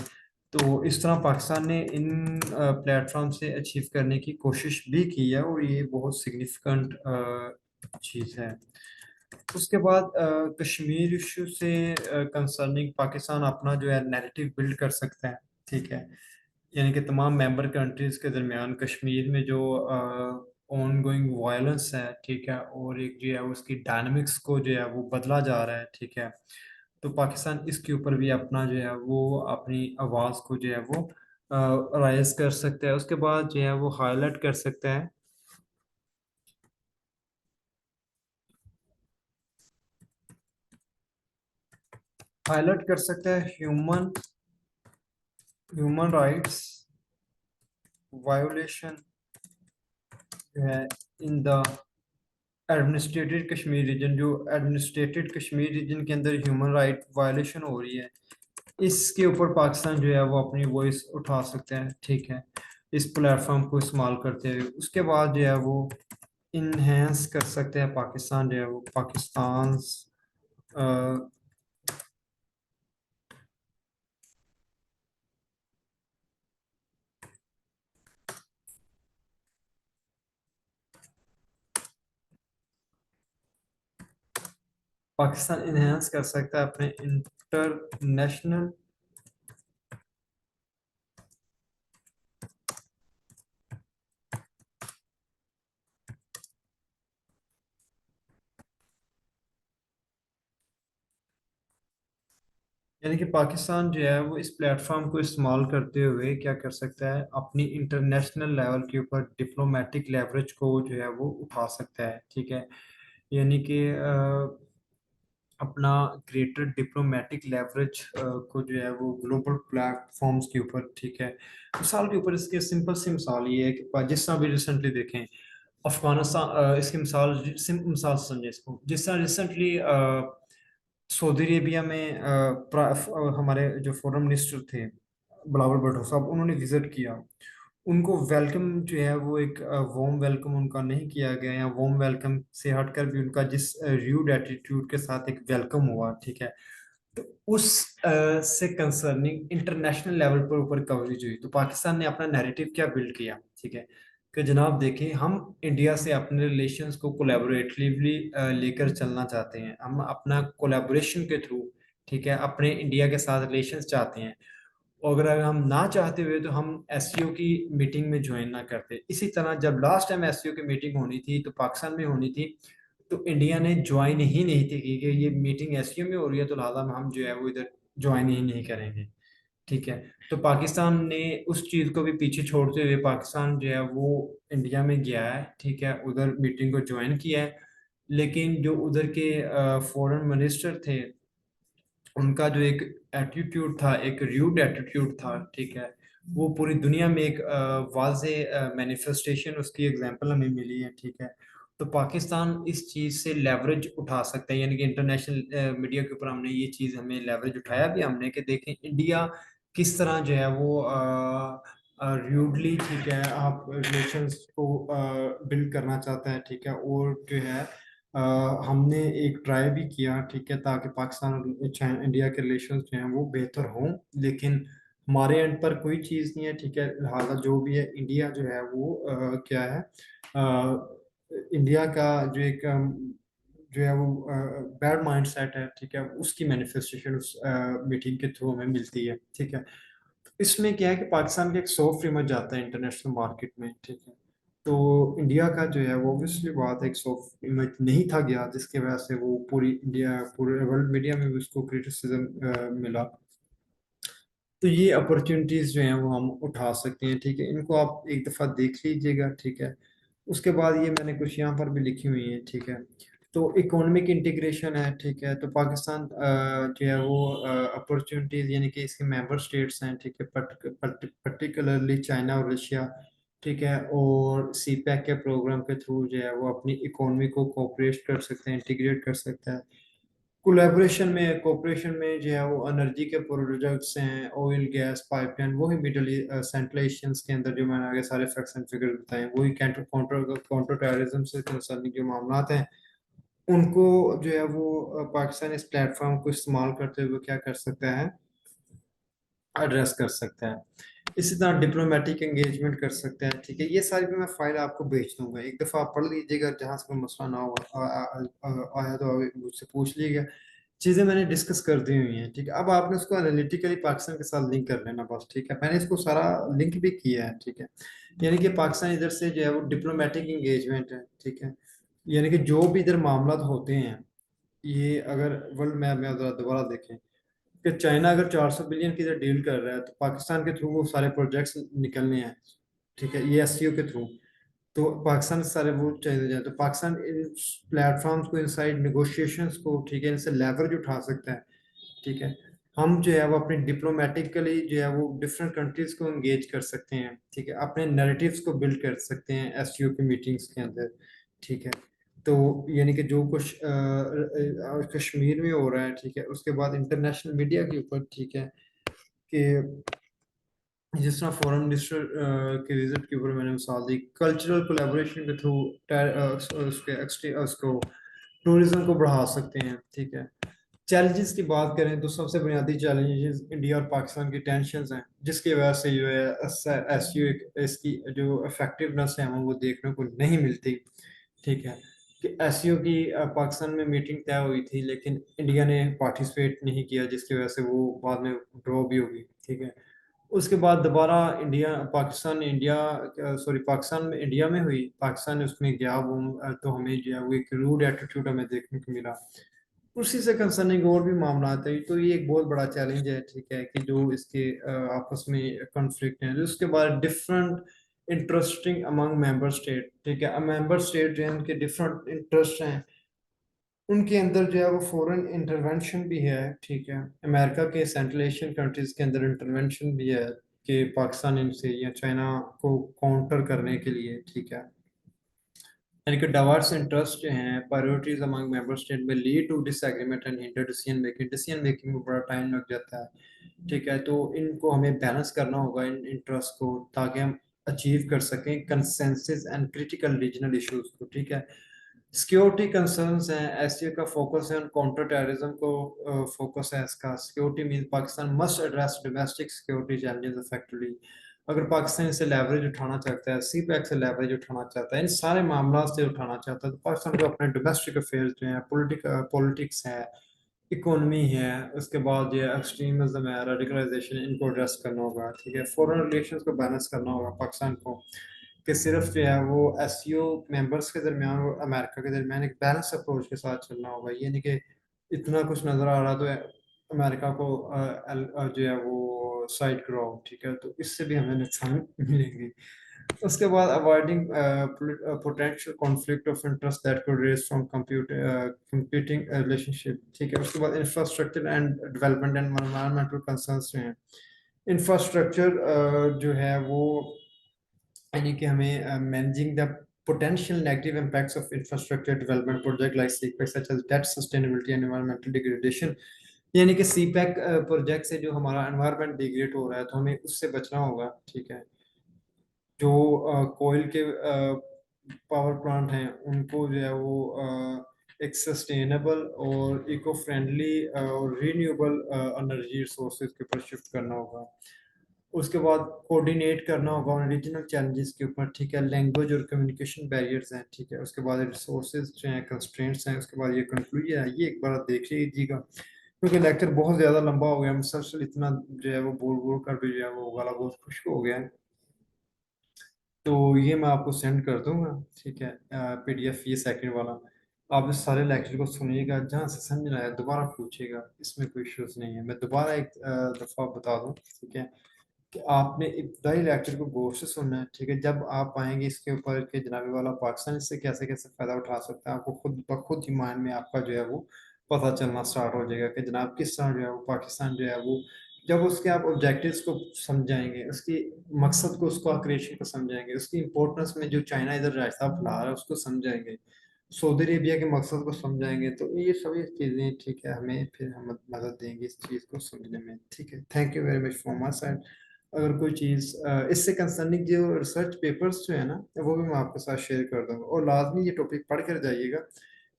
तो इस तरह पाकिस्तान ने इन प्लेटफॉर्म से अचीव करने की कोशिश भी की है और ये बहुत सिग्निफिकेंट चीज़ है। उसके बाद कश्मीर इशू से कंसर्निंग पाकिस्तान अपना जो है नैरेटिव बिल्ड कर सकता है, ठीक है। यानी कि तमाम मेंबर कंट्रीज के दरमियान कश्मीर में जो ऑन गोइंग वायलेंस है, ठीक है, और एक जो है उसकी डायनामिक्स को जो है वो बदला जा रहा है, ठीक है। तो पाकिस्तान इसके ऊपर भी अपना जो है वो अपनी आवाज़ को जो है वो राइज कर सकता है। उसके बाद जो है वो हाईलाइट कर सकता है, ह्यूमन ह्यूमन राइट्स वायोलेशन जो है in the administered Kashmir region, जो एडमिनिस्ट्रेटेड कश्मीर रीजन के अंदर ह्यूमन राइट वायलेशन हो रही है, इसके ऊपर पाकिस्तान जो है वो अपनी वॉइस उठा सकते हैं, ठीक है, इस प्लेटफॉर्म को इस्तेमाल करते हुए। उसके बाद जो है वो इन्हेंस कर सकते हैं पाकिस्तान जो है वो पाकिस्तान इन्हेंस कर सकता है अपने इंटरनेशनल, यानी कि पाकिस्तान जो है वो इस प्लेटफॉर्म को इस्तेमाल करते हुए क्या कर सकता है, अपनी इंटरनेशनल लेवल के ऊपर डिप्लोमेटिक लेवरेज को जो है वो उठा सकता है, ठीक है। यानी कि अपना ग्रेटर डिप्लोमेटिक लेवरेज को जो है वो ग्लोबल प्लेटफॉर्म्स के ऊपर, ठीक है। मिसाल के ऊपर इसके सिंपल सी मिसाल ये है कि जिस तरह भी रिसेंटली देखें अफगानिस्तान, इसकी मिसाल मिसाल से समझे इसको, जिस तरह रिसेंटली सऊदी अरेबिया में हमारे जो फॉरेन मिनिस्टर थे बिलावल भुट्टो साहब, उन्होंने विजिट किया। उनको वेलकम जो है वो एक वार्म वेलकम उनका नहीं किया गया, या वार्म वेलकम से हटकर भी उनका जिस र्यूड एटीट्यूड के साथ एक वेलकम हुआ, ठीक है। तो उस से कंसर्निंग इंटरनेशनल लेवल पर ऊपर कवरेज हुई। तो पाकिस्तान ने अपना नैरेटिव क्या बिल्ड किया, ठीक है, कि जनाब देखिए हम इंडिया से अपने रिलेशंस को कोलैबोरेटिवली लेकर चलना चाहते हैं, हम अपना कोलैबोरेशन के थ्रू, ठीक है, अपने इंडिया के साथ रिलेशंस चाहते हैं। और अगर हम ना चाहते हुए तो हम एससीओ की मीटिंग में ज्वाइन ना करते। इसी तरह जब लास्ट टाइम एससीओ की मीटिंग होनी थी तो पाकिस्तान में होनी थी, तो इंडिया ने ज्वाइन ही नहीं थी कि ये मीटिंग एससीओ में हो रही है, तो लिहाजा हम जो है वो इधर ज्वाइन ही नहीं करेंगे। ठीक है। तो पाकिस्तान ने उस चीज को भी पीछे छोड़ते हुए पाकिस्तान जो है वो इंडिया में गया है, ठीक है, उधर मीटिंग को ज्वाइन किया है। लेकिन जो उधर के फॉरेन मिनिस्टर थे, उनका जो एक एटीट्यूड था, एक र्यूड एटीट्यूड था, ठीक है, वो पूरी दुनिया में एक वाजे मैनिफेस्टेशन उसकी एग्जांपल हमें मिली है। ठीक है। तो पाकिस्तान इस चीज से लेवरेज उठा सकता है, यानी कि इंटरनेशनल मीडिया के ऊपर हमने ये चीज हमें लेवरेज उठाया भी हमने कि देखें इंडिया किस तरह जो है वो र्यूडली, ठीक है, आप रिलेशंस को बिल्ड करना चाहता है। ठीक है। और जो है अ, हमने एक ट्राई भी किया, ठीक है, ताकि पाकिस्तान और इंडिया के रिलेशन जो हैं वो बेहतर हों। लेकिन हमारे एंड पर कोई चीज़ नहीं है। ठीक है। लिहाजा जो भी है इंडिया जो है वो क्या है, इंडिया का जो एक जो है वो बैड माइंड सेट है, ठीक है, उसकी मैनिफेस्टेशन उस मीटिंग के थ्रू हमें मिलती है। ठीक है। इसमें क्या है कि पाकिस्तान का एक सॉफ्ट इमेज जाता है इंटरनेशनल मार्केट में। ठीक है। तो इंडिया का जो है वो ऑब्वियसली बात है, एक सॉफ्ट इमेज नहीं था गया, जिसकी वजह से वो पूरी इंडिया, पूरे वर्ल्ड मीडिया में भी उसको क्रिटिसिज्म मिला। तो ये अपॉर्चुनिटीज जो हैं वो हम उठा सकते हैं। ठीक है। इनको आप एक दफ़ा देख लीजिएगा। ठीक है। उसके बाद ये मैंने कुछ यहाँ पर भी लिखी हुई है। ठीक है। तो इकोनॉमिक इंटीग्रेशन है। ठीक है। तो पाकिस्तान जो है वो अपॉर्चुनिटीज, यानी कि इसके मेंबर स्टेट्स हैं, ठीक है, पर्टिकुलरली चाइना और रशिया, ठीक है, और सी पैक के प्रोग्राम के थ्रू जो है वो अपनी इकोनॉमी को कोऑपरेट कर सकते हैं, इंटीग्रेट कर सकता है। कोलैबोरेशन में, कोऑपरेशन में जो है वो एनर्जी के प्रोजेक्ट्स हैं, ऑयल गैस पाइपलाइन, वही मिडल सेंट्रल एशियंस के अंदर जो मैंने आगे सारे फैक्ट्स एंड फिगर बताए, वही काउंटर काउंटर काउंटर टेररिज्म से कंसर्निंग जो मामला हैं, उनको जो है वो पाकिस्तान इस प्लेटफॉर्म को इस्तेमाल करते हुए क्या कर सकता है, एड्रेस कर सकता है। इसी तरह डिप्लोमेटिक एंगेजमेंट कर सकते हैं। ठीक है। ये सारी भी मैं फाइल आपको भेज दूंगा, एक दफ़ा आप पढ़ लीजिएगा, जहाँ से कोई मसला ना हो आया तो मुझसे पूछ लीजिएगा। चीज़ें मैंने डिस्कस कर दी हुई हैं। ठीक है। अब आपने उसको एनालिटिकली पाकिस्तान के साथ लिंक कर लेना बस। ठीक है। मैंने इसको सारा लिंक भी किया है। ठीक है। यानी कि पाकिस्तान इधर से जो है वो डिप्लोमेटिक एंगेजमेंट है। ठीक है। यानी कि जो भी इधर मामला होते हैं, ये अगर वर्ल्ड मैप में अगर दोबारा देखें कि चाइना अगर 400 बिलियन की इधर डील कर रहा है, तो पाकिस्तान के थ्रू वो सारे प्रोजेक्ट्स निकलने हैं। ठीक है। ये एससीओ के थ्रू, तो पाकिस्तान से सारे वो चले जाए, तो पाकिस्तान इन प्लेटफॉर्म्स को, इनसाइड नेगोशिएशंस को, ठीक है, इनसे लेवरेज उठा सकता है। ठीक है। हम जो है वो अपने डिप्लोमेटिकली जो है वो डिफरेंट कंट्रीज को एंगेज कर सकते हैं। ठीक है। अपने नैरेटिव्स को बिल्ड कर सकते हैं एससीओ की मीटिंग्स के अंदर। ठीक है। तो यानी कि जो कुछ कश्मीर में हो रहा है, ठीक है, उसके बाद इंटरनेशनल मीडिया के ऊपर, ठीक है, कि जिस तरह फॉरेन मिनिस्टर के विजिट के ऊपर मैंने मिसाल दी, कल्चरल कोलैबोरेशन के थ्रू उसको टूरिज्म को बढ़ा सकते हैं। ठीक है। चैलेंजेस की बात करें तो सबसे बुनियादी चैलेंजेस इंडिया और पाकिस्तान की टेंशन्स हैं, जिसकी वजह से जो है एसयू इसकी जो इफेक्टिवनेस है हमें वो देखने को नहीं मिलती। ठीक है। कि एसयू की पाकिस्तान में मीटिंग तय हुई थी, लेकिन इंडिया ने पार्टिसिपेट नहीं किया, जिसकी वजह से वो बाद में ड्रॉ भी होगी। ठीक है। उसके बाद दोबारा इंडिया पाकिस्तान ने इंडिया सॉरी पाकिस्तान में इंडिया में हुई, पाकिस्तान ने उसमें गया वो तो हमें जो है वो एक रूड एटीट्यूड हमें देखने को मिला। उसी से कंसर्निंग और भी मामला आते हैं, तो ये एक बहुत बड़ा चैलेंज है। ठीक है। कि जो इसके आपस में कॉन्फ्लिक्ट हैं, जो उसके बाद different interesting among member state. ठीक है। मेंबर स्टेट जो है उनके डिफरेंट इंटरेस्ट हैं, उनके अंदर जो है वो फॉरेन इंटरवेंशन भी है। ठीक है। अमेरिका के सेंट्रल एशियन कंट्रीज के अंदर इंटरवेंशन भी है कि पाकिस्तान इनसे या चाइना को काउंटर करने के लिए। ठीक है। यानी कि डाइवर्स इंटरेस्ट जो हैं, प्रायोरिटीज अमंग मेंबर स्टेट में lead to disagreement and hinder decision making में बड़ा टाइम लग जाता है। ठीक है। तो इनको हमें बैलेंस करना होगा, इन इंटरेस्ट को, ताकि हम अचीव कर सकें consensus and critical regional issues को। ठीक है। सिक्योरिटी कंसर्न्स हैं, एससीओ का फोकस है ऑन काउंटर टेररिज्म को, फोकस है इसका। Security mean Pakistan must address domestic security challenges effectively. अगर पाकिस्तान इससे लेवरेज उठाना चाहता है, सी पैक से लेवरेज उठाना चाहता है, इन सारे मामला से उठाना चाहता है, तो पाकिस्तान को अपने डोमेस्टिक अफेयर्स जो हैं, पॉलिटिक्स है, इकोनॉमी है, उसके बाद ये एक्सट्रीमिज्म है, रेडिकलाइजेशन, इनको एड्रेस करना होगा। ठीक है। फॉरेन रिलेशंस को बैलेंस करना होगा पाकिस्तान को। कि सिर्फ जो है वो एससीओ मेंबर्स के दरमियान और अमेरिका के दरमियान एक बैलेंस अप्रोच के साथ चलना होगा। ये नहीं कि इतना कुछ नज़र आ रहा तो अमेरिका को जो है वो साइड कराओ, ठीक है, तो इससे भी हमें नुकसान मिलेंगे। उसके बाद avoiding potential conflict of interest that could raise from computing relationship, ठीक है। उसके बाद infrastructure and development and environmental concerns जो हैं। इंफ्रास्ट्रक्चर जो है वो यानी कि हमें managing the potential negative impacts of infrastructure development project like CPEC such as debt sustainability and environmental degradation, यानी कि सीपैक प्रोजेक्ट से जो हमारा एनवायरनमेंट डिग्रेड हो रहा है तो हमें उससे बचना होगा, ठीक है। जो कोयल के पावर प्लांट हैं उनको जो है वो एक सस्टेनेबल और इको फ्रेंडली और रीन्यूएबल एनर्जी रिसोर्सेज के ऊपर शिफ्ट करना होगा। उसके बाद कोऑर्डिनेट करना होगा उन रीजनल चैलेंजेस के ऊपर, ठीक है। लैंग्वेज और कम्युनिकेशन बैरियर्स हैं, ठीक है। उसके बाद रिसोर्सेज जो हैं, कंस्ट्रेंट्स हैं। उसके बाद ये कंक्लूजन है, ये एक बार आप देख लीजिएगा क्योंकि लेक्चर बहुत ज़्यादा लंबा हो गया, मुसलसल इतना जो है वो बोल बोल कर भी जो है वो गला बहुत खुश्क हो गया है। तो ये मैं आपको सेंड कर दूंगा, ठीक है, पीडीएफ ये सेकंड वाला। आप इस सारे लेक्चर को सुनिएगा, जहाँ से समझ ना आए दोबारा पूछिएगा, इसमें कोई इश्यूज नहीं है। मैं दोबारा एक दफ़ा बता दूं, ठीक है, कि आपने इब्तदाई लेक्चर को गौर से सुनना है, ठीक है। जब आप आएंगे इसके ऊपर कि जनाबी वाला पाकिस्तान इससे कैसे कैसे फ़ायदा उठा सकता है, आपको खुद ब खुद ही माइंड में आपका जो है वो पता चलना स्टार्ट हो जाएगा कि जनाब किस तरह जो है वो पाकिस्तान जो है वो, जब उसके आप ऑब्जेक्टिव्स को समझाएंगे, उसकी मकसद को, उसको क्रिएशन को समझाएंगे, उसकी इंपॉर्टेंस में जो चाइना इधर रास्ता फैला रहा है उसको समझाएंगे, सऊदी अरेबिया के मकसद को समझाएंगे, तो ये सभी चीज़ें, ठीक है, हमें फिर हम मदद देंगी इस चीज़ को समझने में, ठीक है। Thank you very much from my side. अगर कोई चीज़ इससे कंसर्निंग जो रिसर्च पेपर्स जो है ना वो भी मैं आपके साथ शेयर कर दूंगा, और लाजमी ये टॉपिक पढ़ कर जाइएगा,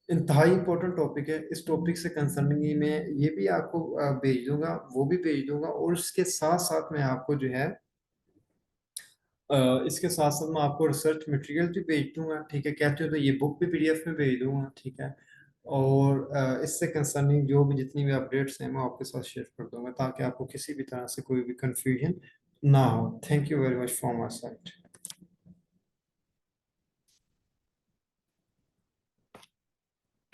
इंतहाई इंपॉर्टेंट टॉपिक है। इस टॉपिक से कंसर्निंग ही मैं ये भी आपको भेज दूंगा, वो भी भेज दूंगा, और इसके साथ साथ मैं आपको जो है इसके साथ साथ मैं आपको रिसर्च मटेरियल भी भेज दूंगा, ठीक है। कहते हो तो ये बुक भी पीडीएफ में भेज दूंगा, ठीक है। और इससे कंसर्निंग जो भी जितनी भी अपडेट्स हैं मैं आपके साथ शेयर कर दूंगा ताकि आपको किसी भी तरह से कोई भी कंफ्यूजन ना हो। Thank you very much from my side.